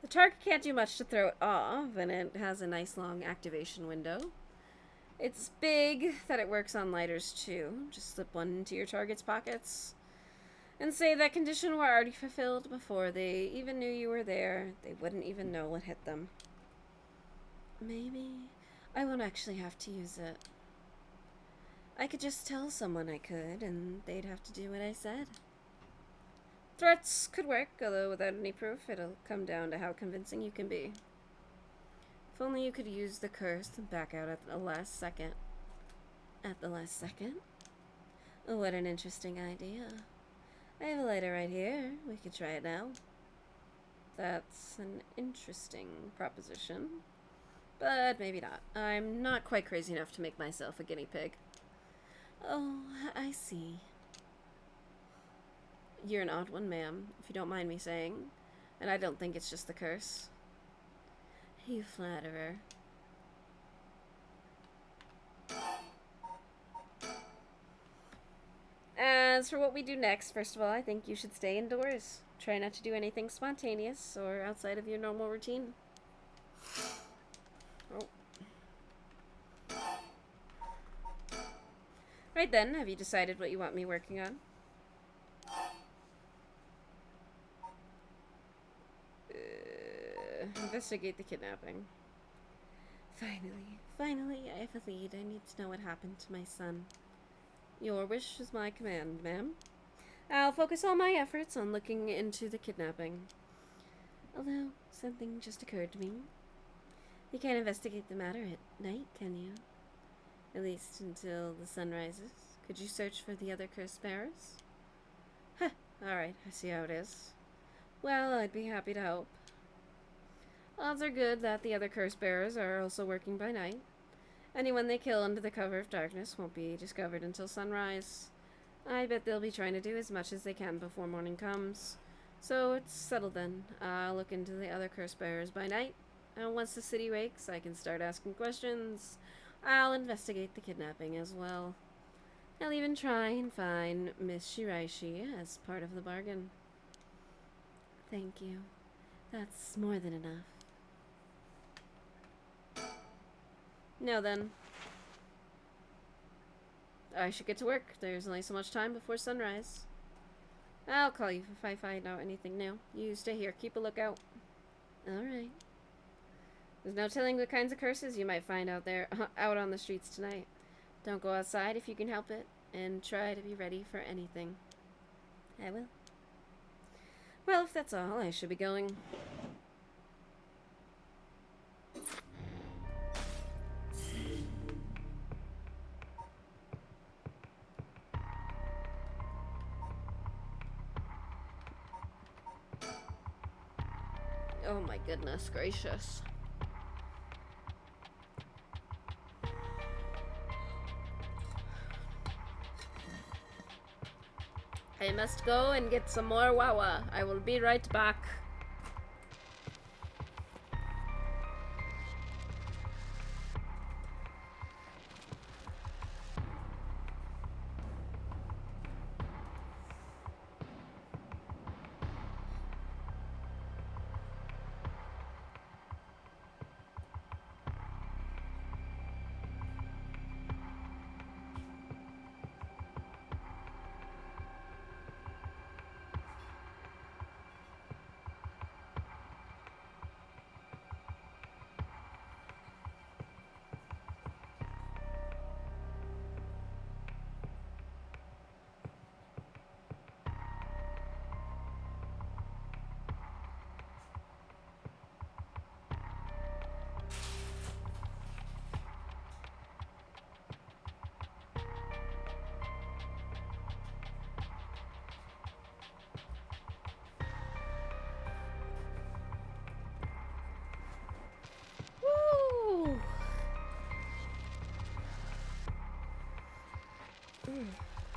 The target can't do much to throw it off, and it has a nice long activation window. It's big that it works on lighters too. Just slip one into your target's pockets and say that condition were already fulfilled before they even knew you were there. They wouldn't even know what hit them. Maybe I won't actually have to use it. I could just tell someone I could, and they'd have to do what I said. Threats could work, although without any proof, it'll come down to how convincing you can be. If only you could use the curse and back out at the last second. At the last second? Oh, what an interesting idea. I have a lighter right here. We could try it now. That's an interesting proposition. But maybe not. I'm not quite crazy enough to make myself a guinea pig. Oh, I see. You're an odd one, ma'am, if you don't mind me saying. And I don't think it's just the curse. You flatterer. As for what we do next, first of all, I think you should stay indoors. Try not to do anything spontaneous or outside of your normal routine. Oh. Right then, have you decided what you want me working on? Investigate the kidnapping. Finally, I have a lead. I need to know what happened to my son. Your wish is my command, ma'am. I'll focus all my efforts on looking into the kidnapping. Although, something just occurred to me. You can't investigate the matter at night, can you? At least until the sun rises. Could you search for the other curse bearers? Huh, alright, I see how it is. Well, I'd be happy to help. Odds are good that the other curse bearers are also working by night. Anyone they kill under the cover of darkness won't be discovered until sunrise. I bet they'll be trying to do as much as they can before morning comes. So it's settled then. I'll look into the other curse bearers by night, and once the city wakes, I can start asking questions. I'll investigate the kidnapping as well. I'll even try and find Miss Shiraishi as part of the bargain. Thank you. That's more than enough. Now then. I should get to work. There's only so much time before sunrise. I'll call you if I find out anything new. You stay here. Keep a lookout. Alright. There's no telling the kinds of curses you might find out there, out on the streets tonight. Don't go outside if you can help it, and try to be ready for anything. I will. Well, if that's all, I should be going. Oh my goodness gracious. I must go and get some more Wawa. I will be right back.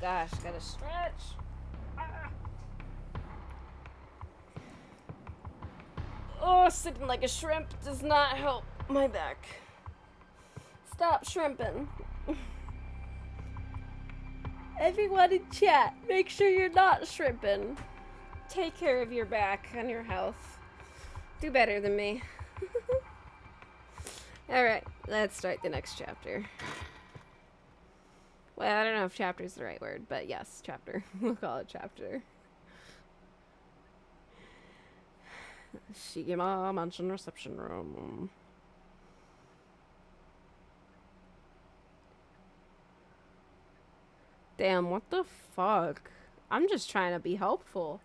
Gosh, gotta stretch. Oh, sitting like a shrimp does not help my back. Stop shrimping. Everyone in chat, make sure you're not shrimping. Take care of your back and your health. Do better than me. Alright, let's start the next chapter. Well, I don't know if chapter is the right word, but yes, chapter. We'll call it chapter. Shigema Mansion Reception Room. Damn, what the fuck? I'm just trying to be helpful.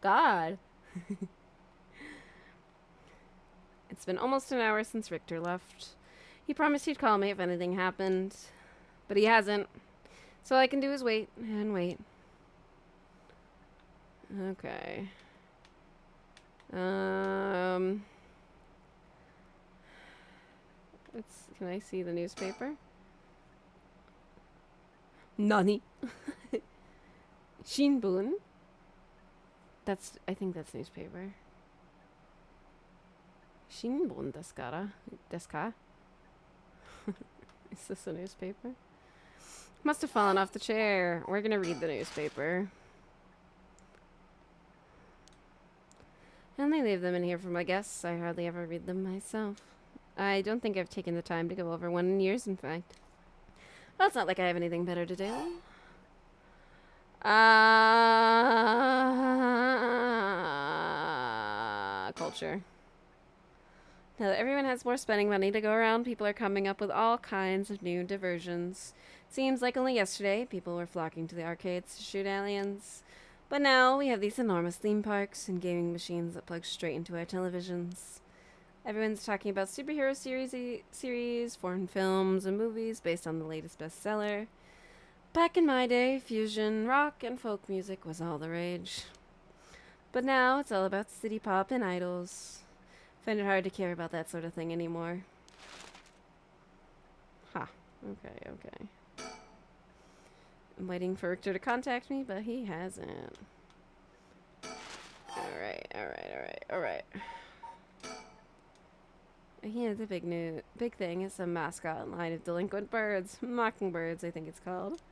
God. It's been almost an hour since Richter left. He promised he'd call me if anything happened, but he hasn't. So all I can do is wait and wait. Okay. Can I see the newspaper? Nani? Shinbun? I think that's newspaper. Shinbun desu ka? Is this a newspaper? Must have fallen off the chair. We're gonna read the newspaper. I only leave them in here for my guests. I hardly ever read them myself. I don't think I've taken the time to go over one in years, in fact. Well, it's not like I have anything better to do. Culture. Now that everyone has more spending money to go around, people are coming up with all kinds of new diversions. Seems like only yesterday, people were flocking to the arcades to shoot aliens. But now we have these enormous theme parks and gaming machines that plug straight into our televisions. Everyone's talking about superhero series, foreign films, and movies based on the latest bestseller. Back in my day, fusion, rock, and folk music was all the rage. But now it's all about city pop and idols. Find it hard to care about that sort of thing anymore. Ha. Okay. I'm waiting for Richter to contact me, but he hasn't. Alright. Yeah, the big thing is a mascot line of delinquent birds. Mockingbirds, I think it's called.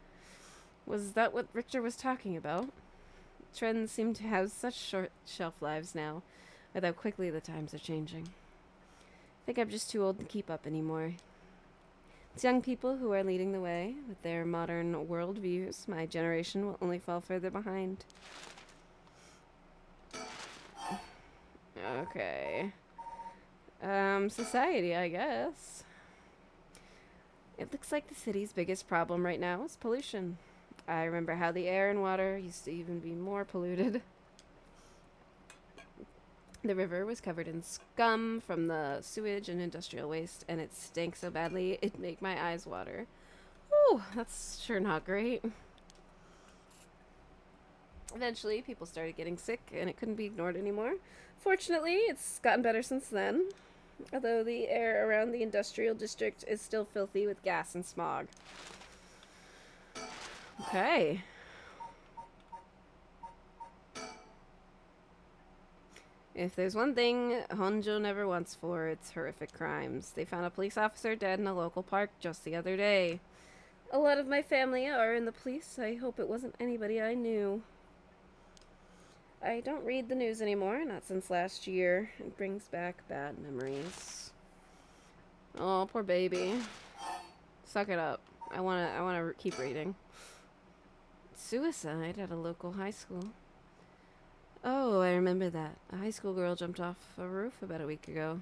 Was that what Richter was talking about? Trends seem to have such short shelf lives now, with how quickly the times are changing. I think I'm just too old to keep up anymore. It's young people who are leading the way with their modern worldviews. My generation will only fall further behind. Okay. Society, I guess. It looks like the city's biggest problem right now is pollution. I remember how the air and water used to even be more polluted. The river was covered in scum from the sewage and industrial waste, and it stank so badly it'd make my eyes water. Ooh, that's sure not great. Eventually, people started getting sick, and it couldn't be ignored anymore. Fortunately, it's gotten better since then, although the air around the industrial district is still filthy with gas and smog. Okay. If there's one thing Honjo never wants for, it's horrific crimes. They found a police officer dead in a local park just the other day. A lot of my family are in the police. I hope it wasn't anybody I knew. I don't read the news anymore, not since last year. It brings back bad memories. Oh, poor baby. Suck it up. I wanna keep reading. Suicide at a local high school. Oh, I remember that. A high school girl jumped off a roof about a week ago.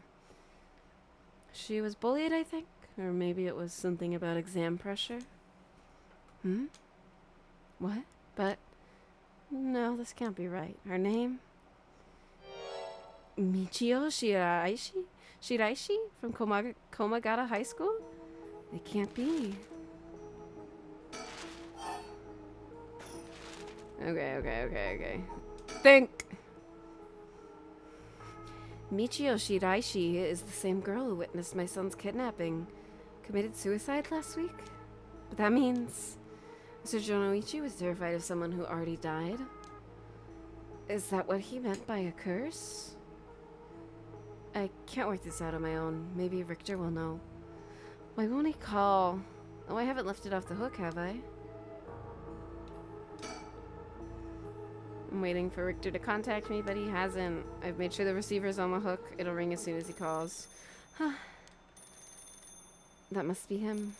She was bullied, I think? Or maybe it was something about exam pressure? What? But... no, this can't be right. Her name? Michio Shiraishi? From Komagata High School? It can't be. Okay. Think! Michio Shiraishi is the same girl who witnessed my son's kidnapping. Committed suicide last week? But that means... Mr. Jonoichi was terrified of someone who already died? Is that what he meant by a curse? I can't work this out on my own. Maybe Richter will know. Why won't he call? Oh, I haven't left it off the hook, have I? I'm waiting for Richter to contact me, but he hasn't. I've made sure the receiver's on the hook. It'll ring as soon as he calls. That must be him.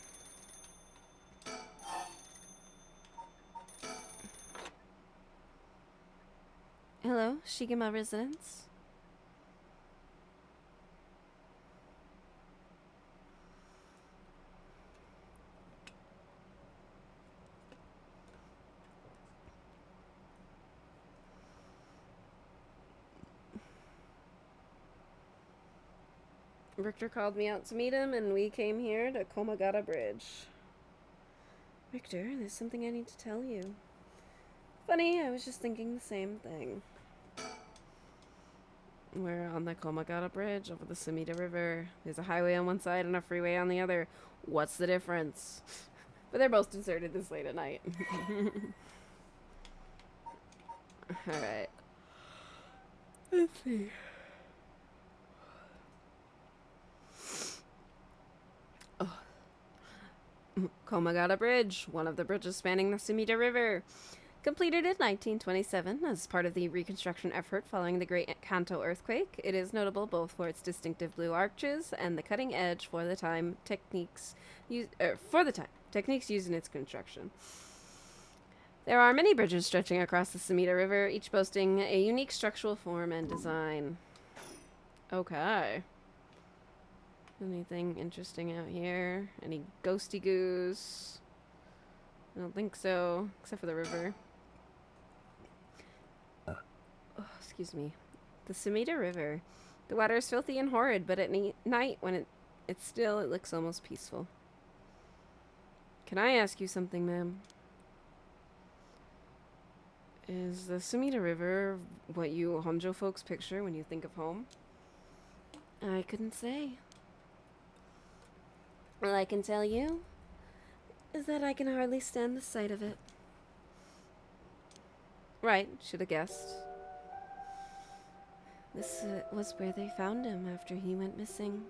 Hello, Shigema residence. Richter called me out to meet him, and we came here to Komagata Bridge. Richter, there's something I need to tell you. Funny, I was just thinking the same thing. We're on the Komagata Bridge over the Sumida River. There's a highway on one side and a freeway on the other. What's the difference? But they're both deserted this late at night. Alright. Let's see. Oh. Komagata Bridge, one of the bridges spanning the Sumida River. Completed in 1927 as part of the reconstruction effort following the Great Kanto earthquake, it is notable both for its distinctive blue arches and the cutting edge techniques used in its construction. There are many bridges stretching across the Sumida River, each boasting a unique structural form and design. Okay. Anything interesting out here? Any ghosty goos? I don't think so, except for the river. Oh, excuse me. The Sumida River. The water is filthy and horrid, but at night, when it's still, it looks almost peaceful. Can I ask you something, ma'am? Is the Sumida River what you Honjo folks picture when you think of home? I couldn't say. All I can tell you is that I can hardly stand the sight of it. Right, should have guessed. This was where they found him after he went missing.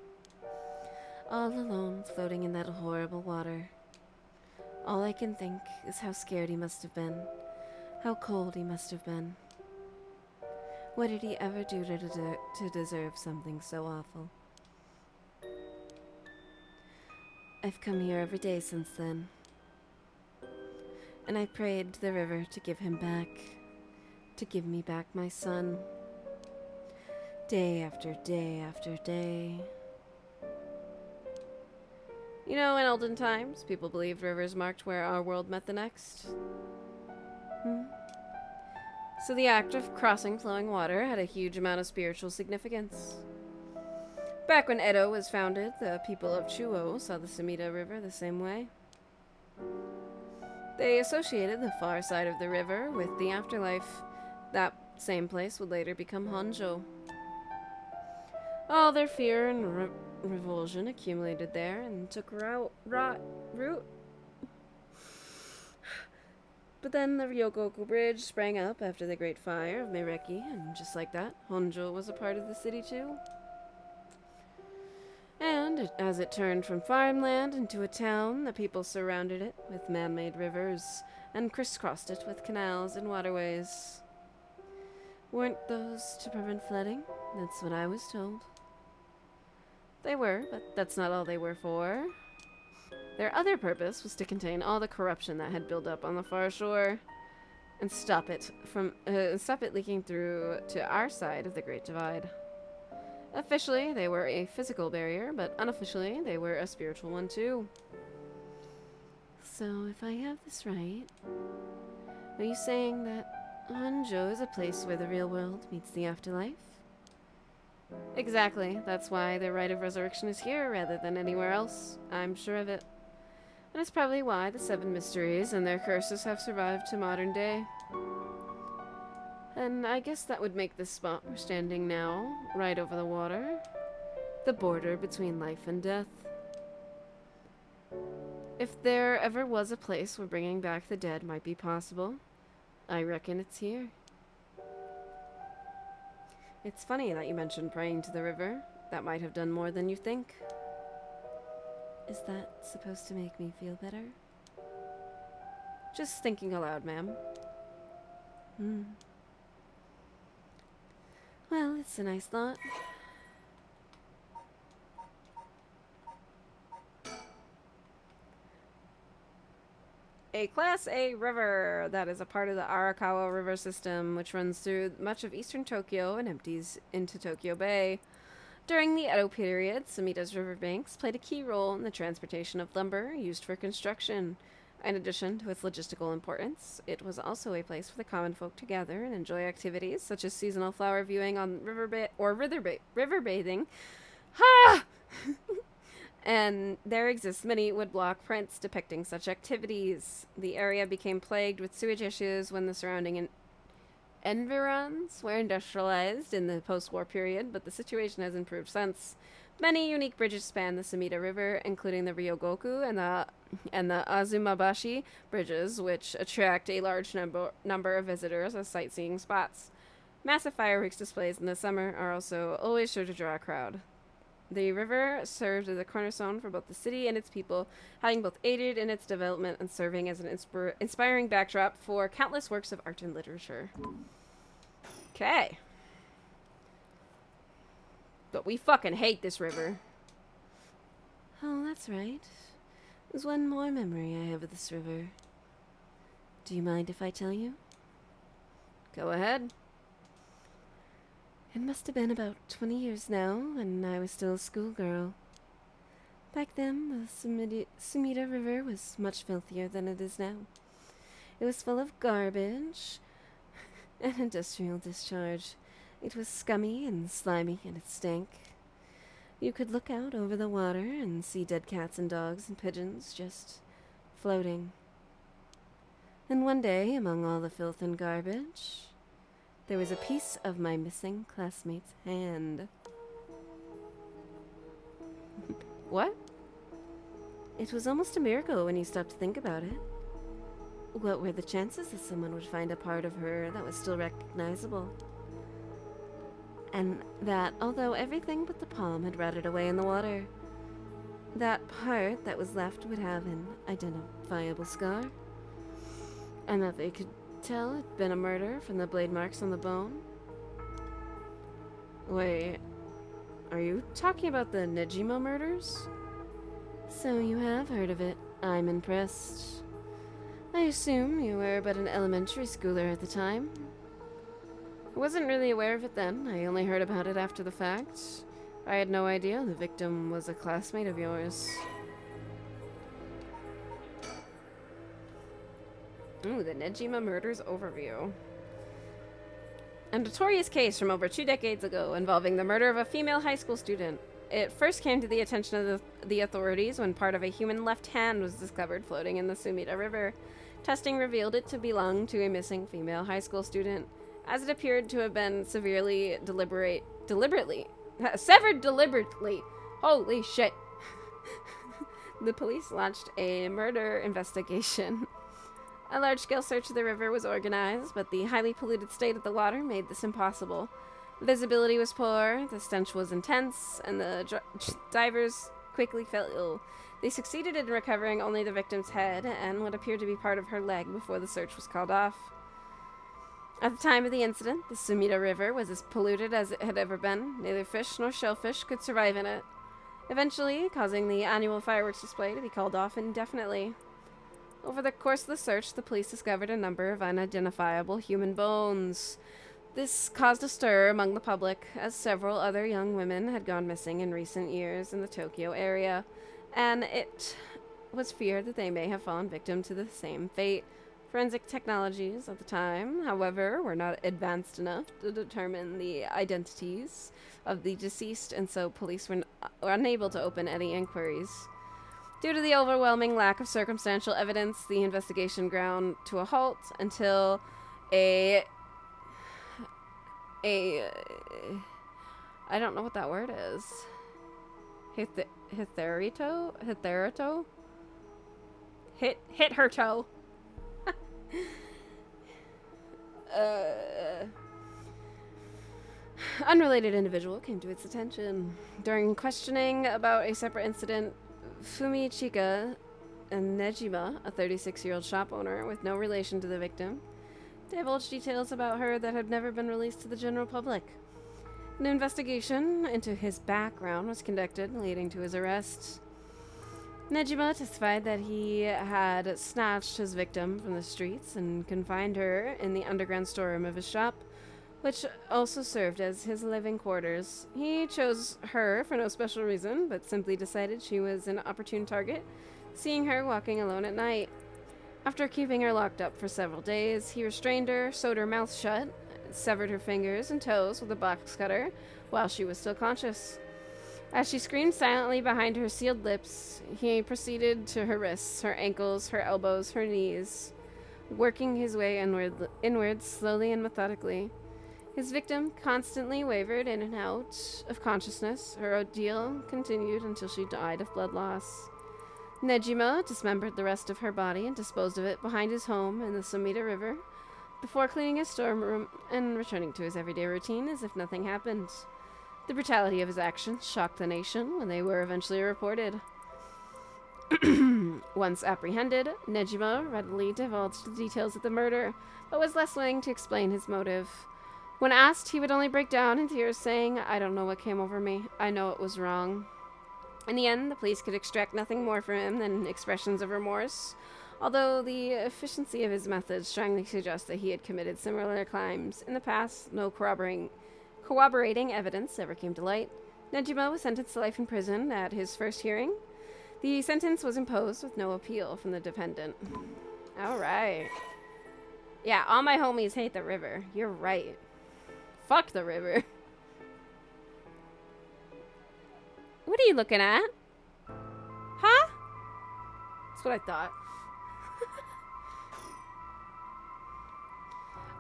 All alone, floating in that horrible water. All I can think is how scared he must have been. How cold he must have been. What did he ever do to deserve something so awful? I've come here every day since then. And I prayed to the river to give him back. To give me back my son. Day after day after day. You know, in olden times, people believed rivers marked where our world met the next. So the act of crossing flowing water had a huge amount of spiritual significance. Back when Edo was founded, the people of Chuo saw the Sumida River the same way. They associated the far side of the river with the afterlife. That same place would later become Honjo. All their fear and revulsion accumulated there and took root. But then the Ryogoku Bridge sprang up after the Great Fire of Meireki, and just like that, Honjo was a part of the city too. And as it turned from farmland into a town, the people surrounded it with man-made rivers and crisscrossed it with canals and waterways. Weren't those to prevent flooding? That's what I was told. They were, but that's not all they were for. Their other purpose was to contain all the corruption that had built up on the far shore and stop it leaking through to our side of the Great Divide. Officially, they were a physical barrier, but unofficially, they were a spiritual one too. So, if I have this right, are you saying that Honjo is a place where the real world meets the afterlife? Exactly. That's why the rite of resurrection is here rather than anywhere else. I'm sure of it. And it's probably why the 7 mysteries and their curses have survived to modern day. And I guess that would make this spot we're standing now, right over the water, the border between life and death. If there ever was a place where bringing back the dead might be possible, I reckon it's here. It's funny that you mentioned praying to the river. That might have done more than you think. Is that supposed to make me feel better? Just thinking aloud, ma'am. Well, it's a nice thought. A Class A river that is a part of the Arakawa River system, which runs through much of eastern Tokyo and empties into Tokyo Bay. During the Edo period, Sumida's riverbanks played a key role in the transportation of lumber used for construction. In addition to its logistical importance, it was also a place for the common folk to gather and enjoy activities such as seasonal flower viewing on river bathing. Ha! And there exist many woodblock prints depicting such activities. The area became plagued with sewage issues when the surrounding environs were industrialized in the post-war period, but the situation has improved since. Many unique bridges span the Sumida River, including the Ryogoku and the Azumabashi bridges, which attract a large number of visitors as sightseeing spots. Massive fireworks displays in the summer are also always sure to draw a crowd. The river served as a cornerstone for both the city and its people, having both aided in its development and serving as an inspiring backdrop for countless works of art and literature. Okay. But we fucking hate this river. Oh, that's right. There's one more memory I have of this river. Do you mind if I tell you? Go ahead. It must have been about 20 years now, when I was still a schoolgirl. Back then, the Sumida River was much filthier than it is now. It was full of garbage and industrial discharge. It was scummy and slimy, and it stank. You could look out over the water and see dead cats and dogs and pigeons just floating. And one day, among all the filth and garbage, there was a piece of my missing classmate's hand. What? It was almost a miracle when you stopped to think about it. What were the chances that someone would find a part of her that was still recognizable? And that, although everything but the palm had rotted away in the water, that part that was left would have an identifiable scar? And that they could tell it'd been a murder from the blade marks on the bone? Wait, are you talking about the Nejima murders? So you have heard of it. I'm impressed. I assume you were but an elementary schooler at the time. I wasn't really aware of it then. I only heard about it after the fact. I had no idea the victim was a classmate of yours. Ooh, the Nejima Murders Overview. A notorious case from over 2 decades ago involving the murder of a female high school student. It first came to the attention of the authorities when part of a human left hand was discovered floating in the Sumida River. Testing revealed it to belong to a missing female high school student, as it appeared to have been severed deliberately. Holy shit. The police launched a murder investigation. A large-scale search of the river was organized, but the highly polluted state of the water made this impossible. Visibility was poor, the stench was intense, and the divers quickly fell ill. They succeeded in recovering only the victim's head and what appeared to be part of her leg before the search was called off. At the time of the incident, the Sumida River was as polluted as it had ever been. Neither fish nor shellfish could survive in it, eventually causing the annual fireworks display to be called off indefinitely. Over the course of the search, the police discovered a number of unidentifiable human bones. This caused a stir among the public, as several other young women had gone missing in recent years in the Tokyo area, and it was feared that they may have fallen victim to the same fate. Forensic technologies at the time, however, were not advanced enough to determine the identities of the deceased, and so police were unable to open any inquiries. Due to the overwhelming lack of circumstantial evidence, the investigation ground to a halt until I don't know what that word is. Hitherito? Hit her toe. Unrelated individual came to its attention. During questioning about a separate incident, Fumichika Nejima, a 36-year-old shop owner with no relation to the victim, divulged details about her that had never been released to the general public. An investigation into his background was conducted, leading to his arrest. Nejima testified that he had snatched his victim from the streets and confined her in the underground storeroom of his shop, which also served as his living quarters. He chose her for no special reason, but simply decided she was an opportune target, seeing her walking alone at night. After keeping her locked up for several days, he restrained her, sewed her mouth shut, severed her fingers and toes with a box cutter while she was still conscious. As she screamed silently behind her sealed lips, he proceeded to her wrists, her ankles, her elbows, her knees, working his way inwards slowly and methodically. His victim constantly wavered in and out of consciousness. Her ordeal continued until she died of blood loss. Nejima dismembered the rest of her body and disposed of it behind his home in the Sumida River, before cleaning his storeroom and returning to his everyday routine as if nothing happened. The brutality of his actions shocked the nation when they were eventually reported. Once apprehended, Nejima readily divulged the details of the murder, but was less willing to explain his motive. When asked, he would only break down in tears, saying, "I don't know what came over me. I know it was wrong." In the end, the police could extract nothing more from him than expressions of remorse, although the efficiency of his methods strongly suggests that he had committed similar crimes in the past. No corroborating evidence ever came to light. Nejima was sentenced to life in prison at his first hearing. The sentence was imposed with no appeal from the defendant. All right. Yeah, all my homies hate the river. You're right. Fuck the river. What are you looking at? Huh? That's what I thought.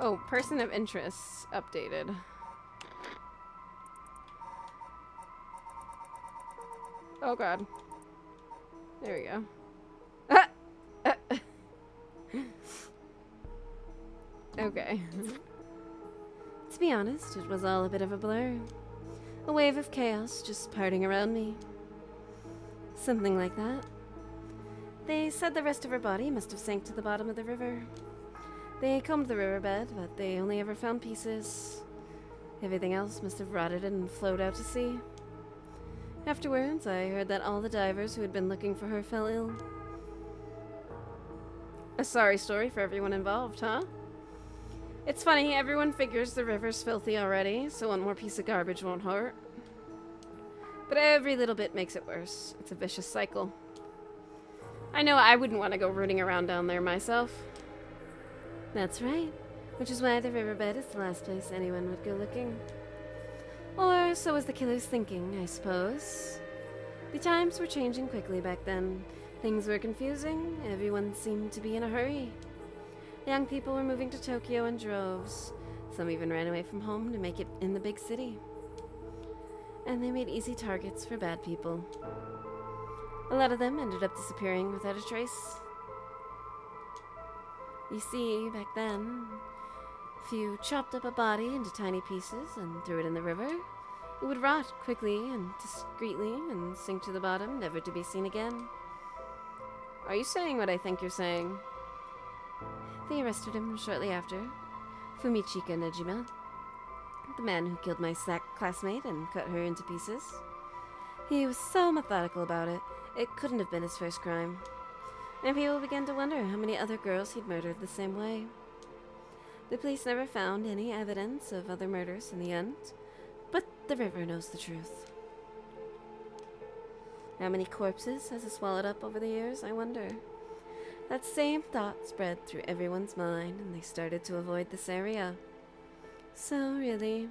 Oh, person of interest updated. Oh god. There we go. Okay. To be honest, it was all a bit of a blur. A wave of chaos just parting around me. Something like that. They said the rest of her body must have sank to the bottom of the river. They combed the riverbed, but they only ever found pieces. Everything else must have rotted and flowed out to sea. Afterwards, I heard that all the divers who had been looking for her fell ill. A sorry story for everyone involved, huh? It's funny, everyone figures the river's filthy already, so one more piece of garbage won't hurt. But every little bit makes it worse. It's a vicious cycle. I know I wouldn't want to go rooting around down there myself. That's right, which is why the riverbed is the last place anyone would go looking. Or so was the killer's thinking, I suppose. The times were changing quickly back then. Things were confusing. Everyone seemed to be in a hurry. Young people were moving to Tokyo in droves. Some even ran away from home to make it in the big city. And they made easy targets for bad people. A lot of them ended up disappearing without a trace. You see, back then, if you chopped up a body into tiny pieces and threw it in the river, it would rot quickly and discreetly and sink to the bottom, never to be seen again. Are you saying what I think you're saying? They arrested him shortly after. Fumichika Nejima, the man who killed my classmate and cut her into pieces. He was so methodical about it, it couldn't have been his first crime. And people began to wonder how many other girls he'd murdered the same way. The police never found any evidence of other murders in the end, but the river knows the truth. How many corpses has it swallowed up over the years, I wonder? That same thought spread through everyone's mind, and they started to avoid this area. So, really,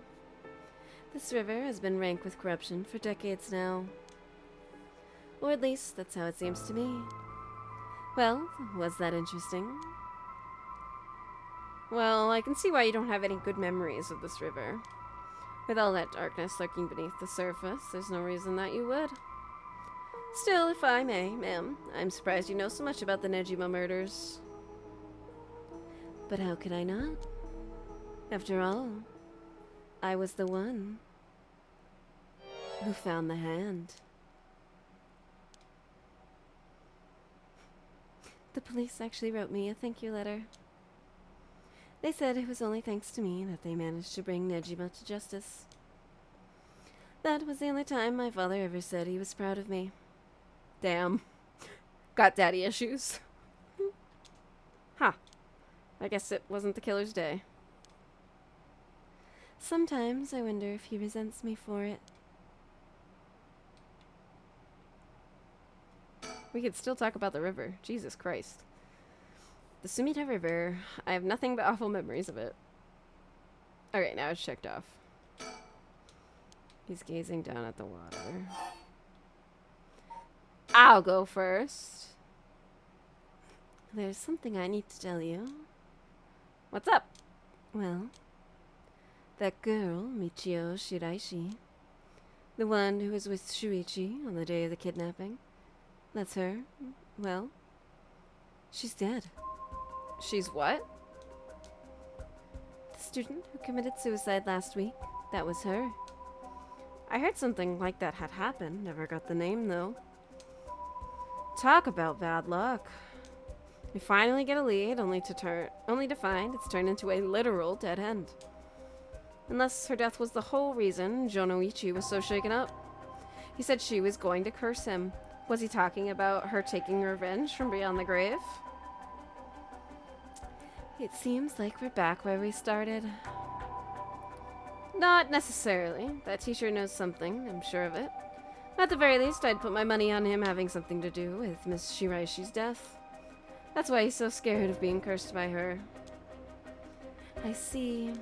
this river has been rank with corruption for decades now. Or at least, that's how it seems to me. Well, was that interesting? Well, I can see why you don't have any good memories of this river. With all that darkness lurking beneath the surface, there's no reason that you would. Still, if I may, ma'am, I'm surprised you know so much about the Nejima murders. But how could I not? After all, I was the one who found the hand. The police actually wrote me a thank you letter. They said it was only thanks to me that they managed to bring Nejima to justice. That was the only time my father ever said he was proud of me. Damn. Got daddy issues. Huh. I guess it wasn't the killer's day. Sometimes I wonder if he resents me for it. We could still talk about the river. Jesus Christ. The Sumida River. I have nothing but awful memories of it. Okay, now it's checked off. He's gazing down at the water. I'll go first. There's something I need to tell you. What's up? Well, that girl, Michio Shiraishi, the one who was with Shuichi on the day of the kidnapping, that's her. Well, she's dead. She's what? The student who committed suicide last week, that was her. I heard something like that had happened. Never got the name, though. Talk about bad luck. We finally get a lead, only to find it's turned into a literal dead end. Unless her death was the whole reason Jonoichi was so shaken up. He said she was going to curse him. Was he talking about her taking revenge from beyond the grave? It seems like we're back where we started. Not necessarily. That teacher knows something, I'm sure of it. At the very least, I'd put my money on him having something to do with Miss Shiraishi's death. That's why he's so scared of being cursed by her. I see.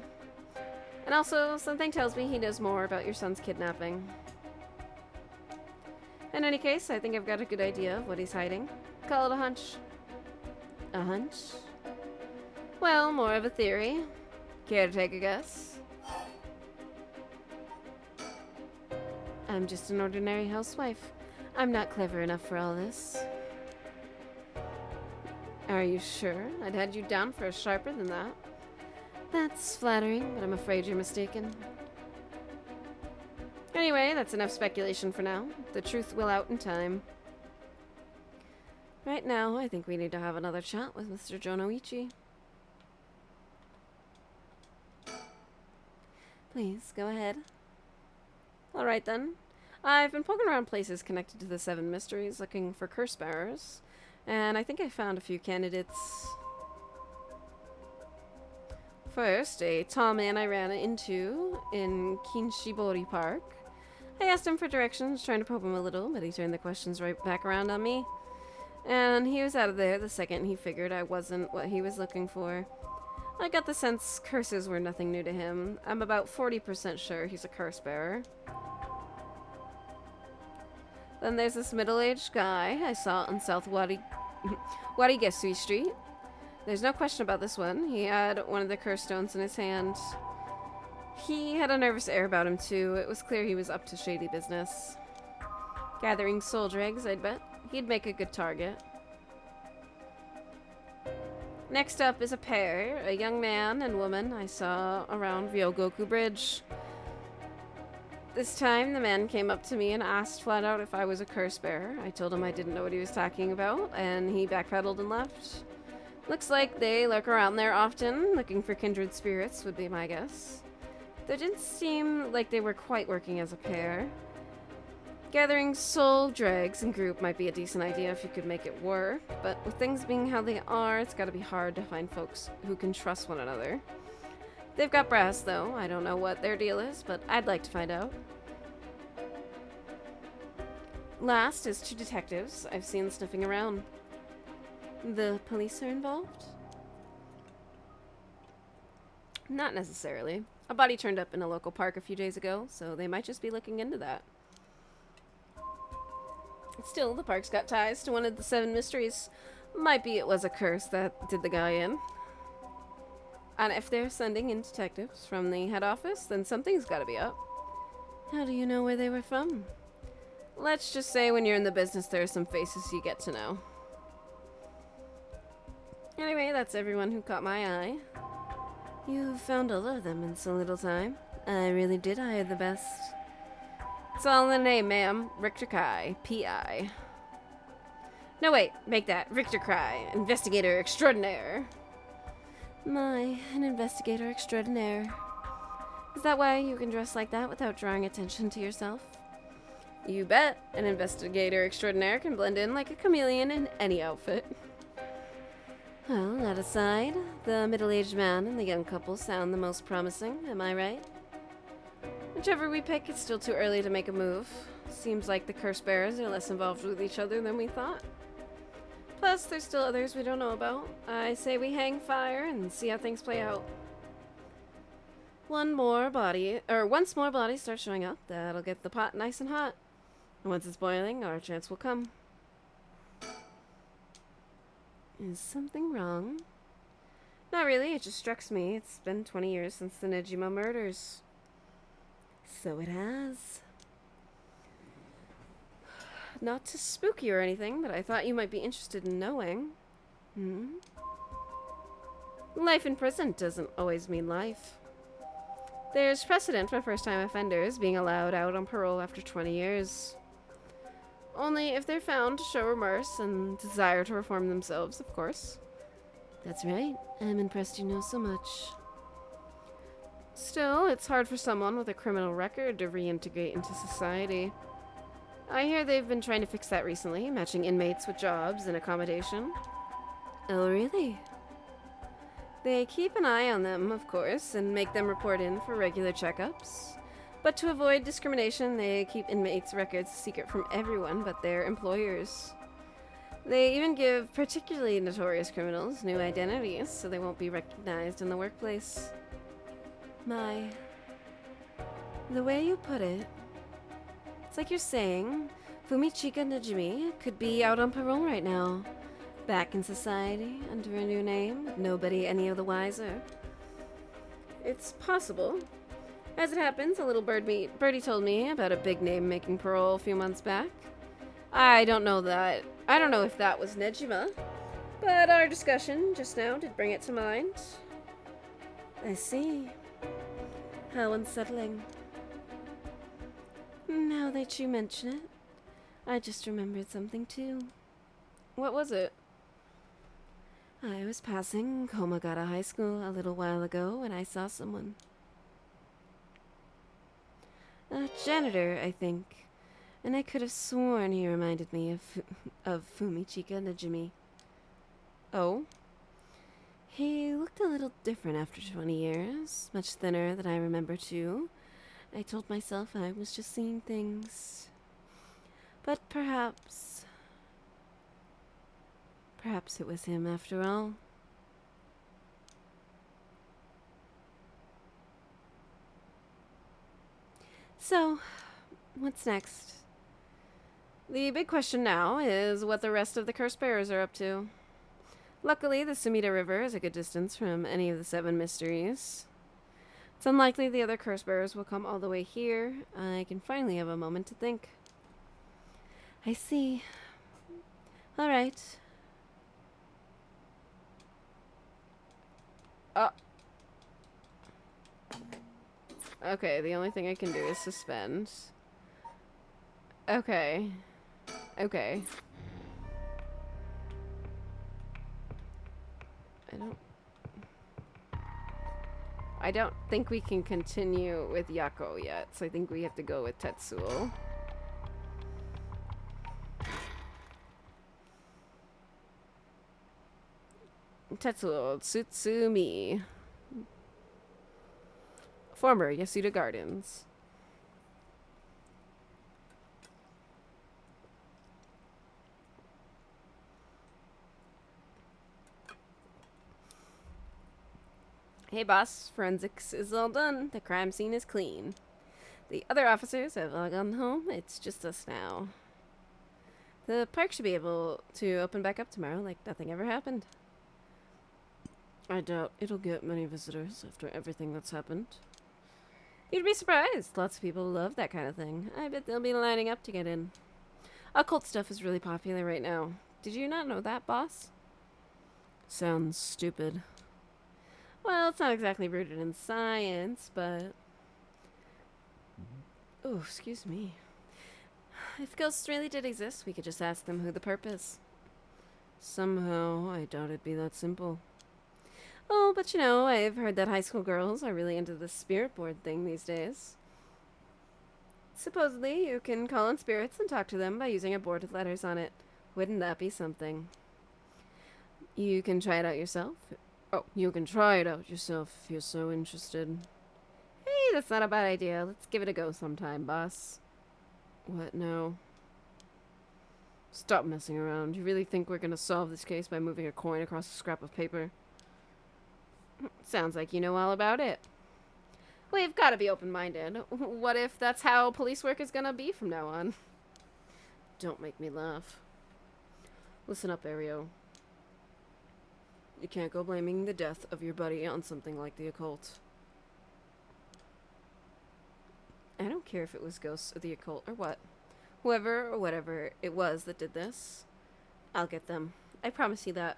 And also, something tells me he knows more about your son's kidnapping. In any case, I think I've got a good idea of what he's hiding. Call it a hunch. A hunch? Well, more of a theory. Care to take a guess? I'm just an ordinary housewife. I'm not clever enough for all this. Are you sure? I'd had you down for sharper than that. That's flattering, but I'm afraid you're mistaken. Anyway, that's enough speculation for now. The truth will out in time. Right now, I think we need to have another chat with Mr. Jonoichi. Please, go ahead. Alright then. I've been poking around places connected to the 7 mysteries looking for curse bearers, and I think I found a few candidates. First, a tall man I ran into in Kinshibori Park. I asked him for directions, trying to probe him a little, but he turned the questions right back around on me. And he was out of there the second he figured I wasn't what he was looking for. I got the sense curses were nothing new to him. I'm about 40% sure he's a curse bearer. Then there's this middle-aged guy I saw on South Warigesui Street. There's no question about this one. He had one of the curse stones in his hand. He had a nervous air about him, too. It was clear he was up to shady business. Gathering soul dregs, I'd bet. He'd make a good target. Next up is a pair, a young man and woman I saw around Ryogoku Bridge. This time, the man came up to me and asked flat out if I was a curse bearer. I told him I didn't know what he was talking about, and he backpedaled and left. Looks like they lurk around there often, looking for kindred spirits would be my guess. They didn't seem like they were quite working as a pair. Gathering soul dregs in group might be a decent idea if you could make it work, but with things being how they are, it's gotta be hard to find folks who can trust one another. They've got brass, though. I don't know what their deal is, but I'd like to find out. Last is 2 detectives I've seen sniffing around. The police are involved? Not necessarily. A body turned up in a local park a few days ago, so they might just be looking into that. Still, the park's got ties to one of the 7 mysteries. Might be it was a curse that did the guy in. And if they're sending in detectives from the head office, then something's gotta be up. How do you know where they were from? Let's just say when you're in the business, there are some faces you get to know. Anyway, that's everyone who caught my eye. You found all of them in so little time. I really did hire the best. It's all in the name, ma'am. Richter Kai, P.I. No, wait, make that. Richter Kai, Investigator Extraordinaire. My, an investigator extraordinaire. Is that why you can dress like that without drawing attention to yourself? You bet. An investigator extraordinaire can blend in like a chameleon in any outfit. Well, that aside, the middle-aged man and the young couple sound the most promising, am I right? Whichever we pick, it's still too early to make a move. Seems like the curse bearers are less involved with each other than we thought. Plus, there's still others we don't know about. I say we hang fire and see how things play out. Once more bodies start showing up, that'll get the pot nice and hot. And once it's boiling, our chance will come. Is something wrong? Not really, it just strikes me. It's been 20 years since the Nejima murders. So it has. Not to spook you or anything, but I thought you might be interested in knowing. Life in prison doesn't always mean life. There's precedent for first-time offenders being allowed out on parole after 20 years. Only if they're found to show remorse and desire to reform themselves, of course. That's right. I'm impressed you know so much. Still, it's hard for someone with a criminal record to reintegrate into society. I hear they've been trying to fix that recently, matching inmates with jobs and accommodation. Oh, really? They keep an eye on them, of course, and make them report in for regular checkups. But to avoid discrimination, they keep inmates' records secret from everyone but their employers. They even give particularly notorious criminals new identities so they won't be recognized in the workplace. My, the way you put it, it's like you're saying Fumichika Nejimi could be out on parole right now, back in society under a new name, with nobody any of the wiser. It's possible. As it happens, a little birdie told me about a big name making parole a few months back. I don't know if that was Nejima, but our discussion just now did bring it to mind. I see. How unsettling. Now that you mention it, I just remembered something too. What was it? I was passing Komagata High School a little while ago when I saw someone. A janitor, I think, and I could have sworn he reminded me of Fumichika Nejimi. Oh? He looked a little different after 20 years, much thinner than I remember too. I told myself I was just seeing things. But perhaps it was him after all. So, what's next? The big question now is what the rest of the curse bearers are up to. Luckily, the Sumida River is a good distance from any of the 7 mysteries. It's unlikely the other curse bearers will come all the way here. I can finally have a moment to think. I see. All right. Okay, the only thing I can do is suspend. Okay. I don't think we can continue with Yako yet, so I think we have to go with Tetsuo. Tetsuo Tsutsumi. Former Yasuda Gardens. Hey boss, forensics is all done. The crime scene is clean. The other officers have all gone home. It's just us now. The park should be able to open back up tomorrow like nothing ever happened. I doubt it'll get many visitors after everything that's happened. You'd be surprised. Lots of people love that kind of thing. I bet they'll be lining up to get in. Occult stuff is really popular right now. Did you not know that, boss? Sounds stupid. Well, it's not exactly rooted in science, but... Oh, excuse me. If ghosts really did exist, we could just ask them who the perp is. Somehow, I doubt it'd be that simple. Oh, but you know, I've heard that high school girls are really into the spirit board thing these days. Supposedly, you can call on spirits and talk to them by using a board with letters on it. Wouldn't that be something? You can try it out yourself. Oh, you can try it out yourself if you're so interested. Hey, that's not a bad idea. Let's give it a go sometime, boss. What now? Stop messing around. You really think we're gonna solve this case by moving a coin across a scrap of paper? Sounds like you know all about it. We've got to be open-minded. What if that's how police work is gonna be from now on? Don't make me laugh. Listen up, Ario. You can't go blaming the death of your buddy on something like the occult. I don't care if it was ghosts or the occult or what. Whoever or whatever it was that did this, I'll get them. I promise you that.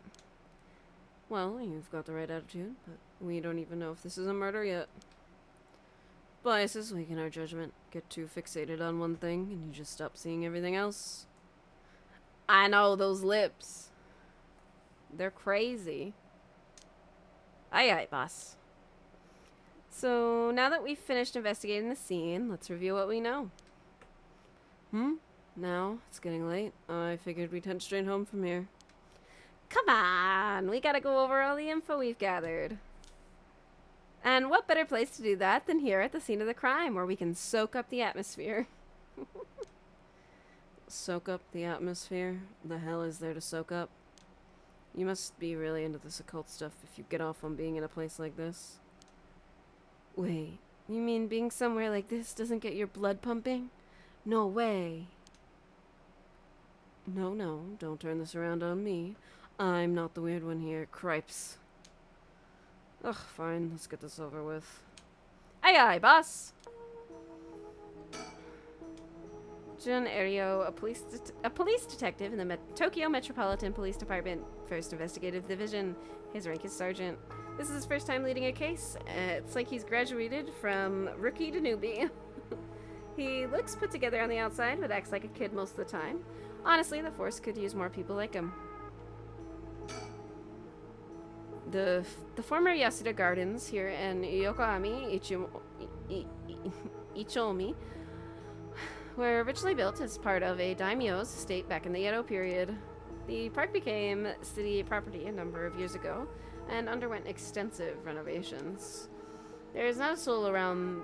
Well, you've got the right attitude, but we don't even know if this is a murder yet. Biases weaken our judgment. Get too fixated on one thing, and you just stop seeing everything else. I know, those lips. They're crazy. Aye aye, boss. So, now that we've finished investigating the scene, let's review what we know. Now, it's getting late. I figured we'd head straight home from here. Come on! We gotta go over all the info we've gathered. And what better place to do that than here at the scene of the crime, where we can soak up the atmosphere. Soak up the atmosphere? The hell is there to soak up? You must be really into this occult stuff if you get off on being in a place like this. Wait, you mean being somewhere like this doesn't get your blood pumping? No way. No, don't turn this around on me. I'm not the weird one here. Cripes. Ugh, fine, let's get this over with. Aye aye, boss! Jun Ario, a police detective in the Tokyo Metropolitan Police Department, 1st Investigative Division. His rank is sergeant. This is his first time leading a case. It's like he's graduated from rookie to newbie. He looks put together on the outside, but acts like a kid most of the time. Honestly, the force could use more people like him. The former Yasuda Gardens here in Yokohama, Ichomi, were originally built as part of a daimyo's estate back in the Edo period. The park became city property a number of years ago and underwent extensive renovations. There is not a soul around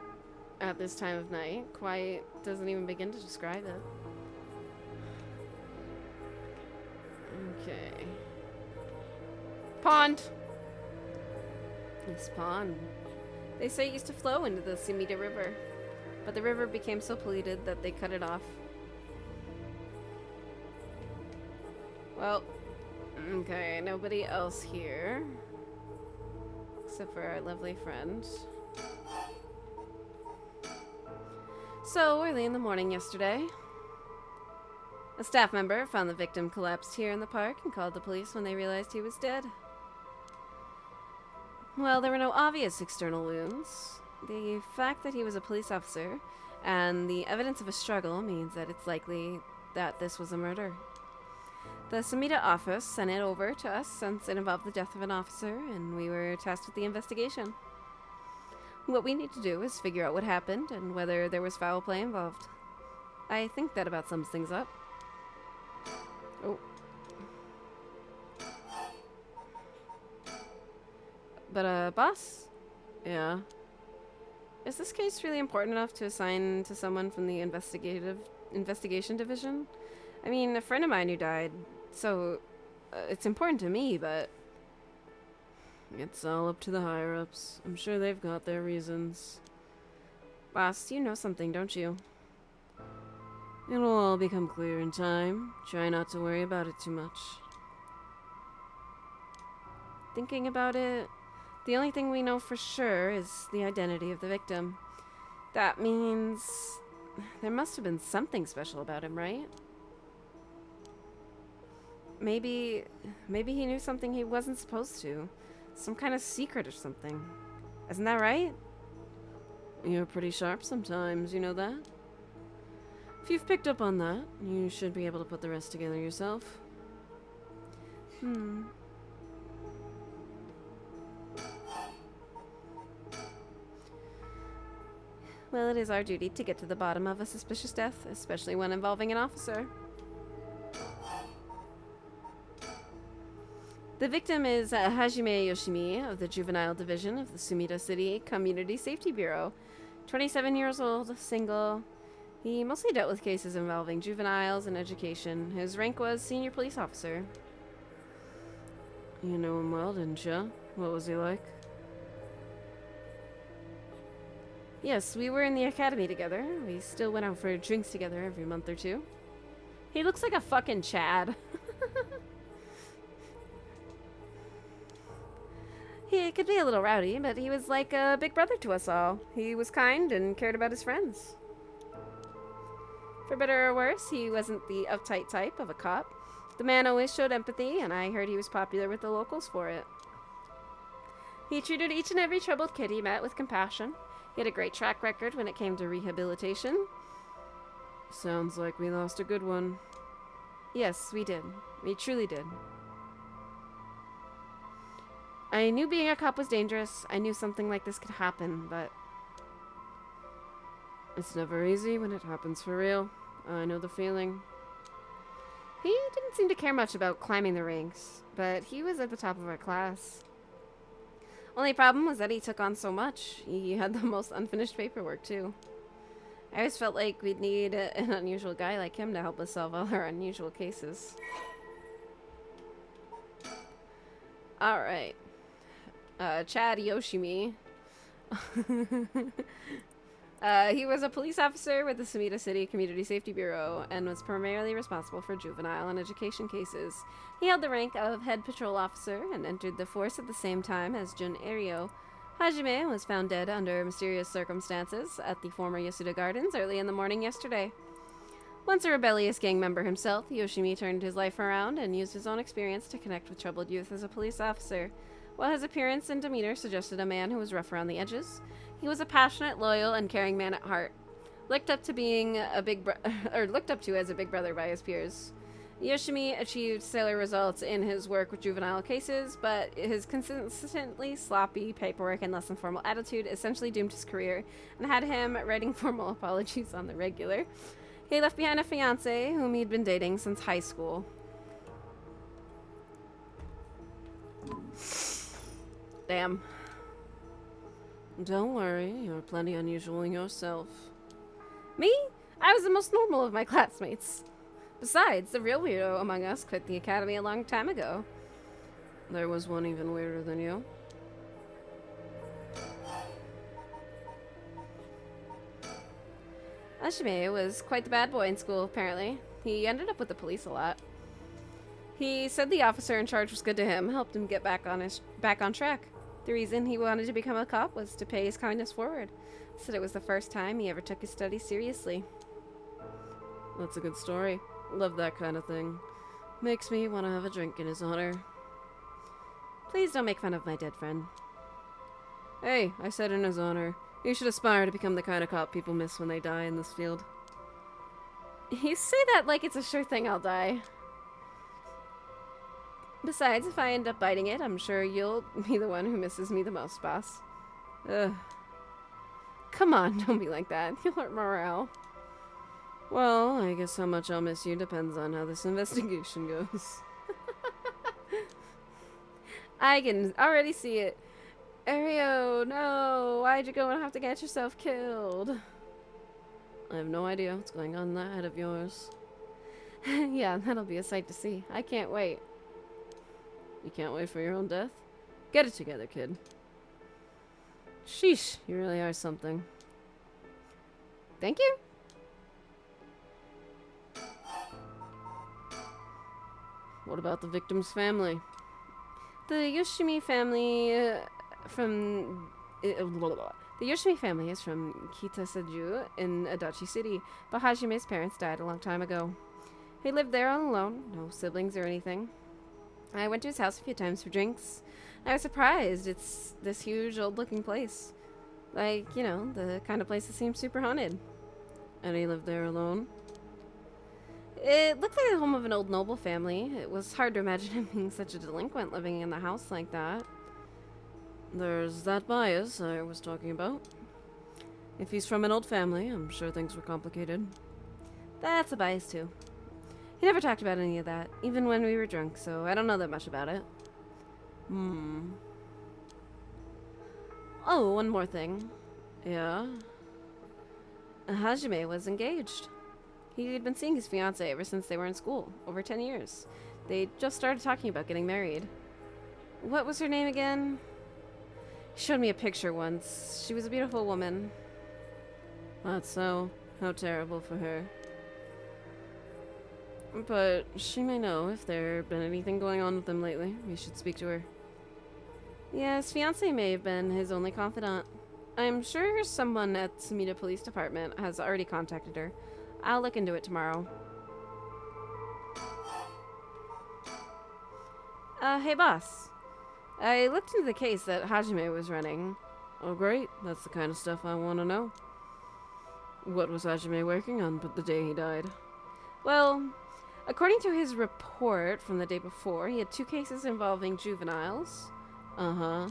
at this time of night. Quiet doesn't even begin to describe it. Okay. Pond! This pond. They say it used to flow into the Sumida River, but the river became so polluted that they cut it off. Well, okay, nobody else here. Except for our lovely friend. So, early in the morning yesterday, a staff member found the victim collapsed here in the park and called the police when they realized he was dead. Well, there were no obvious external wounds. The fact that he was a police officer and the evidence of a struggle means that it's likely that this was a murder. The Sumida office sent it over to us since it involved the death of an officer, and we were tasked with the investigation. What we need to do is figure out what happened and whether there was foul play involved. I think that about sums things up. Oh. But, boss? Yeah? Is this case really important enough to assign to someone from the investigation division? I mean, a friend of mine who died, so it's important to me, but it's all up to the higher-ups. I'm sure they've got their reasons. Boss, you know something, don't you? It'll all become clear in time. Try not to worry about it too much. Thinking about it, the only thing we know for sure is the identity of the victim. That means there must have been something special about him, right? Maybe he knew something he wasn't supposed to. Some kind of secret or something. Isn't that right? You're pretty sharp sometimes, you know that? If you've picked up on that, you should be able to put the rest together yourself. Well, it is our duty to get to the bottom of a suspicious death, especially one involving an officer. The victim is Hajime Yoshimi of the Juvenile Division of the Sumida City Community Safety Bureau. 27 years old, single. He mostly dealt with cases involving juveniles and education. His rank was senior police officer. You know him well, didn't you? What was he like? Yes, we were in the academy together. We still went out for drinks together every month or two. He looks like a fucking Chad. He could be a little rowdy, but he was like a big brother to us all. He was kind and cared about his friends. For better or worse, he wasn't the uptight type of a cop. The man always showed empathy, and I heard he was popular with the locals for it. He treated each and every troubled kid he met with compassion. He had a great track record when it came to rehabilitation. Sounds like we lost a good one. Yes, we did. We truly did. I knew being a cop was dangerous. I knew something like this could happen, but it's never easy when it happens for real. I know the feeling. He didn't seem to care much about climbing the ranks, but he was at the top of our class. Only problem was that he took on so much. He had the most unfinished paperwork, too. I always felt like we'd need an unusual guy like him to help us solve all our unusual cases. Alright. Chad Yoshimi. He was a police officer with the Sumida City Community Safety Bureau and was primarily responsible for juvenile and education cases. He held the rank of head patrol officer and entered the force at the same time as Jun Erio. Hajime was found dead under mysterious circumstances at the former Yasuda Gardens early in the morning yesterday. Once a rebellious gang member himself, Yoshimi turned his life around and used his own experience to connect with troubled youth as a police officer. While his appearance and demeanor suggested a man who was rough around the edges, he was a passionate, loyal, and caring man at heart, looked up to as a big brother by his peers. Yoshimi achieved stellar results in his work with juvenile cases, but his consistently sloppy paperwork and less than formal attitude essentially doomed his career and had him writing formal apologies on the regular. He left behind a fiancée whom he'd been dating since high school. Damn. Don't worry, you're plenty unusual yourself. Me? I was the most normal of my classmates. Besides, the real weirdo among us quit the academy a long time ago. There was one even weirder than you. Hajime was quite the bad boy in school, apparently. He ended up with the police a lot. He said the officer in charge was good to him, helped him get back on track. The reason he wanted to become a cop was to pay his kindness forward. Said it was the first time he ever took his studies seriously. That's a good story. Love that kind of thing. Makes me want to have a drink in his honor. Please don't make fun of my dead friend. Hey, I said in his honor. You should aspire to become the kind of cop people miss when they die in this field. You say that like it's a sure thing I'll die. Besides, if I end up biting it, I'm sure you'll be the one who misses me the most, boss. Ugh. Come on, don't be like that. You'll hurt morale. Well, I guess how much I'll miss you depends on how this investigation goes. I can already see it. Ario, no! Why'd you go and have to get yourself killed? I have no idea what's going on in that head of yours. Yeah, that'll be a sight to see. I can't wait. You can't wait for your own death? Get it together, kid. Sheesh, you really are something. Thank you. What about the victim's family? The Yoshimi family the Yoshimi family is from Kitaseju in Adachi City, but Hajime's parents died a long time ago. He lived there all alone, no siblings or anything. I went to his house a few times for drinks. I was surprised. It's this huge, old-looking place. Like, you know, the kind of place that seems super haunted. And he lived there alone? It looked like the home of an old noble family. It was hard to imagine him being such a delinquent living in the house like that. There's that bias I was talking about. If he's from an old family, I'm sure things were complicated. That's a bias, too. He never talked about any of that, even when we were drunk, so I don't know that much about it. Oh, one more thing. Yeah? Hajime was engaged. He had been seeing his fiancée ever since they were in school, over 10 years. They just started talking about getting married. What was her name again? He showed me a picture once. She was a beautiful woman. That's so. How terrible for her. But she may know if there been anything going on with them lately. We should speak to her. Yeah, his fiancée may have been his only confidant. I'm sure someone at Sumida Police Department has already contacted her. I'll look into it tomorrow. Hey boss. I looked into the case that Hajime was running. Oh great, that's the kind of stuff I want to know. What was Hajime working on but the day he died? Well, according to his report from the day before, he had 2 cases involving juveniles. Uh-huh.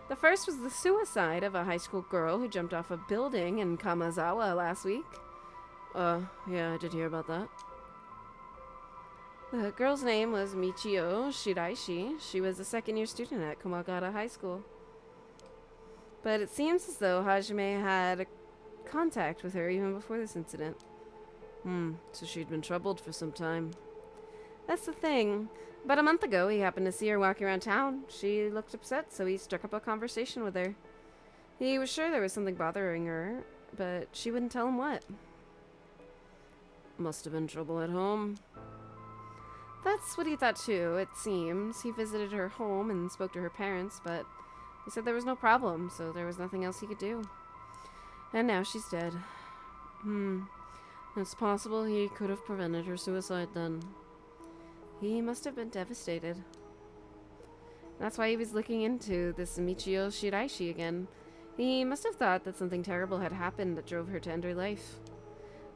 The first was the suicide of a high school girl who jumped off a building in Kamazawa last week. Yeah, I did hear about that. The girl's name was Michio Shiraishi. She was a second-year student at Komagata High School. But it seems as though Hajime had contact with her even before this incident. So she'd been troubled for some time. That's the thing. About a month ago, he happened to see her walking around town. She looked upset, so he struck up a conversation with her. He was sure there was something bothering her, but she wouldn't tell him what. Must have been trouble at home. That's what he thought too, it seems. He visited her home and spoke to her parents, but he said there was no problem, so there was nothing else he could do. And now she's dead. It's possible he could have prevented her suicide then. He must have been devastated. That's why he was looking into this Michio Shiraishi again. He must have thought that something terrible had happened that drove her to end her life.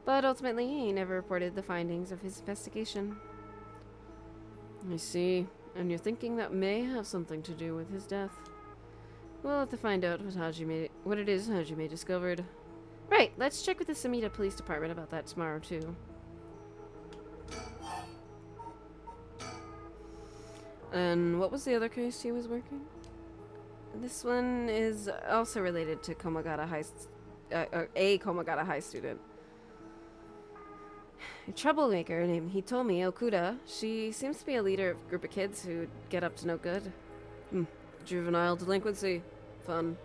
But ultimately, he never reported the findings of his investigation. I see. And you're thinking that may have something to do with his death. We'll have to find out what it is Hajime discovered. Right, let's check with the Sumida Police Department about that tomorrow, too. And what was the other case he was working? This one is also related to Komagata High, a Komagata High student. A troublemaker named, he told me, Okuda. She seems to be a leader of a group of kids who get up to no good. Juvenile delinquency. Fun.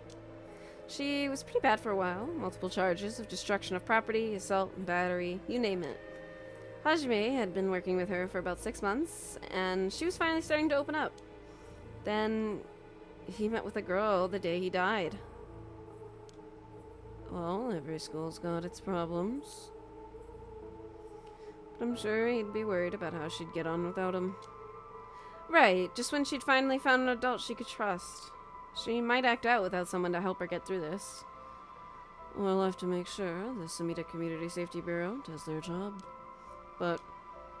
She was pretty bad for a while. Multiple charges of destruction of property, assault, and battery, you name it. Hajime had been working with her for about 6 months, and she was finally starting to open up. Then he met with a girl the day he died. Well, every school's got its problems. But I'm sure he'd be worried about how she'd get on without him. Right, just when she'd finally found an adult she could trust. She might act out without someone to help her get through this. We'll have to make sure the Sumida Community Safety Bureau does their job. But,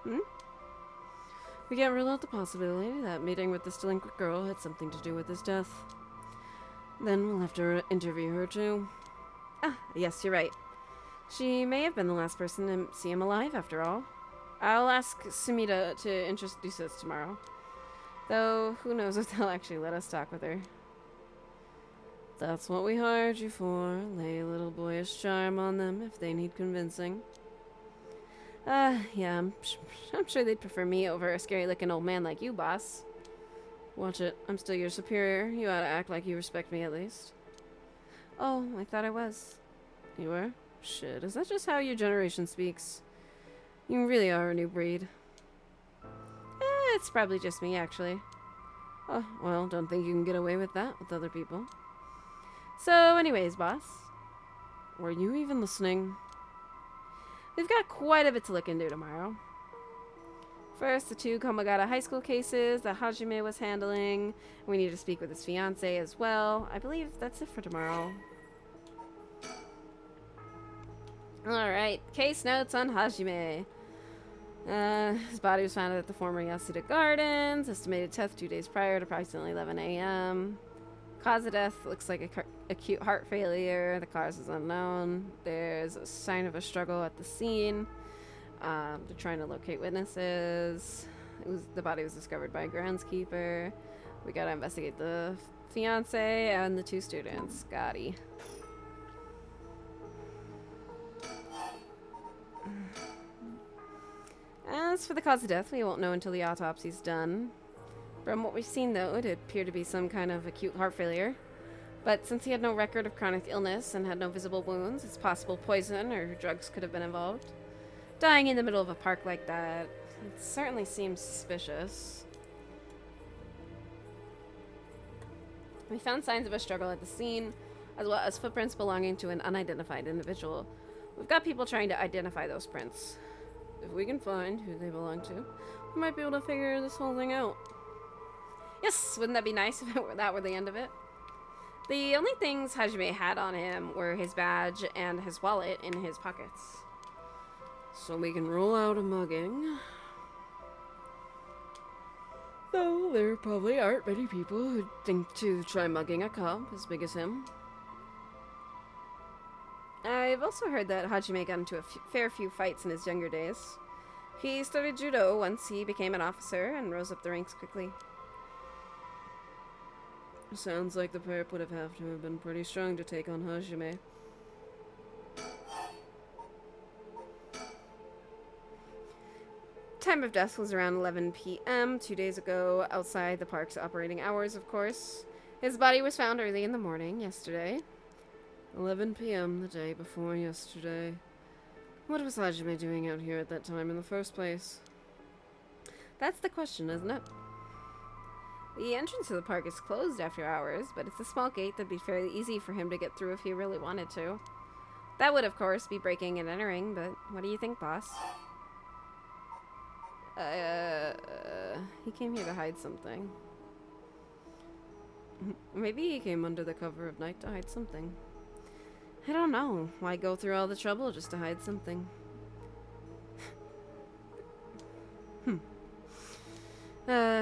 we can't rule out the possibility that meeting with this delinquent girl had something to do with his death. Then we'll have to interview her too. Yes, you're right. She may have been the last person to see him alive, after all. I'll ask Sumida to introduce us tomorrow. Though, who knows if they'll actually let us talk with her. That's what we hired you for. Lay a little boyish charm on them if they need convincing. Yeah, I'm sure they'd prefer me over a scary-looking old man like you, boss. Watch it. I'm still your superior. You ought to act like you respect me at least. Oh, I thought I was. You were? Shit, is that just how your generation speaks? You really are a new breed. It's probably just me, actually. Oh, well, don't think you can get away with that with other people. So, anyways, boss. Were you even listening? We've got quite a bit to look into tomorrow. First, the 2 Komagata High School cases that Hajime was handling. We need to speak with his fiancée as well. I believe that's it for tomorrow. Alright, case notes on Hajime. His body was found at the former Yasuda Gardens. Estimated death 2 days prior at approximately 11 a.m. Cause of death looks like acute heart failure. The cause is unknown. There's a sign of a struggle at the scene. They're trying to locate witnesses. The body was discovered by a groundskeeper. We gotta investigate the fiance and the 2 students. Gotti. As for the cause of death, we won't know until the autopsy's done. From what we've seen, though, it appeared to be some kind of acute heart failure. But since he had no record of chronic illness and had no visible wounds, it's possible poison or drugs could have been involved. Dying in the middle of a park like that, it certainly seems suspicious. We found signs of a struggle at the scene, as well as footprints belonging to an unidentified individual. We've got people trying to identify those prints. If we can find who they belong to, we might be able to figure this whole thing out. Yes, wouldn't that be nice if that were the end of it? The only things Hajime had on him were his badge and his wallet in his pockets. So we can rule out a mugging. Though there probably aren't many people who think to try mugging a cop as big as him. I've also heard that Hajime got into a fair few fights in his younger days. He started judo once he became an officer and rose up the ranks quickly. Sounds like the perp would have to have been pretty strong to take on Hajime. Time of death was around 11 p.m. 2 days ago, outside the park's operating hours, of course. His body was found early in the morning yesterday. 11 p.m. the day before yesterday. What was Hajime doing out here at that time in the first place? That's the question, isn't it? The entrance to the park is closed after hours, but it's a small gate that'd be fairly easy for him to get through if he really wanted to. That would, of course, be breaking and entering, but what do you think, boss? He came here to hide something. Maybe he came under the cover of night to hide something. I don't know. Why go through all the trouble just to hide something?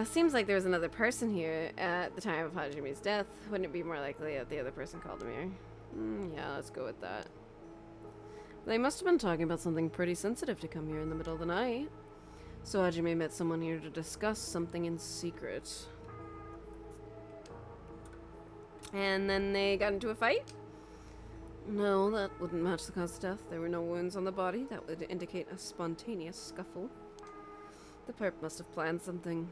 Seems like there was another person here at the time of Hajime's death. Wouldn't it be more likely that the other person called him here? Yeah, let's go with that. They must have been talking about something pretty sensitive to come here in the middle of the night. So Hajime met someone here to discuss something in secret. And then they got into a fight? No, that wouldn't match the cause of death. There were no wounds on the body. That would indicate a spontaneous scuffle. The perp must have planned something.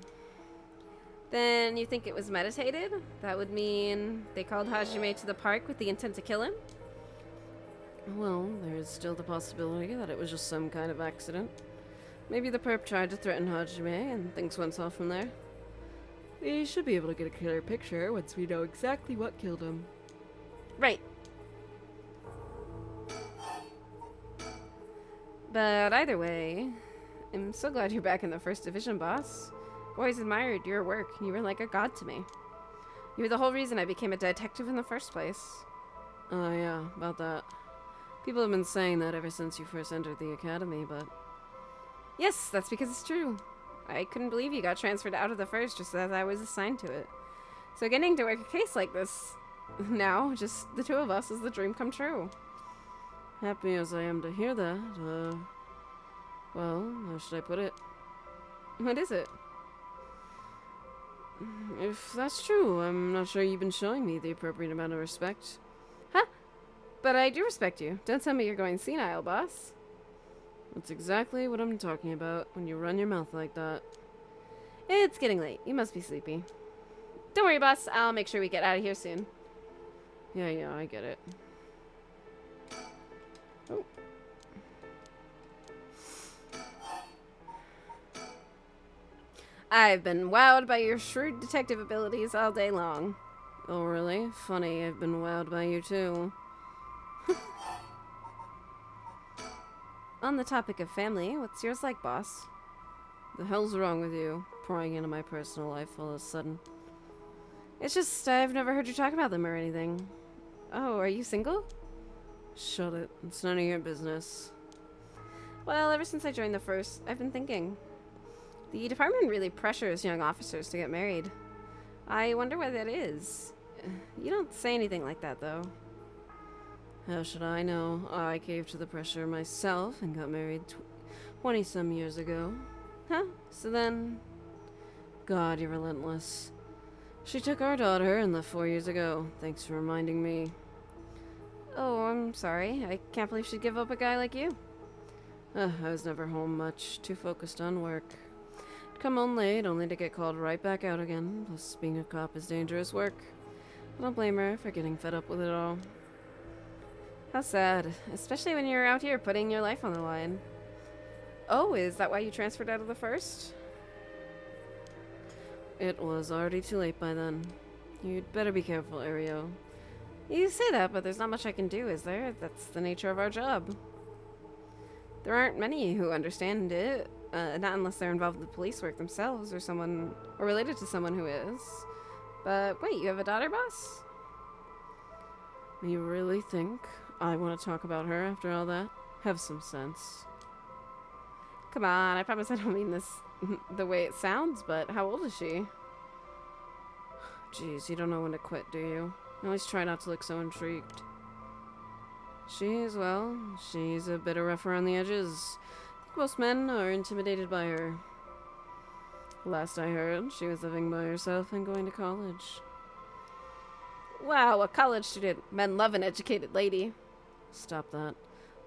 Then you think it was meditated? That would mean they called Hajime to the park with the intent to kill him? Well, there's still the possibility that it was just some kind of accident. Maybe the perp tried to threaten Hajime and things went south from there. We should be able to get a clear picture once we know exactly what killed him. Right. But either way, I'm so glad you're back in the First Division, boss. Always admired your work. You were like a god to me. You were the whole reason I became a detective in the first place. Oh yeah, about that. People have been saying that ever since you first entered the academy, but... Yes, that's because it's true. I couldn't believe you got transferred out of the First just as I was assigned to it. So getting to work a case like this now, just the 2 of us, is the dream come true. Happy as I am to hear that, well, how should I put it? What is it? If that's true, I'm not sure you've been showing me the appropriate amount of respect. Huh? But I do respect you. Don't tell me you're going senile, boss. That's exactly what I'm talking about when you run your mouth like that. It's getting late. You must be sleepy. Don't worry, boss. I'll make sure we get out of here soon. Yeah, I get it. Oh. I've been wowed by your shrewd detective abilities all day long. Oh, really? Funny, I've been wowed by you too. On the topic of family, what's yours like, boss? The hell's wrong with you? Prying into my personal life all of a sudden. It's just, I've never heard you talk about them or anything. Oh, are you single? Shut it. It's none of your business. Well, ever since I joined the First, I've been thinking. The department really pressures young officers to get married. I wonder why that is. You don't say anything like that, though. How should I know? I caved to the pressure myself and got married 20-some years ago. Huh? So then... God, you're relentless. She took our daughter and left 4 years ago. Thanks for reminding me. Oh, I'm sorry. I can't believe she'd give up a guy like you. I was never home much, too focused on work. I'd come home late, only to get called right back out again. Plus, being a cop is dangerous work. I don't blame her for getting fed up with it all. How sad, especially when you're out here putting your life on the line. Oh, is that why you transferred out of the first? It was already too late by then. You'd better be careful, Ario. You say that, but there's not much I can do, is there? That's the nature of our job. There aren't many who understand it, not unless they're involved with police work themselves or related to someone who is. But wait, you have a daughter, boss? You really think I want to talk about her after all that? Have some sense. Come on, I promise I don't mean this the way it sounds, but how old is she? Jeez, you don't know when to quit, do you? I always try not to look so intrigued. She's a bit rough around the edges. I think most men are intimidated by her. Last I heard, she was living by herself and going to college. Wow, a college student. Men love an educated lady. Stop that.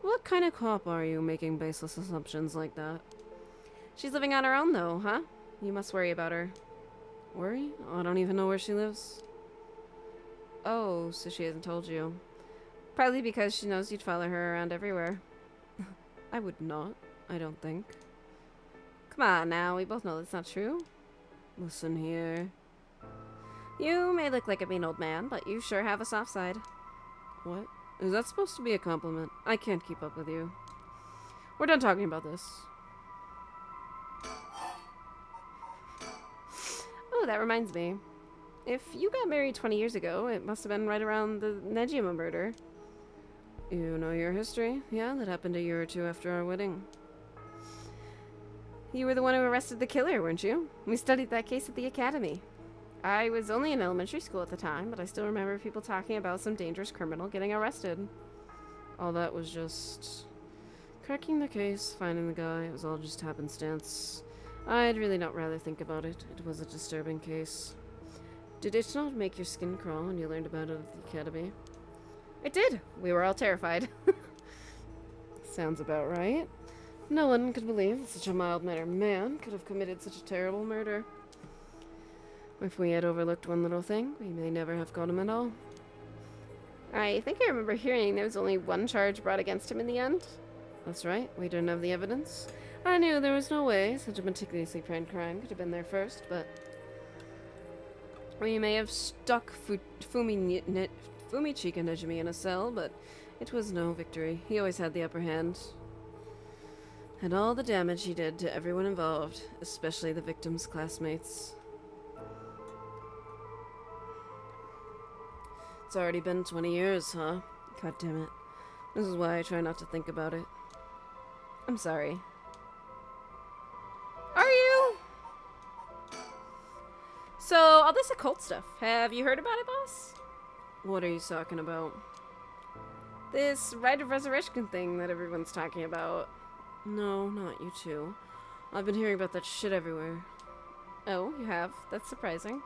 What kind of cop are you making baseless assumptions like that? She's living on her own, though, huh? You must worry about her. Worry? Oh, I don't even know where she lives. Oh, so she hasn't told you. Probably because she knows you'd follow her around everywhere. I would not, I don't think. Come on now, we both know that's not true. Listen here. You may look like a mean old man, but you sure have a soft side. What? Is that supposed to be a compliment? I can't keep up with you. We're done talking about this. Oh, that reminds me. If you got married 20 years ago, it must have been right around the Nejima murder. You know your history? Yeah, that happened a year or two after our wedding. You were the one who arrested the killer, weren't you? We studied that case at the academy. I was only in elementary school at the time, but I still remember people talking about some dangerous criminal getting arrested. All that was just... cracking the case, finding the guy, it was all just happenstance. I'd really not rather think about it. It was a disturbing case. Did it not make your skin crawl when you learned about it at the academy? It did. We were all terrified. Sounds about right. No one could believe that such a mild-mannered man could have committed such a terrible murder. If we had overlooked one little thing, we may never have caught him at all. I think I remember hearing there was only one charge brought against him in the end. That's right. We didn't have the evidence. I knew there was no way such a meticulously planned crime could have been there first, but... we may have stuck Fumichika Nejimi in a cell, but it was no victory. He always had the upper hand. And all the damage he did to everyone involved, especially the victim's classmates. It's already been 20 years, huh? God damn it. This is why I try not to think about it. I'm sorry. Are you? So, all this occult stuff, have you heard about it, boss? What are you talking about? This rite of resurrection thing that everyone's talking about. No, not you two. I've been hearing about that shit everywhere. Oh, you have? That's surprising.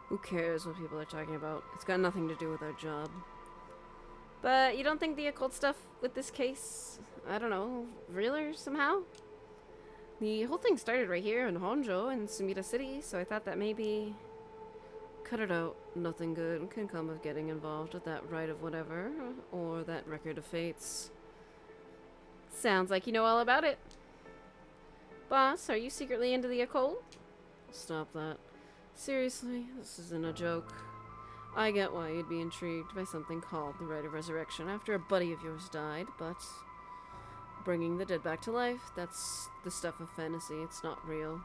Who cares what people are talking about? It's got nothing to do with our job. But you don't think the occult stuff with this case, I don't know, realer somehow? The whole thing started right here in Honjo in Sumida City, so I thought that maybe... Cut it out. Nothing good can come of getting involved with that rite of whatever, or that record of fates. Sounds like you know all about it. Boss, are you secretly into the occult? Stop that. Seriously, this isn't a joke. I get why you'd be intrigued by something called the Rite of Resurrection after a buddy of yours died, but bringing the dead back to life, that's the stuff of fantasy. It's not real.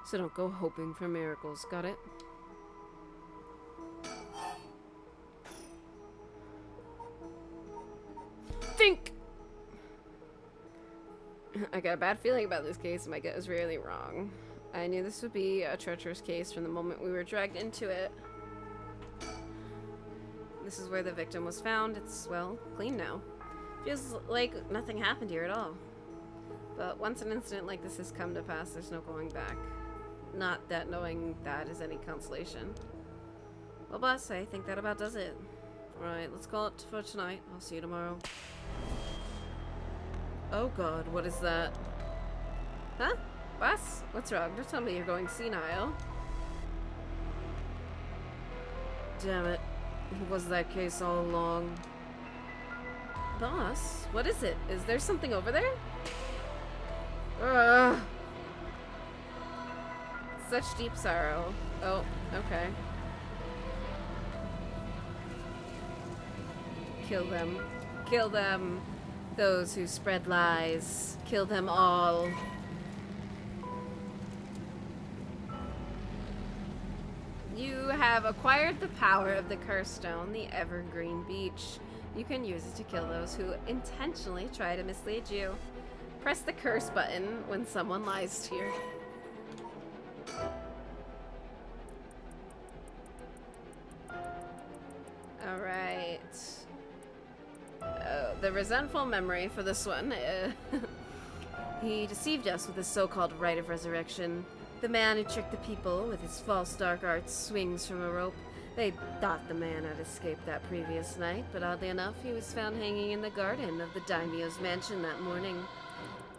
So don't go hoping for miracles, got it? Think! I got a bad feeling about this case, and my gut is rarely wrong. I knew this would be a treacherous case from the moment we were dragged into it. This is where the victim was found. It's, well, clean now. Feels like nothing happened here at all. But once an incident like this has come to pass, there's no going back. Not that knowing that is any consolation. Well, boss, I think that about does it. Alright, let's call it for tonight. I'll see you tomorrow. Oh god, what is that? Huh? Boss? What's wrong? Don't tell me you're going senile. Damn it. It was that case all along. Boss? What is it? Is there something over there? Ugh. Such deep sorrow. Oh, okay. Kill them. Kill them. Those who spread lies. Kill them all. You have acquired the power of the curse stone, the evergreen beach. You can use it to kill those who intentionally try to mislead you. Press the curse button when someone lies to you. Alright. Oh, the resentful memory for this one. He deceived us with his so-called rite of resurrection. The man who tricked the people with his false dark arts swings from a rope. They thought the man had escaped that previous night, but oddly enough, he was found hanging in the garden of the daimyo's mansion that morning.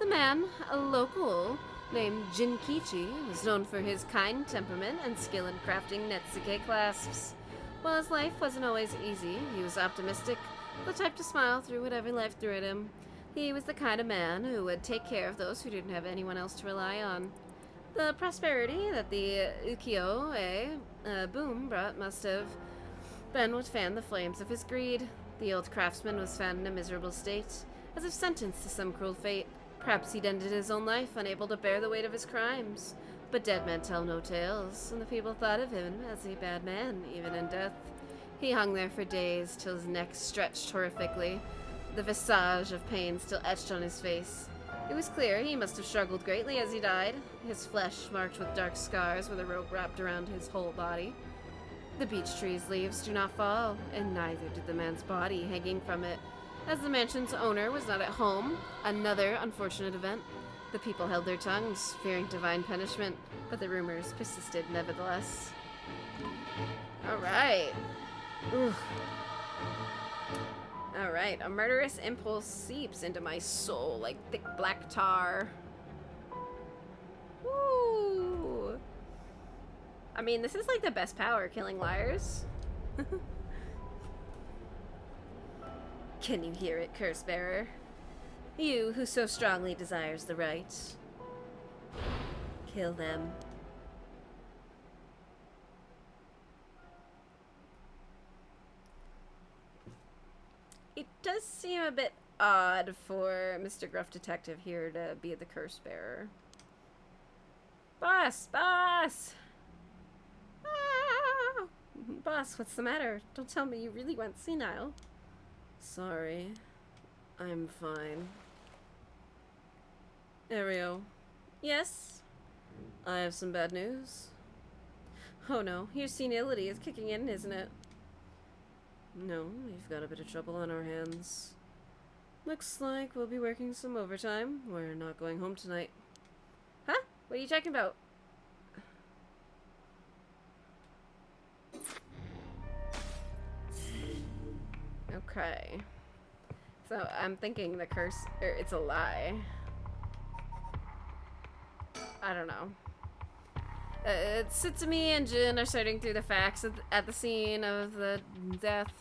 The man, a local named Jinkichi, was known for his kind temperament and skill in crafting Netsuke clasps. While his life wasn't always easy, he was optimistic, the type to smile through whatever life threw at him. He was the kind of man who would take care of those who didn't have anyone else to rely on. The prosperity that the ukiyo-e boom brought must have been what fanned the flames of his greed. The old craftsman was found in a miserable state, as if sentenced to some cruel fate. Perhaps he'd ended his own life, unable to bear the weight of his crimes. But dead men tell no tales, and the people thought of him as a bad man, even in death. He hung there for days, till his neck stretched horrifically, the visage of pain still etched on his face. It was clear he must have struggled greatly as he died, his flesh marked with dark scars with a rope wrapped around his whole body. The beech tree's leaves do not fall, and neither did the man's body hanging from it. As the mansion's owner was not at home, another unfortunate event, the people held their tongues, fearing divine punishment, but the rumors persisted nevertheless. Alright. Alright, a murderous impulse seeps into my soul like thick black tar. Woo! I mean, this is like the best power, killing liars. Can you hear it, curse bearer? You who so strongly desires the right. Kill them. It does seem a bit odd for Mr. Gruff Detective here to be the curse bearer. Boss! Boss! Ah! Boss, what's the matter? Don't tell me you really went senile. Sorry. I'm fine. Ariel. Yes? I have some bad news. Oh no, your senility is kicking in, isn't it? No, we've got a bit of trouble on our hands. Looks like we'll be working some overtime. We're not going home tonight. Huh? What are you talking about? Okay. So I'm thinking the curse, or it's a lie. I don't know. Tsutsume and Jin are sorting through the facts at the scene of the death.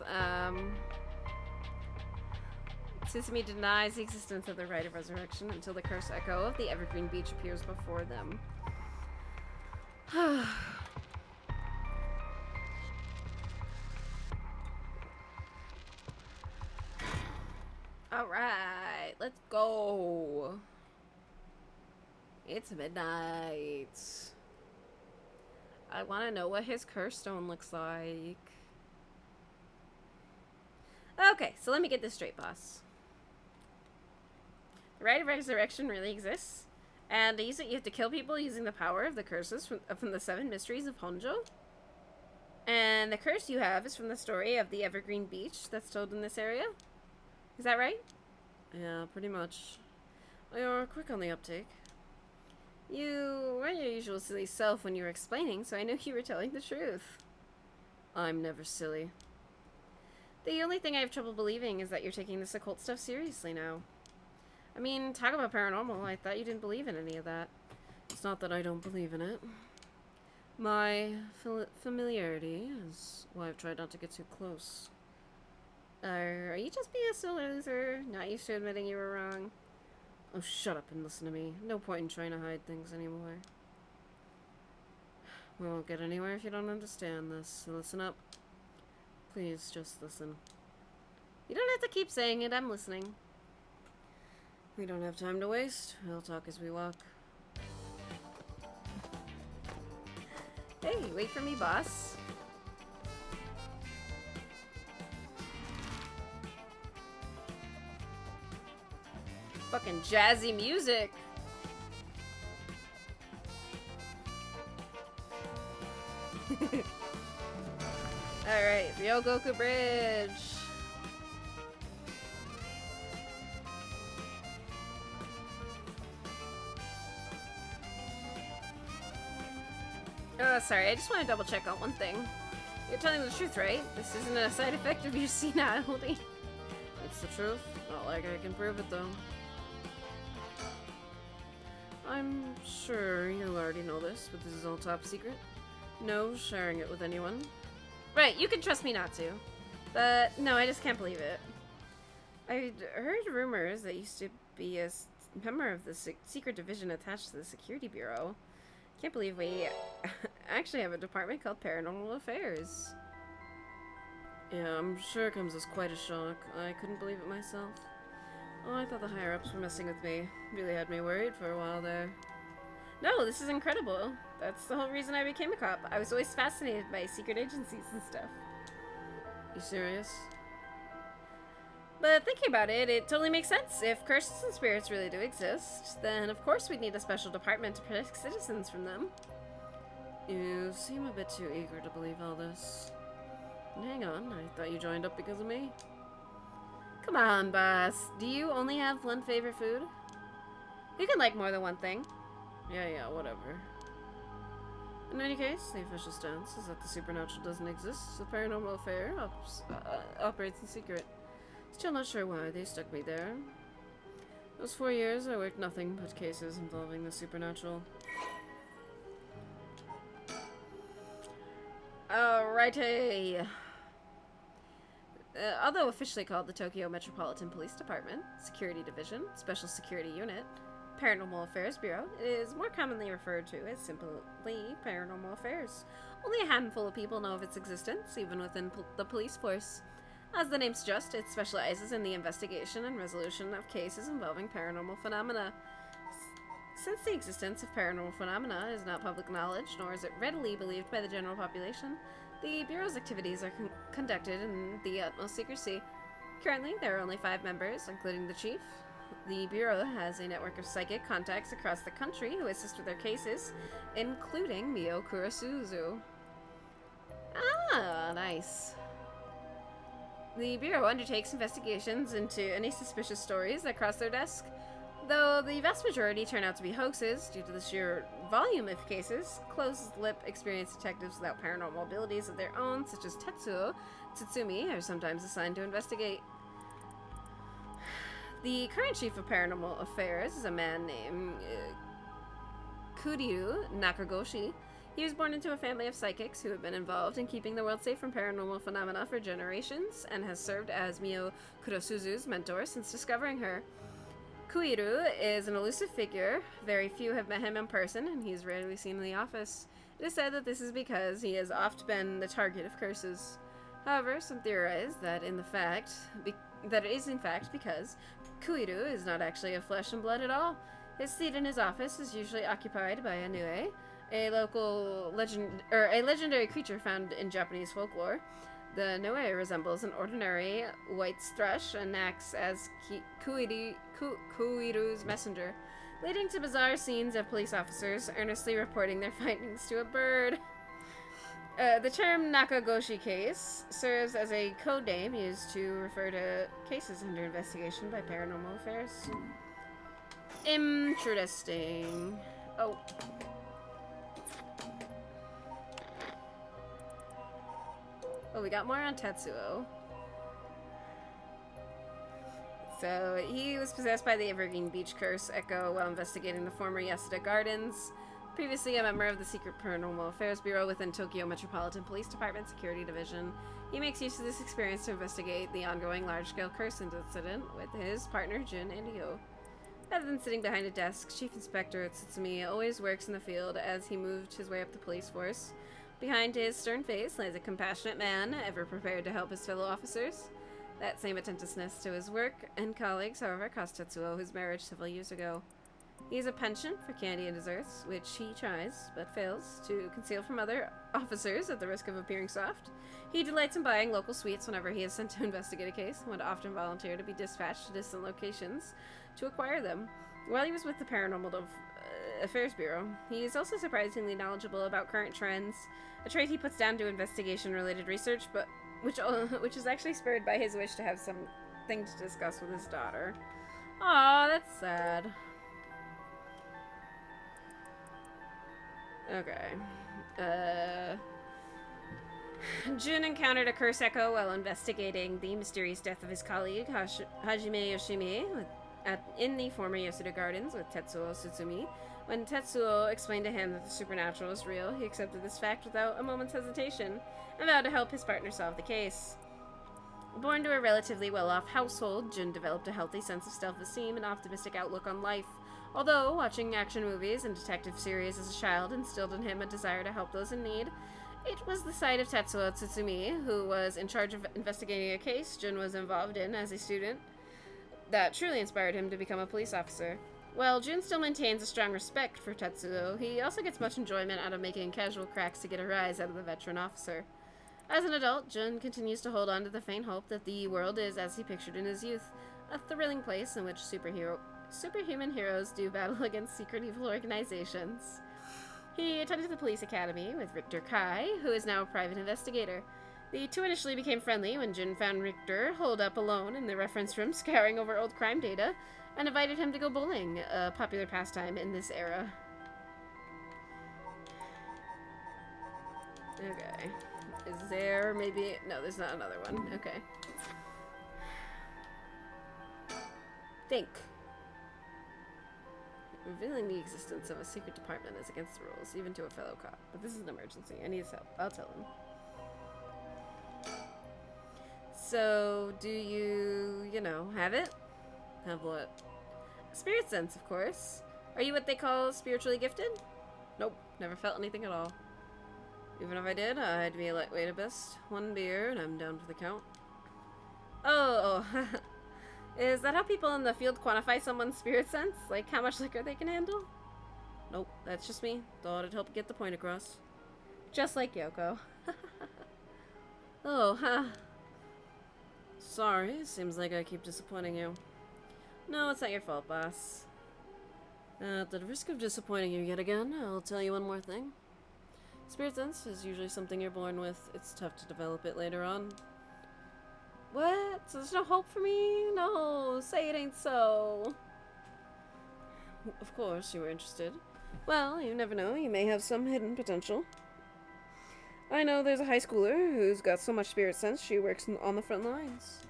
Tsutsume denies the existence of the rite of resurrection until the curse echo of the Evergreen Beach appears before them. Alright, let's go. It's midnight. I want to know what his curse stone looks like. Okay, so let me get this straight, boss. The rite of resurrection really exists, and you have to kill people using the power of the curses from the 7 mysteries of Honjo? And the curse you have is from the story of the Evergreen Beach that's told in this area? Is that right? Yeah, pretty much. You're quick on the uptake. You weren't your usual silly self when you were explaining, so I knew you were telling the truth. I'm never silly. The only thing I have trouble believing is that you're taking this occult stuff seriously now. I mean, talk about paranormal. I thought you didn't believe in any of that. It's not that I don't believe in it. My familiarity is why I've tried not to get too close. Are you just being a silly loser? Not used to admitting you were wrong? Oh, shut up and listen to me. No point in trying to hide things anymore. We won't get anywhere if you don't understand this, so listen up. Please, just listen. You don't have to keep saying it, I'm listening. We don't have time to waste. We'll talk as we walk. Hey, wait for me, boss. Fucking jazzy music. Alright, Ryogoku Bridge. Oh, sorry, I just want to double check on one thing. You're telling the truth, right? This isn't a side effect of your senility. It's the truth. Not like I can prove it, though. I'm sure you already know this, but this is all top secret. No sharing it with anyone. Right, you can trust me not to. But, no, I just can't believe it. I'd heard rumors that you used to be a member of the secret division attached to the Security Bureau. Can't believe we actually have a department called Paranormal Affairs. Yeah, I'm sure it comes as quite a shock. I couldn't believe it myself. Oh, I thought the higher-ups were messing with me. Really had me worried for a while there. No, this is incredible. That's the whole reason I became a cop. I was always fascinated by secret agencies and stuff. You serious? But thinking about it, it totally makes sense. If curses and spirits really do exist, then of course we'd need a special department to protect citizens from them. You seem a bit too eager to believe all this. And hang on, I thought you joined up because of me. Come on, boss. Do you only have one favorite food? You can like more than one thing. Yeah, whatever. In any case, the official stance is that the supernatural doesn't exist. The paranormal affair operates in secret. Still not sure why they stuck me there. Those 4 years, I worked nothing but cases involving the supernatural. Alrighty. Although officially called the Tokyo Metropolitan Police Department, Security Division, Special Security Unit, Paranormal Affairs Bureau, it is more commonly referred to as simply Paranormal Affairs. Only a handful of people know of its existence, even within the police force. As the name suggests, it specializes in the investigation and resolution of cases involving paranormal phenomena. Since the existence of paranormal phenomena is not public knowledge, nor is it readily believed by the general population, the Bureau's activities are conducted in the utmost secrecy. Currently, there are only 5 members, including the chief. The Bureau has a network of psychic contacts across the country who assist with their cases, including Mio Kurasuzu. Ah, nice. The Bureau undertakes investigations into any suspicious stories that cross their desk. Though the vast majority turn out to be hoaxes due to the sheer volume of cases, closed-lip, experienced detectives without paranormal abilities of their own, such as Tetsuo Tsutsumi, are sometimes assigned to investigate. The current chief of Paranormal Affairs is a man named Kuryu Nakagoshi. He was born into a family of psychics who have been involved in keeping the world safe from paranormal phenomena for generations, and has served as Mio Kurosuzu's mentor since discovering her. Kuiru is an elusive figure. Very few have met him in person, and he is rarely seen in the office. It is said that this is because he has oft been the target of curses. However, some theorize that it is in fact because Kuiru is not actually of flesh and blood at all. His seat in his office is usually occupied by a Nue, a legendary creature found in Japanese folklore. The Nue resembles an ordinary white thrush and acts as Kuiru's messenger, leading to bizarre scenes of police officers earnestly reporting their findings to a bird. The term Nakagoshi case serves as a code name used to refer to cases under investigation by Paranormal Affairs. Interesting. Oh. Oh, we got more on Tetsuo. So, he was possessed by the Evergreen Beach Curse Echo while investigating the former Yasuda Gardens. Previously a member of the Secret Paranormal Affairs Bureau within Tokyo Metropolitan Police Department Security Division, he makes use of this experience to investigate the ongoing large-scale curse incident with his partner Jun and Yo. Rather than sitting behind a desk, Chief Inspector Tsutsumi always works in the field as he moved his way up the police force. Behind his stern face lies a compassionate man, ever prepared to help his fellow officers. That same attentiveness to his work and colleagues, however, cost Tetsuo his marriage several years ago. He has a penchant for candy and desserts, which he tries, but fails, to conceal from other officers at the risk of appearing soft. He delights in buying local sweets whenever he is sent to investigate a case, and would often volunteer to be dispatched to distant locations to acquire them. While he was with the Paranormal Affairs Bureau, he is also surprisingly knowledgeable about current trends, a trait he puts down to investigation-related research, but which is actually spurred by his wish to have something to discuss with his daughter. Aw, that's sad. Okay. Jun encountered a curse echo while investigating the mysterious death of his colleague, Hajime Yoshimi, in the former Yasuda Gardens with Tetsuo Tsutsumi. When Tetsuo explained to him that the supernatural is real, he accepted this fact without a moment's hesitation and vowed to help his partner solve the case. Born to a relatively well-off household, Jun developed a healthy sense of self-esteem and optimistic outlook on life. Although watching action movies and detective series as a child instilled in him a desire to help those in need, it was the sight of Tetsuo Tsutsumi, who was in charge of investigating a case Jun was involved in as a student, that truly inspired him to become a police officer. While Jun still maintains a strong respect for Tetsuo, he also gets much enjoyment out of making casual cracks to get a rise out of the veteran officer. As an adult, Jun continues to hold on to the faint hope that the world is as he pictured in his youth, a thrilling place in which superhuman heroes do battle against secret evil organizations. He attended the police academy with Richter Kai, who is now a private investigator. The two initially became friendly when Jun found Richter holed up alone in the reference room scouring over old crime data, and invited him to go bowling, a popular pastime in this era. Okay. Is there maybe... No, there's not another one. Okay. Think. Revealing the existence of a secret department is against the rules, even to a fellow cop. But this is an emergency. I need his help. I'll tell him. So, do you, have it? Have what? Spirit sense, of course. Are you what they call spiritually gifted? Nope, never felt anything at all. Even if I did, I'd be a lightweight at best. One beer, and I'm down for the count. Oh, is that how people in the field quantify someone's spirit sense? Like, how much liquor they can handle? Nope, that's just me. Thought it'd help get the point across. Just like Yoko. Oh, huh. Sorry, seems like I keep disappointing you. No, it's not your fault, boss. At the risk of disappointing you yet again, I'll tell you one more thing. Spirit sense is usually something you're born with. It's tough to develop it later on. What? So there's no hope for me? No, say it ain't so. Of course, you were interested. Well, you never know. You may have some hidden potential. I know there's a high schooler who's got so much spirit sense she works on the front lines.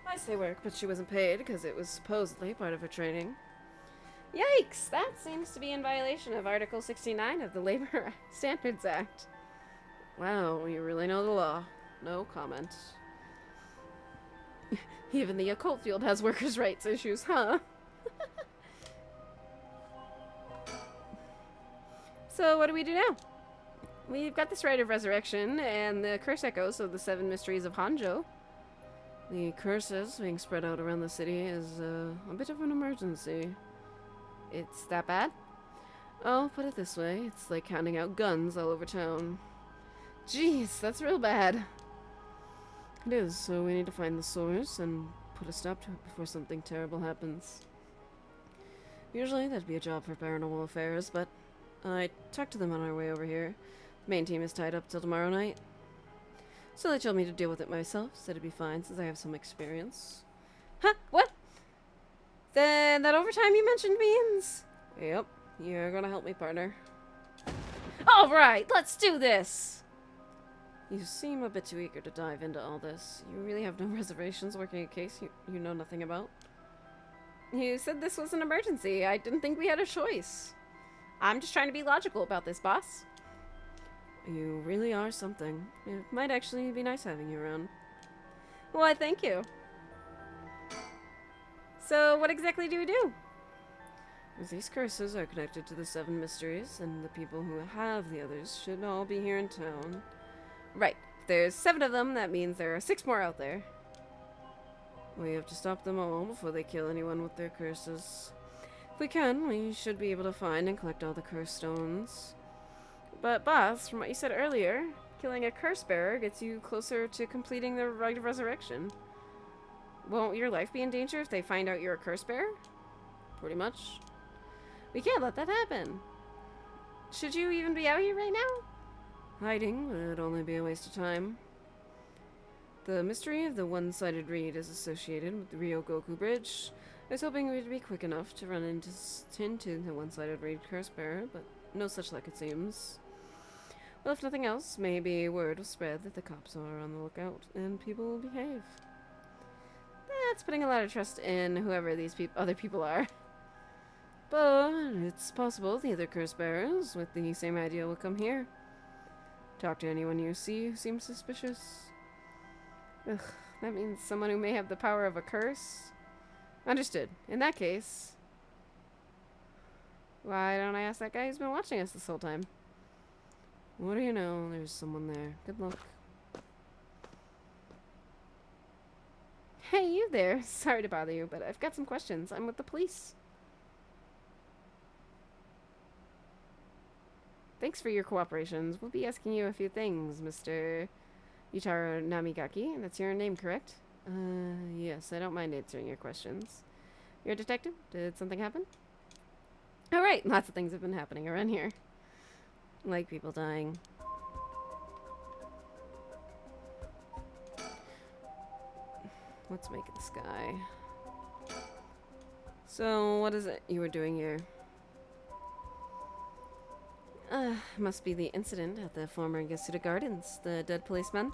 I say work, but she wasn't paid because it was supposedly part of her training. Yikes! That seems to be in violation of Article 69 of the Labor Standards Act. Wow, you really know the law. No comment. Even the occult field has workers' rights issues, huh? So what do we do now? We've got this rite of resurrection and the curse echoes of the 7 mysteries of Honjo. The curses being spread out around the city is a bit of an emergency. It's that bad? Oh, put it this way, it's like handing out guns all over town. Jeez, that's real bad. It is, so we need to find the source and put a stop to it before something terrible happens. Usually that'd be a job for Paranormal Affairs, but I talked to them on our way over here. Main team is tied up till tomorrow night. So they told me to deal with it myself. Said it'd be fine since I have some experience. Huh? What? Then that overtime you mentioned means? Yep. You're gonna help me, partner. Alright, let's do this! You seem a bit too eager to dive into all this. You really have no reservations working a case you know nothing about? You said this was an emergency. I didn't think we had a choice. I'm just trying to be logical about this, boss. You really are something. It might actually be nice having you around. Why, thank you. So, what exactly do we do? These curses are connected to the 7 mysteries, and the people who have the others should all be here in town. Right. If there's 7 of them, that means there are 6 more out there. We have to stop them all before they kill anyone with their curses. If we can, we should be able to find and collect all the curse stones. But, boss, from what you said earlier, killing a curse bearer gets you closer to completing the rite of resurrection. Won't your life be in danger if they find out you're a curse bearer? Pretty much. We can't let that happen. Should you even be out here right now? Hiding would only be a waste of time. The mystery of the one-sided reed is associated with the Ryogoku Bridge. I was hoping we'd be quick enough to run into the one-sided reed curse bearer, but no such luck it seems. Well, if nothing else, maybe word will spread that the cops are on the lookout and people will behave. That's putting a lot of trust in whoever these other people are. But it's possible the other curse bearers with the same idea will come here. Talk to anyone you see who seems suspicious. Ugh, that means someone who may have the power of a curse? Understood. In that case, why don't I ask that guy who's been watching us this whole time? What do you know? There's someone there. Good luck. Hey, you there. Sorry to bother you, but I've got some questions. I'm with the police. Thanks for your cooperations. We'll be asking you a few things, Mr. Yutaro Namigaki. That's your name, correct? Yes, I don't mind answering your questions. You're a detective? Did something happen? All right, lots of things have been happening around here. Like people dying. Let's make the sky. So, what is it you were doing here? Must be the incident at the former Yasuda Gardens, the dead policeman.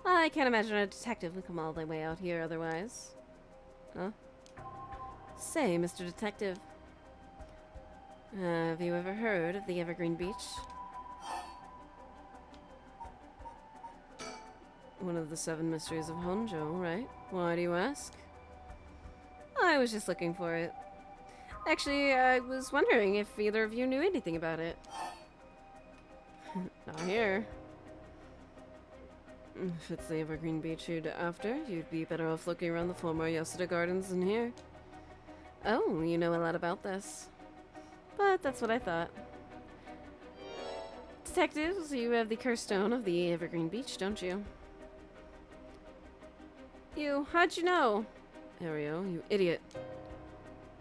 I can't imagine a detective would come all the way out here otherwise. Huh? Say, Mr. Detective, have you ever heard of the Evergreen Beach? One of the 7 mysteries of Honjo, right? Why do you ask? I was just looking for it. Actually, I was wondering if either of you knew anything about it. Not here. If it's the Evergreen Beach you're after, you'd be better off looking around the former Yasuda Gardens than here. Oh, you know a lot about this. But that's what I thought. Detectives, you have the curse stone of the Evergreen Beach, don't you? How'd you know? Ario, you idiot.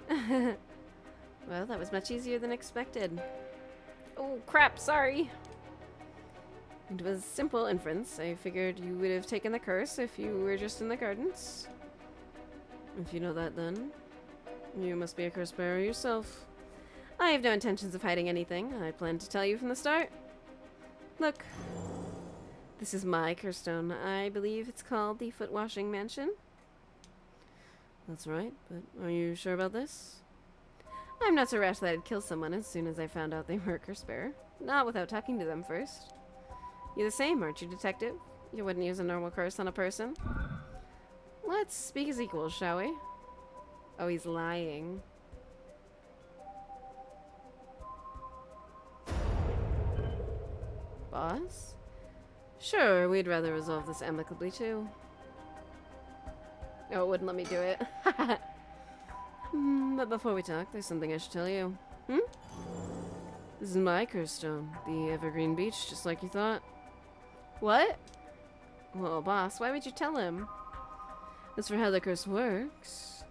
Well, that was much easier than expected. Oh, crap, sorry. It was simple inference. I figured you would have taken the curse if you were just in the gardens. If you know that, then you must be a curse bearer yourself. I have no intentions of hiding anything. I planned to tell you from the start. Look. This is my curse stone. I believe it's called the Foot Washing Mansion. That's right, but are you sure about this? I'm not so rash that I'd kill someone as soon as I found out they were a curse bearer. Not without talking to them first. You're the same, aren't you, detective? You wouldn't use a normal curse on a person. Let's speak as equals, shall we? Oh, he's lying. Boss? Sure, we'd rather resolve this amicably, too. Oh, it wouldn't let me do it. But before we talk, there's something I should tell you. Hmm? This is my curse stone, the Evergreen Beach, just like you thought. What? Well, boss, why would you tell him? As for how the curse works...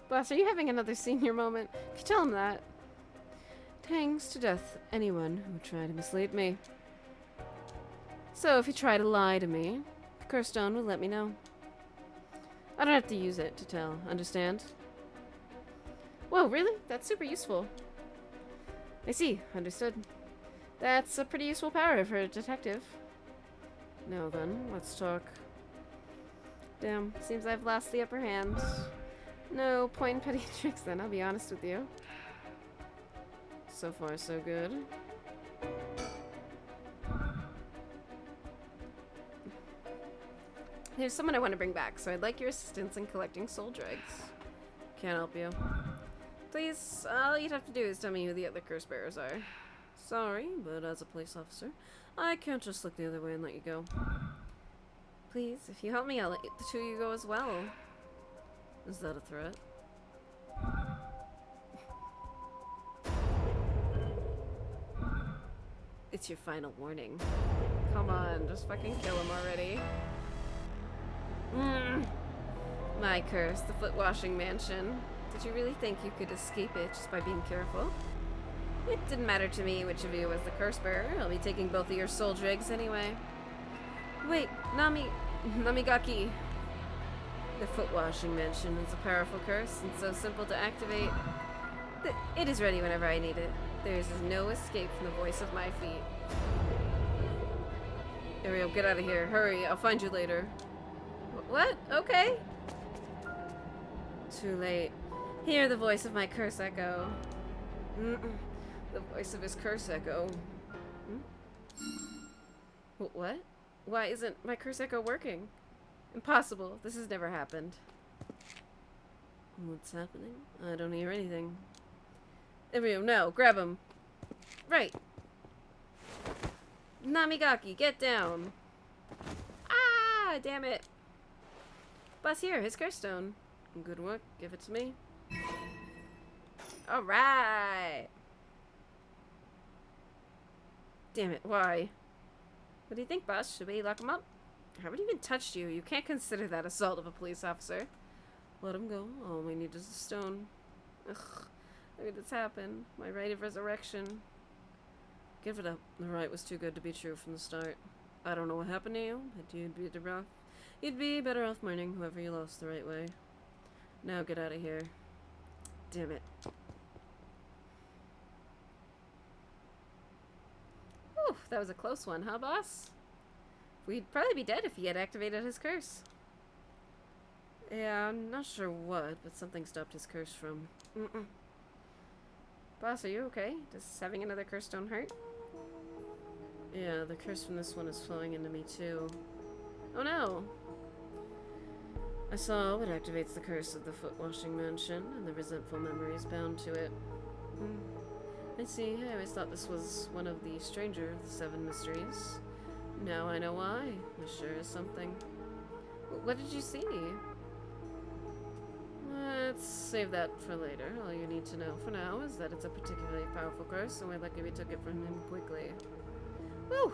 Boss, are you having another senior moment? Could you tell him that? Hangs to death anyone who would try to mislead me. So if you try to lie to me, the curse stone will let me know. I don't have to use it to tell, understand? Whoa, really? That's super useful. I see, understood. That's a pretty useful power for a detective. Now then, let's talk. Damn, seems I've lost the upper hand. No point in petty tricks then, I'll be honest with you. So far, so good. There's someone I want to bring back, so I'd like your assistance in collecting soul dregs. Can't help you. Please, all you'd have to do is tell me who the other curse bearers are. Sorry, but as a police officer, I can't just look the other way and let you go. Please, if you help me, I'll let the two of you go as well. Is that a threat? It's your final warning. Come on, just fucking kill him already. My curse, the foot washing mansion. Did you really think you could escape it just by being careful? It didn't matter to me which of you was the curse bearer. I'll be taking both of your soul dregs anyway. Wait, Namigaki. The foot washing mansion is a powerful curse and so simple to activate. It is ready whenever I need it. There is no escape from the voice of my feet. Ariel, get out of here. Hurry, I'll find you later. What? Okay. Too late. Hear the voice of my curse echo. The voice of his curse echo. What? Why isn't my curse echo working? Impossible. This has never happened. What's happening? I don't hear anything. Ariel, no. Grab him. Right. Namigaki, get down. Ah, damn it. Boss here, his curse stone. Good work. Give it to me. Alright. Damn it, why? What do you think, boss? Should we lock him up? I haven't even touched you. You can't consider that assault of a police officer. Let him go. All we need is a stone. Ugh. How did this happen? My right of resurrection. Give it up. The right was too good to be true from the start. I don't know what happened to you, but you'd be better off mourning whoever you lost the right way. Now get out of here. Damn it. Whew, that was a close one, huh, boss? We'd probably be dead if he had activated his curse. Yeah, I'm not sure what, but something stopped his curse from... Boss, are you okay? Does having another curse stone hurt? Yeah, the curse from this one is flowing into me too. Oh no! I saw what activates the curse of the foot washing mansion, and the resentful memories bound to it. I see. I always thought this was one of the stranger of the 7 mysteries. Now I know why. It sure is something. What did you see? Let's save that for later. All you need to know for now is that it's a particularly powerful curse, and we're lucky we took it from him quickly. Woo!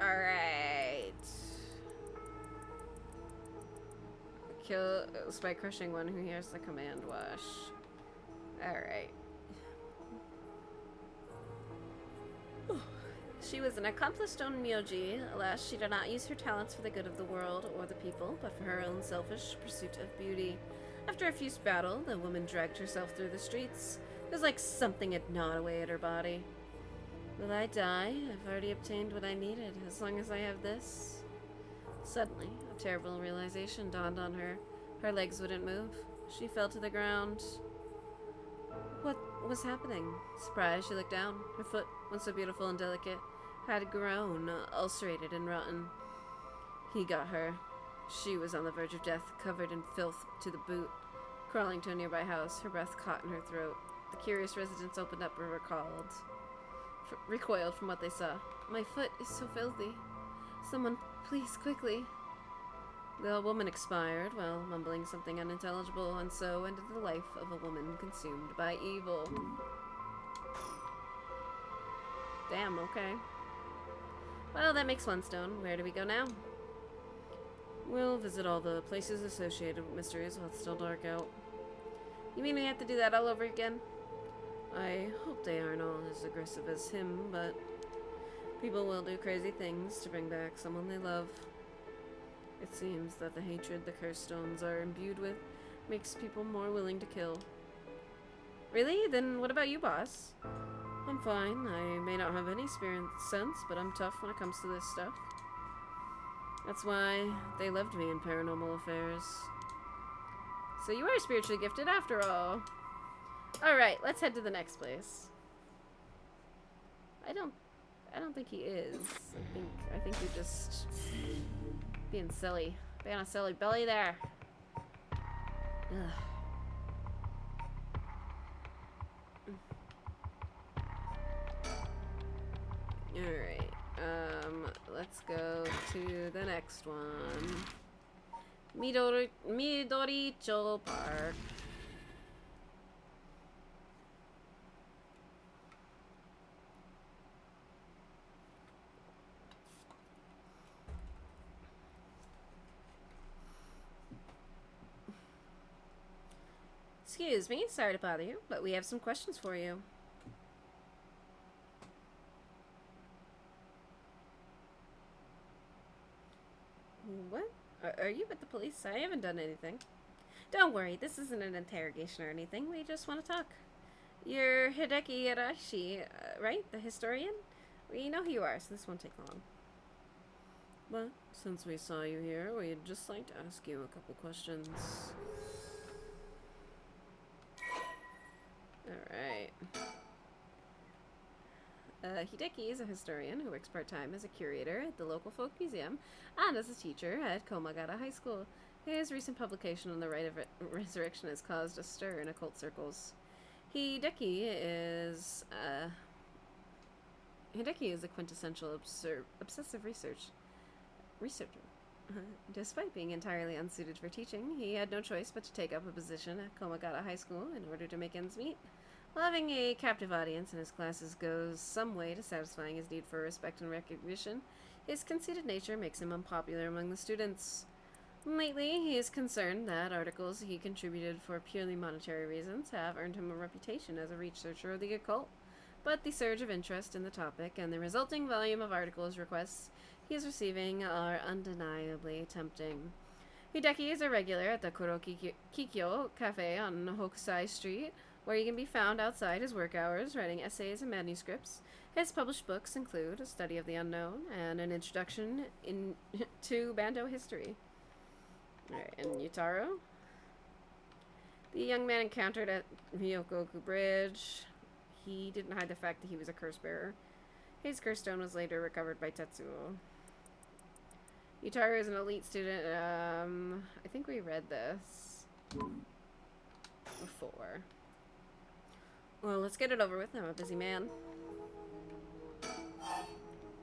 Alright. Kill by crushing one who hears the command wash. Alright. She was an accomplished onmyoji. Alas, she did not use her talents for the good of the world or the people, but for her own selfish pursuit of beauty. After a fierce battle, the woman dragged herself through the streets. It was like something had gnawed away at her body. Will I die? I've already obtained what I needed, as long as I have this. Suddenly, a terrible realization dawned on her. Her legs wouldn't move. She fell to the ground. What was happening? Surprised, she looked down. Her foot, once so beautiful and delicate, had grown, ulcerated and rotten. He got her. She was on the verge of death, covered in filth to the boot. Crawling to a nearby house, her breath caught in her throat. The curious residents opened up and recoiled from what they saw. My foot is so filthy. Someone, please, quickly. The woman expired while mumbling something unintelligible, and so ended the life of a woman consumed by evil. Damn, okay. Well, that makes one stone. Where do we go now? We'll visit all the places associated with mysteries while it's still dark out. You mean we have to do that all over again? I hope they aren't all as aggressive as him, but people will do crazy things to bring back someone they love. It seems that the hatred the curse stones are imbued with makes people more willing to kill. Really? Then what about you, boss? I'm fine. I may not have any spirit sense, but I'm tough when it comes to this stuff. That's why they loved me in Paranormal Affairs. So you are spiritually gifted after all. Alright, let's head to the next place. I don't think he is. I think you're just being silly. Being a silly Billy there. Ugh. Alright, let's go to the next one. Midoricho Park. Excuse me, sorry to bother you, but we have some questions for you. What? Are you with the police? I haven't done anything. Don't worry, this isn't an interrogation or anything. We just want to talk. You're Hideki Arashi, right? The historian? We know who you are, so this won't take long. But since we saw you here, we'd just like to ask you a couple questions. Alright. Hideki is a historian who works part-time as a curator at the local folk museum and as a teacher at Komagata High School. His recent publication on the rite of resurrection has caused a stir in occult circles. Hideki is a quintessential obsessive researcher. Despite being entirely unsuited for teaching, he had no choice but to take up a position at Komagata High School in order to make ends meet. While having a captive audience in his classes goes some way to satisfying his need for respect and recognition, his conceited nature makes him unpopular among the students. Lately, he is concerned that articles he contributed for purely monetary reasons have earned him a reputation as a researcher of the occult. But the surge of interest in the topic and the resulting volume of articles requests he is receiving are undeniably tempting. Hideki is a regular at the Kurokikyo Cafe on Hokusai Street, where he can be found outside his work hours writing essays and manuscripts. His published books include A Study of the Unknown and An Introduction to Bando History. Alright, and Yutaro? The young man encountered at Ryokoku Bridge. He didn't hide the fact that he was a curse bearer. His curse stone was later recovered by Tetsuo. Yutaro is an elite student. I think we read this before. Well, let's get it over with. I'm a busy man.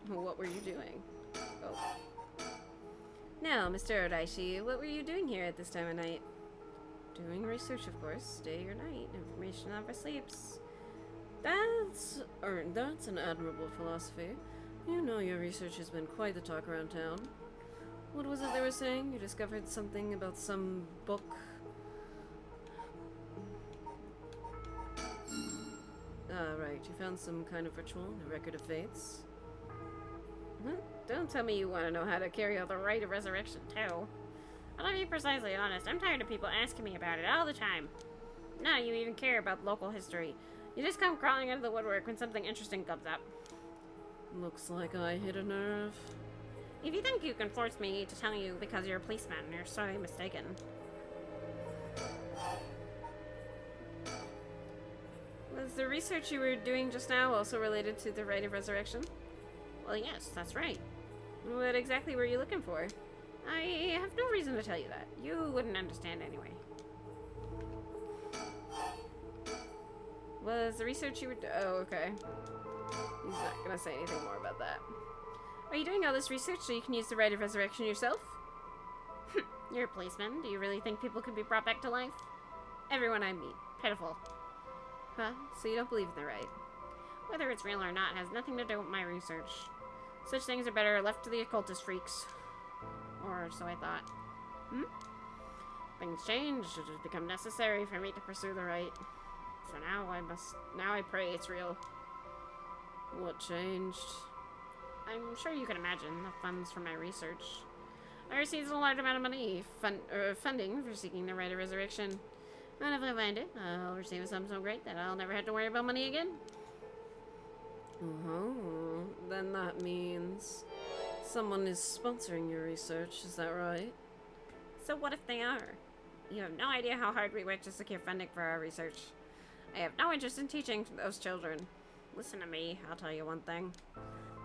What were you doing? Oh. Now, Mr. Odaishi, what were you doing here at this time of night? Doing research, of course. Day or night. Information never sleeps. That's an admirable philosophy. You know your research has been quite the talk around town. What was it they were saying? You discovered something about some book? Ah, right. You found some kind of ritual, a record of fates. Don't tell me you want to know how to carry out the rite of resurrection, too. I'll be precisely honest. I'm tired of people asking me about it all the time. None of you even care about local history. You just come crawling out of the woodwork when something interesting comes up. Looks like I hit a nerve. If you think you can force me to tell you because you're a policeman, you're sorely mistaken. Was the research you were doing just now also related to the rite of resurrection? Well, yes, that's right. What exactly were you looking for? I have no reason to tell you that. You wouldn't understand anyway. Was the research you were oh, okay. He's not gonna say anything more about that. Are you doing all this research so you can use the rite of resurrection yourself? You're a policeman. Do you really think people can be brought back to life? Everyone I meet. Pitiful. Huh? So you don't believe in the rite? Whether it's real or not has nothing to do with my research. Such things are better left to the occultist freaks. Or so I thought. Things change. It has become necessary for me to pursue the rite. So now I pray it's real. What changed? I'm sure you can imagine the funds from my research. I received a large amount of money funding for seeking the right of resurrection. And if I find it, I'll receive a sum so great that I'll never have to worry about money again. Oh, then that means someone is sponsoring your research, is that right? So what if they are? You have no idea how hard we work to secure funding for our research. I have no interest in teaching those children. Listen to me, I'll tell you one thing.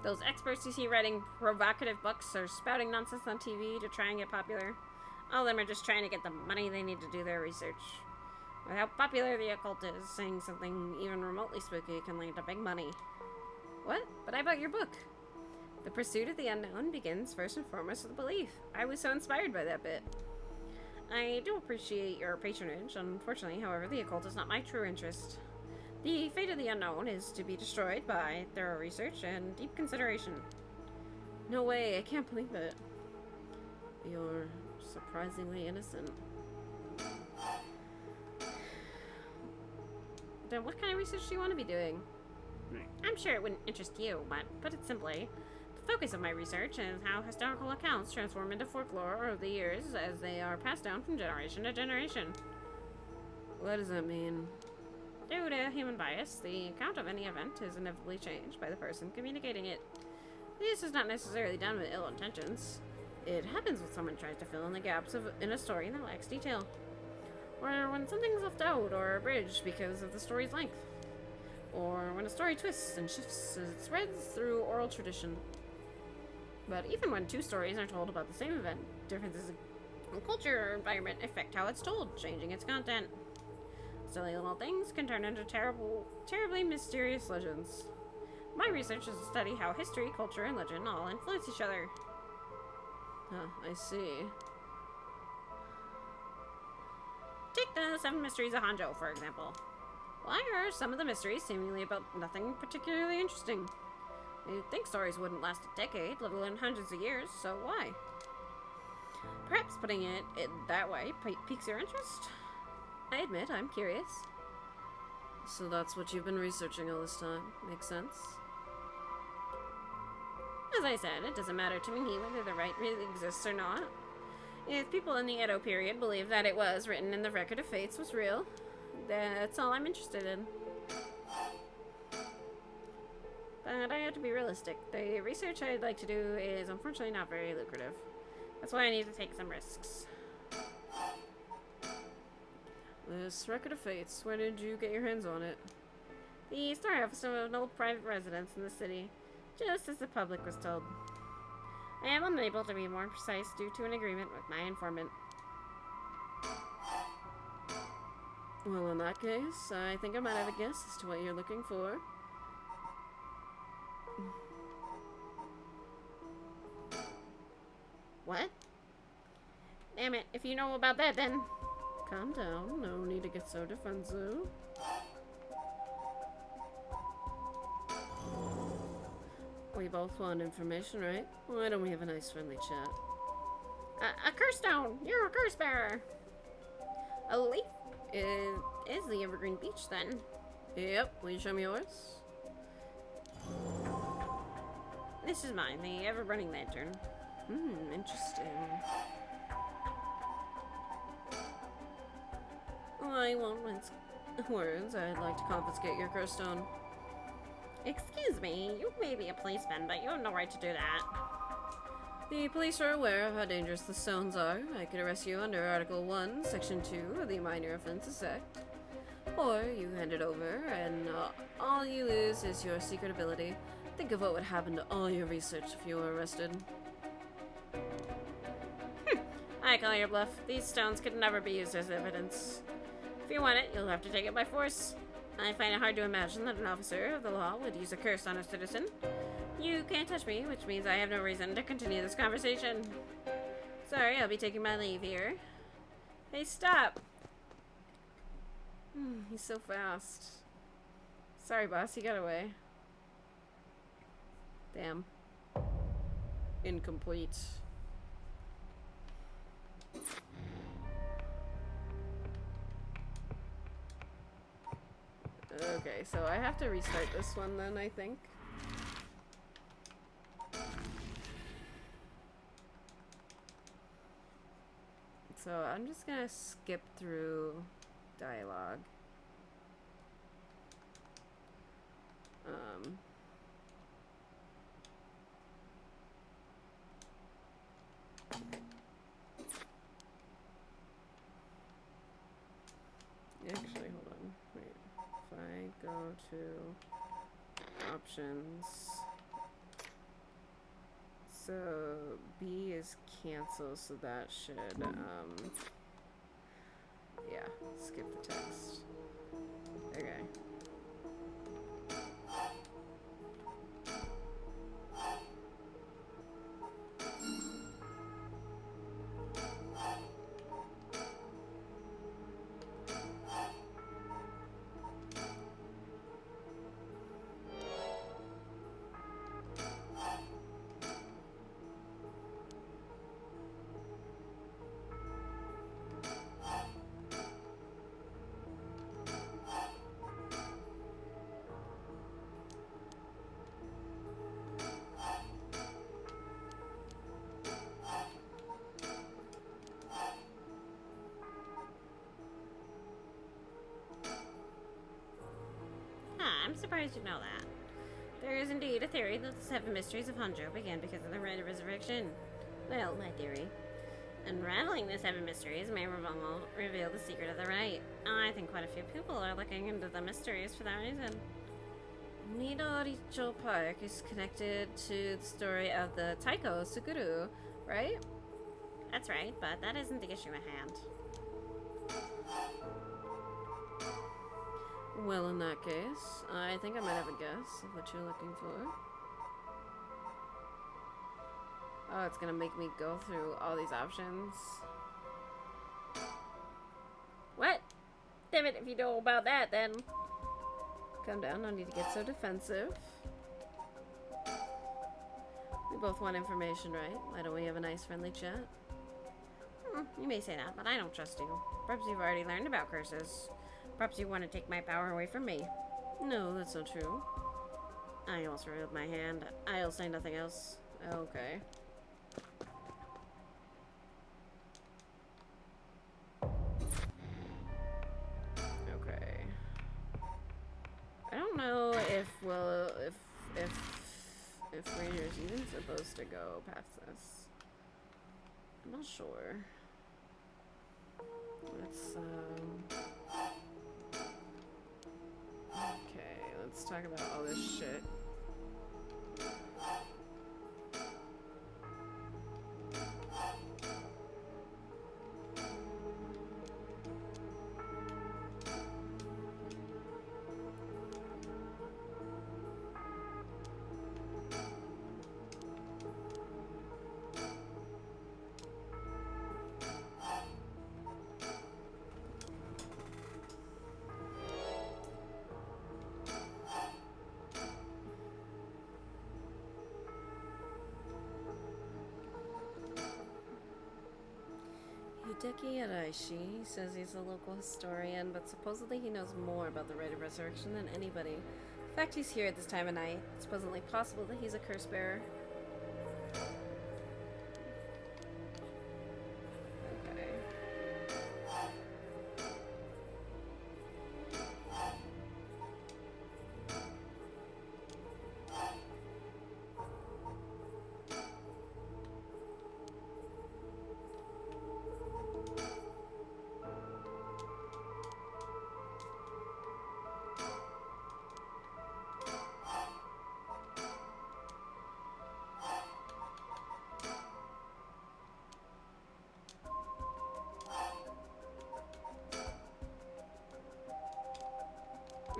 Those experts you see writing provocative books or spouting nonsense on TV to try and get popular, all of them are just trying to get the money they need to do their research. With how popular the occult is, saying something even remotely spooky can lead to big money. What? But I bought your book. The pursuit of the unknown begins first and foremost with belief. I was so inspired by that bit. I do appreciate your patronage. Unfortunately, however, the occult is not my true interest. The fate of the unknown is to be destroyed by thorough research and deep consideration. No way, I can't believe it. You're surprisingly innocent. Then what kind of research do you want to be doing? I'm sure it wouldn't interest you, but put it simply, the focus of my research is how historical accounts transform into folklore over the years as they are passed down from generation to generation. What does that mean? Due to human bias, the account of any event is inevitably changed by the person communicating it. This is not necessarily done with ill intentions. It happens when someone tries to fill in the gaps in a story that lacks detail. Or when something's left out or abridged because of the story's length. Or when a story twists and shifts as it spreads through oral tradition. But even when two stories are told about the same event, differences in culture or environment affect how it's told, changing its content. Silly little things can turn into terribly mysterious legends. My research is to study how history, culture, and legend all influence each other. Huh, I see. Take the 7 Mysteries of Honjo, for example. Why are some of the mysteries seemingly about nothing particularly interesting? You'd think stories wouldn't last a decade, let alone hundreds of years, so why? Perhaps putting it that way piques your interest? I admit, I'm curious. So that's what you've been researching all this time. Makes sense? As I said, it doesn't matter to me whether the rite really exists or not. If people in the Edo period believe that it was written in the Record of Fates was real, that's all I'm interested in. But I have to be realistic. The research I'd like to do is unfortunately not very lucrative. That's why I need to take some risks. This Record of Fates, where did you get your hands on it? The story office of an old private residence in the city, just as the public was told. I am unable to be more precise due to an agreement with my informant. Well, in that case, I think I might have a guess as to what you're looking for. What? Damn it, if you know about that, then... Calm down, no need to get so defensive. We both want information, right? Why don't we have a nice friendly chat? A curse stone! You're a curse bearer! A leaf is the evergreen beach, then. Yep, will you show me yours? This is mine, the ever-burning lantern. Interesting. I won't mince words. I'd like to confiscate your curse stone. Excuse me, you may be a policeman, but you have no right to do that. The police are aware of how dangerous the stones are. I could arrest you under Article 1, Section 2 of the Minor Offenses Act. Or you hand it over, and all you lose is your secret ability. Think of what would happen to all your research if you were arrested. I call your bluff. These stones could never be used as evidence. If you want it, you'll have to take it by force. I find it hard to imagine that an officer of the law would use a curse on a citizen. You can't touch me, which means I have no reason to continue this conversation. Sorry, I'll be taking my leave here. Hey, stop! He's so fast. Sorry, boss, he got away. Damn. Incomplete. Okay, so I have to restart this one then, I think. So I'm just gonna skip through dialogue. Actually, hold on. Wait. If I go to options. So B is cancel, so that should, yeah, skip the text. Okay. I'm surprised you know that. There is indeed a theory that the 7 mysteries of Honjo began because of the rite of resurrection. Well, my theory. Unraveling the 7 mysteries may reveal the secret of the rite. I think quite a few people are looking into the mysteries for that reason. Midoricho Park is connected to the story of the Taiko Suguru, right? That's right, but that isn't the issue at hand. Well, in that case, I think I might have a guess of what you're looking for. Oh, it's gonna make me go through all these options. What? Damn it, if you know about that, then... Calm down, no need to get so defensive. We both want information, right? Why don't we have a nice friendly chat? You may say that, but I don't trust you. Perhaps you've already learned about curses. Perhaps you want to take my power away from me. No, that's not true. I almost revealed my hand. I'll say nothing else. Okay. Okay. I don't know if, well, if Raider's even supposed to go past this. I'm not sure. Let's, okay, let's talk about all this shit. Hideki Araishi says he's a local historian, but supposedly he knows more about the rite of resurrection than anybody. The fact he's here at this time of night, it's supposedly possible that he's a curse bearer. Okay.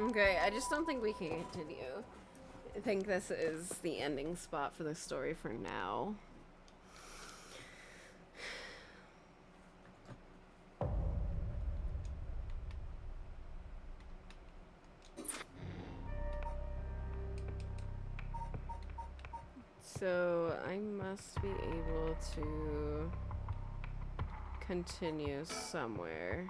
Okay, I just don't think we can continue. I think this is the ending spot for the story for now. So I must be able to continue somewhere.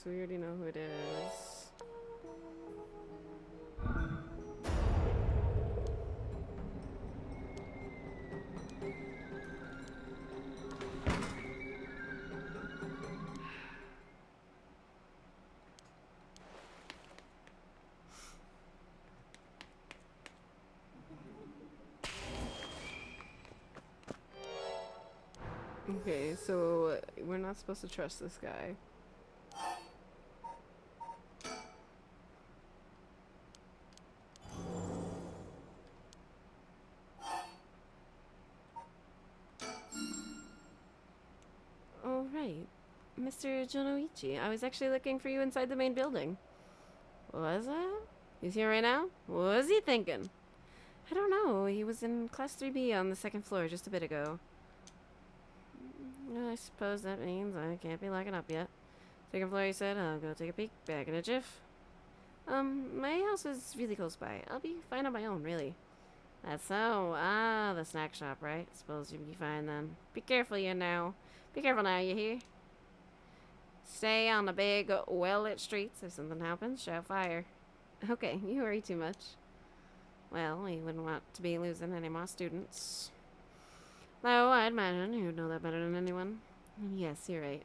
so we already know who it is. Okay, so we're not supposed to trust this guy. Oh, right. Mr. Jonoichi, I was actually looking for you inside the main building. Was that? He's here right now? What was he thinking? I don't know. He was in Class 3B on the second floor just a bit ago. Well, I suppose that means I can't be locking up yet. Second floor, you said? I'll go take a peek. Back in a jiff. My house is really close by. I'll be fine on my own, really. That's so. Ah, the snack shop, right? Suppose you'll be fine then. Be careful, you know. Be careful now, you hear? Stay on the big, well-lit streets. If something happens, shout fire. Okay, you worry too much. Well, we wouldn't want to be losing any more students. Though I'd imagine you'd know that better than anyone. Yes, you're right.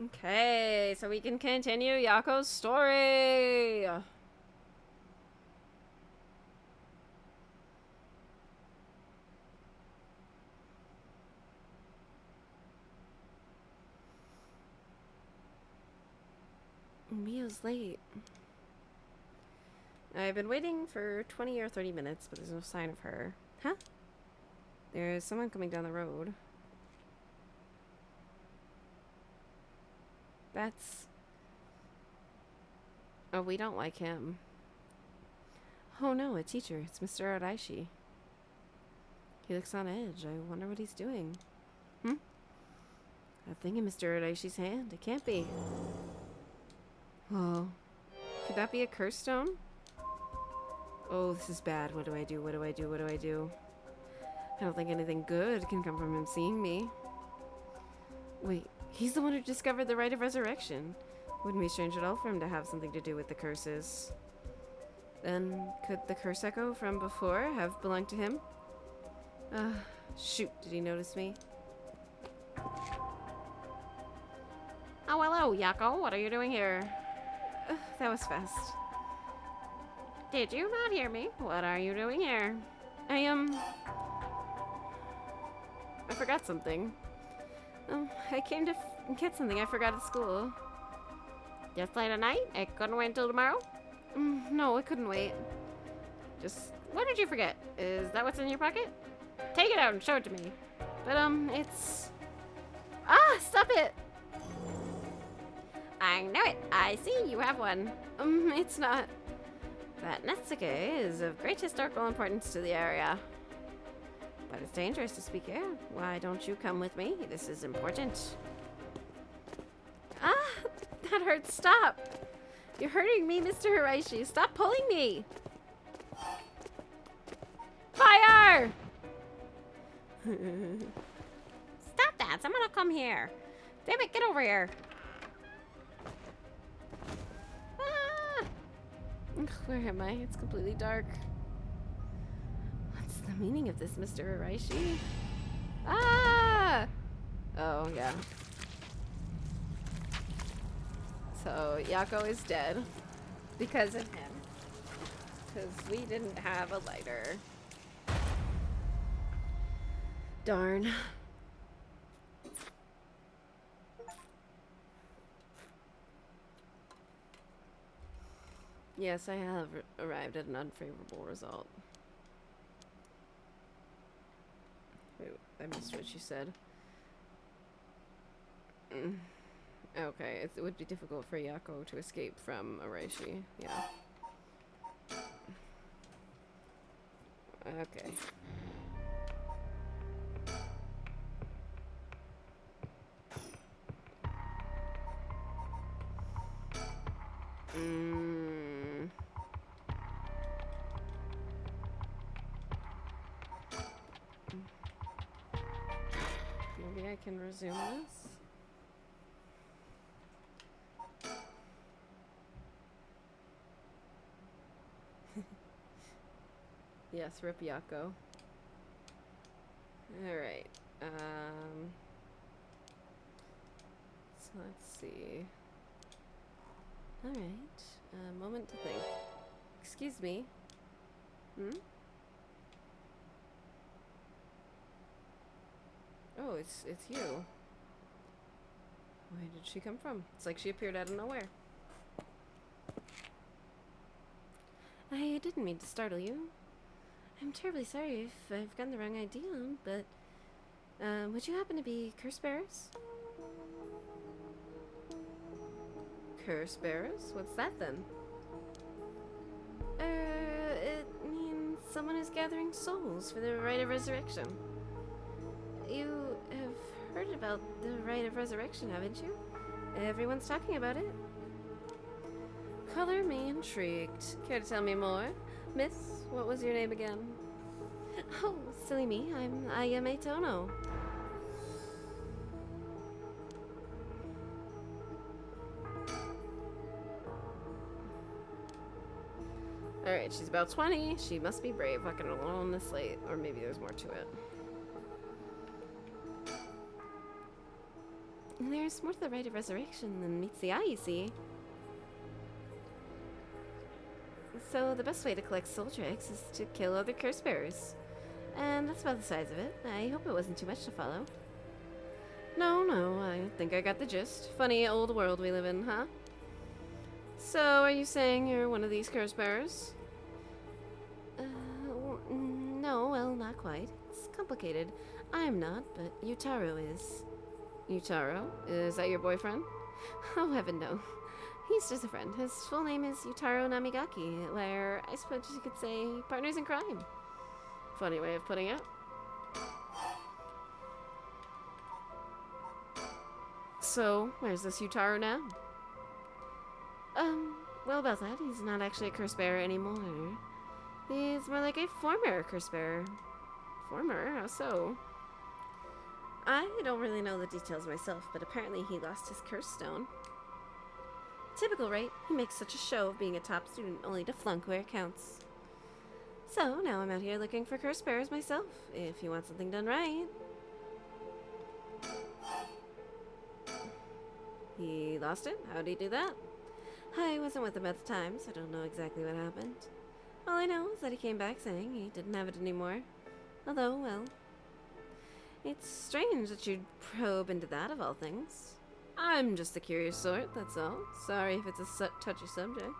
Okay, so we can continue Yako's story. Mia's late. I've been waiting for 20 or 30 minutes, but there's no sign of her. Huh? There's someone coming down the road. That's... Oh, we don't like him. Oh no, a teacher. It's Mr. Araishi. He looks on edge. I wonder what he's doing. That thing in Mr. Araishi's hand? It can't be. Oh. Could that be a curse stone? Oh, this is bad. What do I do? What do I do? What do I do? I don't think anything good can come from him seeing me. Wait, he's the one who discovered the rite of resurrection. Wouldn't be strange at all for him to have something to do with the curses. Then, could the curse echo from before have belonged to him? Shoot, did he notice me? Oh, hello, Yako. What are you doing here? That was fast. Did you not hear me? What are you doing here? I forgot something. I came to get something I forgot at school. Just late at night? It couldn't wait until tomorrow? No, it couldn't wait. Just, what did you forget? Is that what's in your pocket? Take it out and show it to me. But, it's... Ah, stop it! I know it. I see you have one. It's not. That Netsuke is of great historical importance to the area. But it's dangerous to speak here. Why don't you come with me? This is important. Ah, that hurts. Stop. You're hurting me, Mr. Hiraishi. Stop pulling me. Fire! Stop that. Someone will come here. Damn it, get over here. Where am I? It's completely dark. What's the meaning of this, Mr. Araishi? Ah! Oh, yeah. So, Yako is dead. Because of him. Because we didn't have a lighter. Darn. Yes, I have arrived at an unfavorable result. Wait, I missed what she said. Okay, it would be difficult for Yako to escape from Araishi. Yeah. Okay. Maybe can resume this. Yes, rip Yako. Alright. So let's see. Alright. A moment to think. Excuse me. Hmm? Oh, it's you. Where did she come from? It's like she appeared out of nowhere. I didn't mean to startle you. I'm terribly sorry if I've gotten the wrong idea, but would you happen to be curse bearers? Curse bearers? What's that then? It means someone who's gathering souls for the rite of resurrection. You have heard about the rite of resurrection, haven't you? Everyone's talking about it. Color me intrigued. Care to tell me more? Miss, what was your name again? Oh, silly me. I'm Ayame Tono. Alright, she's about 20. She must be brave, walking alone this late. Or maybe there's more to it. There's more to the rite of resurrection than meets the eye, you see. So the best way to collect soul tracks is to kill other curse bearers. And that's about the size of it. I hope it wasn't too much to follow. No, I think I got the gist. Funny old world we live in, huh? So, are you saying you're one of these curse bearers? No, well, not quite. It's complicated. I'm not, but Yutaro is. Yutaro? Is that your boyfriend? Oh, heaven no. He's just a friend. His full name is Yutaro Namigaki, where I suppose you could say partners in crime. Funny way of putting it. So, where's this Yutaro now? Well, about that, he's not actually a curse bearer anymore. He's more like a former curse bearer. Former? How so? I don't really know the details myself, but apparently he lost his curse stone. Typical, right? He makes such a show of being a top student only to flunk where it counts. So, now I'm out here looking for curse bearers myself, if you want something done right. He lost it? How'd he do that? I wasn't with him at the time, so I don't know exactly what happened. All I know is that he came back saying he didn't have it anymore. Although, well, it's strange that you'd probe into that of all things. I'm just the curious sort, that's all. Sorry if it's a touchy subject.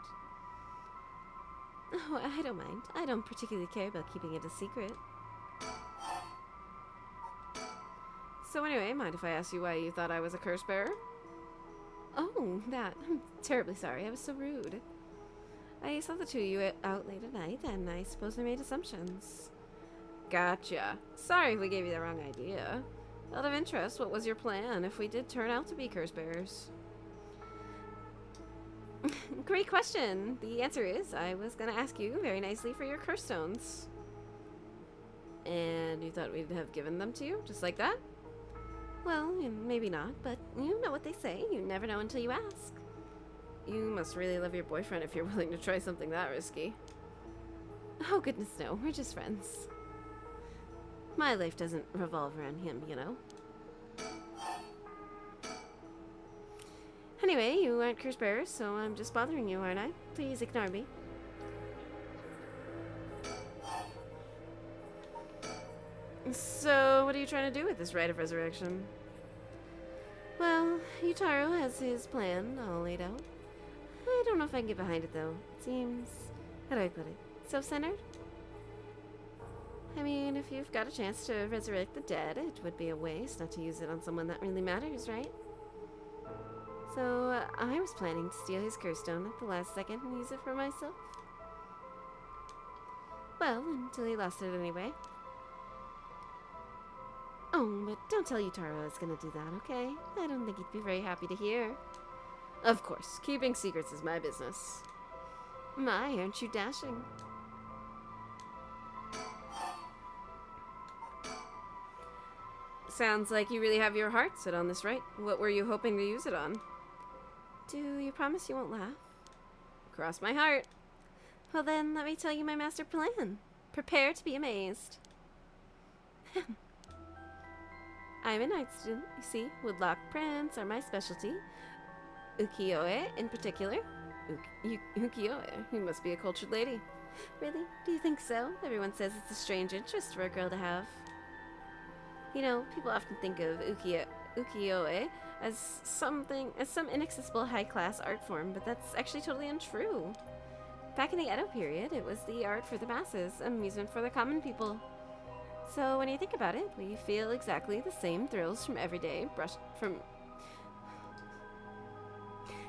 Oh, I don't mind. I don't particularly care about keeping it a secret. So anyway, mind if I ask you why you thought I was a curse bearer? Oh, that. I'm terribly sorry. I was so rude. I saw the two of you out late at night, and I suppose I made assumptions. Gotcha. Sorry if we gave you the wrong idea. Out of interest, what was your plan if we did turn out to be curse bearers? Great question. The answer is, I was going to ask you very nicely for your curse stones. And you thought we'd have given them to you, just like that? Well, maybe not, but you know what they say. You never know until you ask. You must really love your boyfriend if you're willing to try something that risky. Oh, goodness no. We're just friends. My life doesn't revolve around him, you know. Anyway, you aren't curse bearers, so I'm just bothering you, aren't I? Please ignore me. So, what are you trying to do with this rite of resurrection? Well, Yutaro has his plan all laid out. I don't know if I can get behind it, though. It seems... how do I put it? Self-centered? I mean, if you've got a chance to resurrect the dead, it would be a waste not to use it on someone that really matters, right? So, I was planning to steal his curse stone at the last second and use it for myself. Well, until he lost it anyway. Oh, but don't tell Yutaro I was gonna do that, okay? I don't think he'd be very happy to hear. Of course, keeping secrets is my business. My, aren't you dashing? Sounds like you really have your heart set on this, right? What were you hoping to use it on? Do you promise you won't laugh? Cross my heart. Well then, let me tell you my master plan. Prepare to be amazed. I'm an art student, you see. Woodlock prints are my specialty. Ukiyo-e in particular. Ukiyo-e, you must be a cultured lady. Really? Do you think so? Everyone says it's a strange interest for a girl to have. You know, people often think of ukiyo-e as some inaccessible high-class art form, but that's actually totally untrue. Back in the Edo period, it was the art for the masses, amusement for the common people. So when you think about it, we feel exactly the same thrills from everyday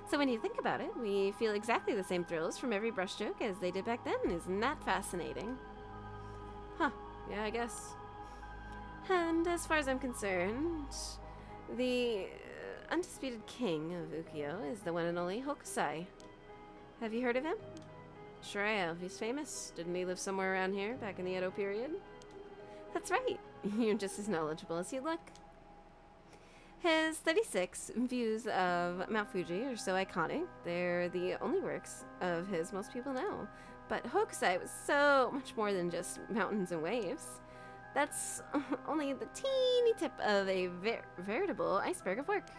So when you think about it, we feel exactly the same thrills from every brushstroke as they did back then. Isn't that fascinating? Huh, yeah, I guess. And as far as I'm concerned, the undisputed king of ukiyo is the one and only Hokusai. Have you heard of him? Sure I have. He's famous. Didn't he live somewhere around here back in the Edo period? That's right. You're just as knowledgeable as you look. His 36 views of Mount Fuji are so iconic, they're the only works of his most people know. But Hokusai was so much more than just mountains and waves. That's only the teeny tip of a veritable iceberg of work.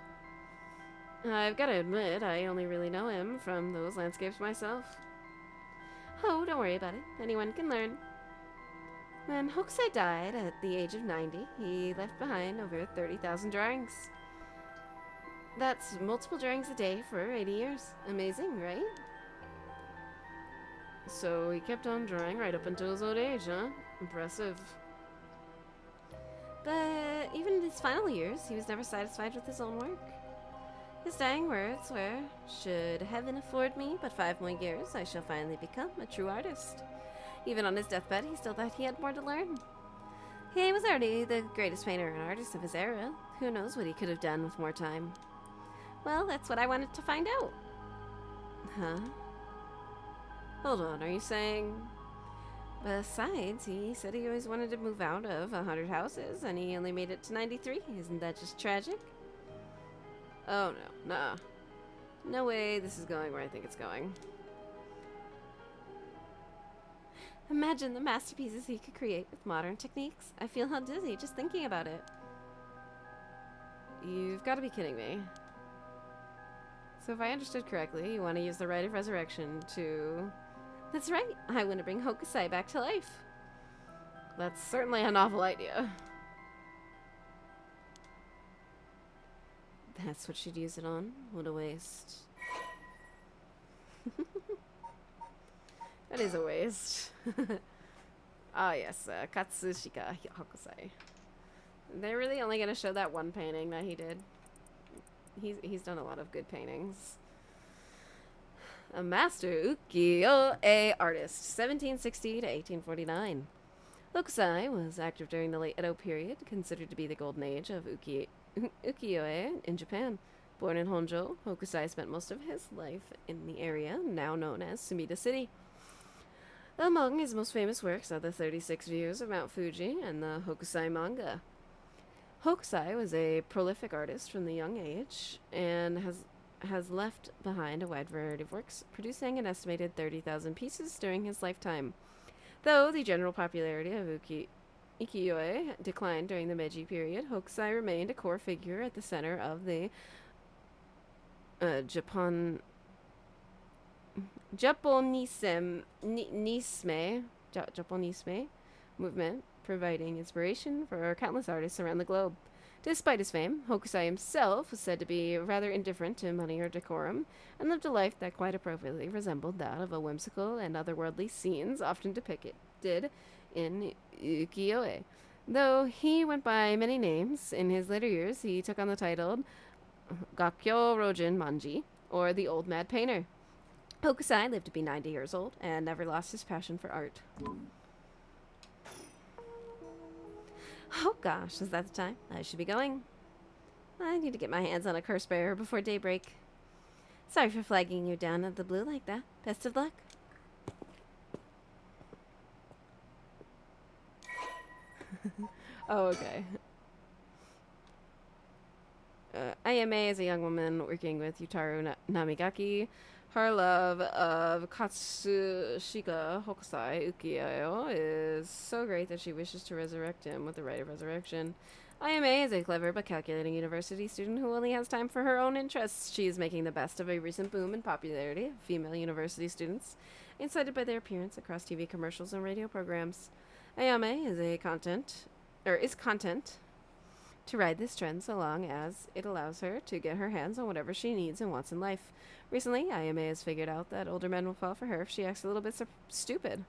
I've got to admit, I only really know him from those landscapes myself. Oh, don't worry about it. Anyone can learn. When Hokusai died at the age of 90, he left behind over 30,000 drawings. That's multiple drawings a day for 80 years. Amazing, right? So he kept on drawing right up until his old age, huh? Impressive. But even in his final years, he was never satisfied with his own work. His dying words were, "Should heaven afford me but 5 more years, I shall finally become a true artist." Even on his deathbed, he still thought he had more to learn. He was already the greatest painter and artist of his era. Who knows what he could have done with more time? Well, that's what I wanted to find out. Huh? Hold on, are you saying... Besides, he said he always wanted to move out of 100 houses, and he only made it to 93. Isn't that just tragic? Oh no, nah. No way this is going where I think it's going. Imagine the masterpieces he could create with modern techniques. I feel how dizzy just thinking about it. You've got to be kidding me. So if I understood correctly, you want to use the Rite of Resurrection to... That's right, I want to bring Hokusai back to life. That's certainly a novel idea. That's what she'd use it on? What a waste. That is a waste. Ah yes, Katsushika Hokusai. They're really only going to show that one painting that he did. He's done a lot of good paintings. A master ukiyo-e artist, 1760 to 1849. Hokusai was active during the late Edo period, considered to be the golden age of ukiyo-e in Japan. Born in Honjo, Hokusai spent most of his life in the area now known as Sumida City. Among his most famous works are the 36 Views of Mount Fuji and the Hokusai manga. Hokusai was a prolific artist from the young age and has left behind a wide variety of works, producing an estimated 30,000 pieces during his lifetime. Though the general popularity of ukiyo-e declined during the Meiji period, Hokusai remained a core figure at the center of the Japonisme movement, providing inspiration for countless artists around the globe. Despite his fame, Hokusai himself was said to be rather indifferent to money or decorum, and lived a life that quite appropriately resembled that of a whimsical and otherworldly scenes often depicted in ukiyo-e. Though he went by many names, in his later years he took on the title Gakkyo Rojin Manji, or the Old Mad Painter. Hokusai lived to be 90 years old and never lost his passion for art. Oh gosh, is that the time? I should be going. I need to get my hands on a curse bearer before daybreak. Sorry for flagging you down out of the blue like that. Best of luck. Oh, okay. Ayame is a young woman working with Yutaru Namigaki. Her love of Katsushika Hokusai Ukiyo is so great that she wishes to resurrect him with the right of resurrection. Ayame is a clever but calculating university student who only has time for her own interests. She is making the best of a recent boom in popularity of female university students, incited by their appearance across TV commercials and radio programs. Ayame is content to ride this trend so long as it allows her to get her hands on whatever she needs and wants in life. Recently, Ayame has figured out that older men will fall for her if she acts a little bit stupid.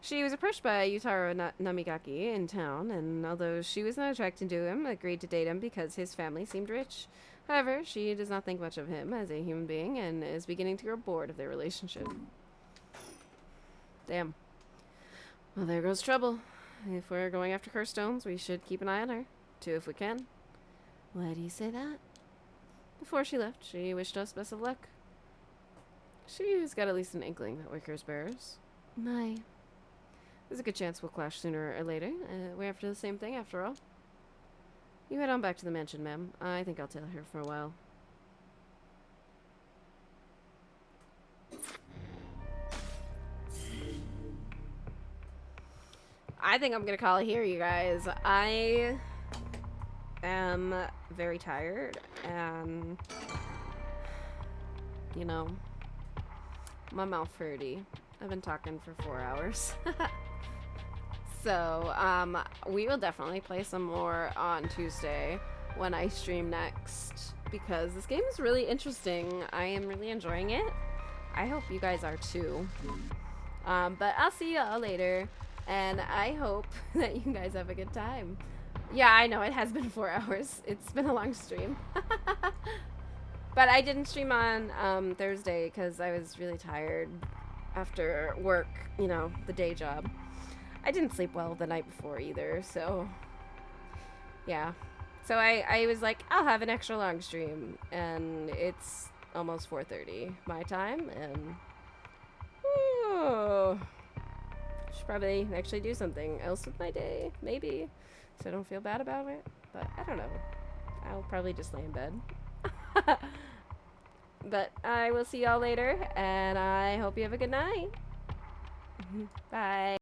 She was approached by Yutaro Namigaki in town, and although she was not attracted to him, agreed to date him because his family seemed rich. However, she does not think much of him as a human being and is beginning to grow bored of their relationship. Damn. Well, there goes trouble. If we're going after cursed stones, we should keep an eye on her. Two if we can. Why do you say that? Before she left, she wished us best of luck. She's got at least an inkling that we're curse bearers. My. There's a good chance we'll clash sooner or later. We're after the same thing, after all. You head on back to the mansion, ma'am. I think I'll tail her for a while. I think I'm gonna call it here, you guys. I am very tired, and you know, my mouth hurty. I've been talking for 4 hours. So, we will definitely play some more on Tuesday when I stream next, because this game is really interesting. I am really enjoying it. I hope you guys are too. But I'll see y'all later, and I hope that you guys have a good time. Yeah, I know, it has been 4 hours. It's been a long stream. But I didn't stream on Thursday because I was really tired after work, you know, the day job. I didn't sleep well the night before either, so yeah. So I was like, I'll have an extra long stream, and it's almost 4:30 my time, and should probably actually do something else with my day, maybe, so I don't feel bad about it, but I don't know. I'll probably just lay in bed. But I will see y'all later, and I hope you have a good night. Bye.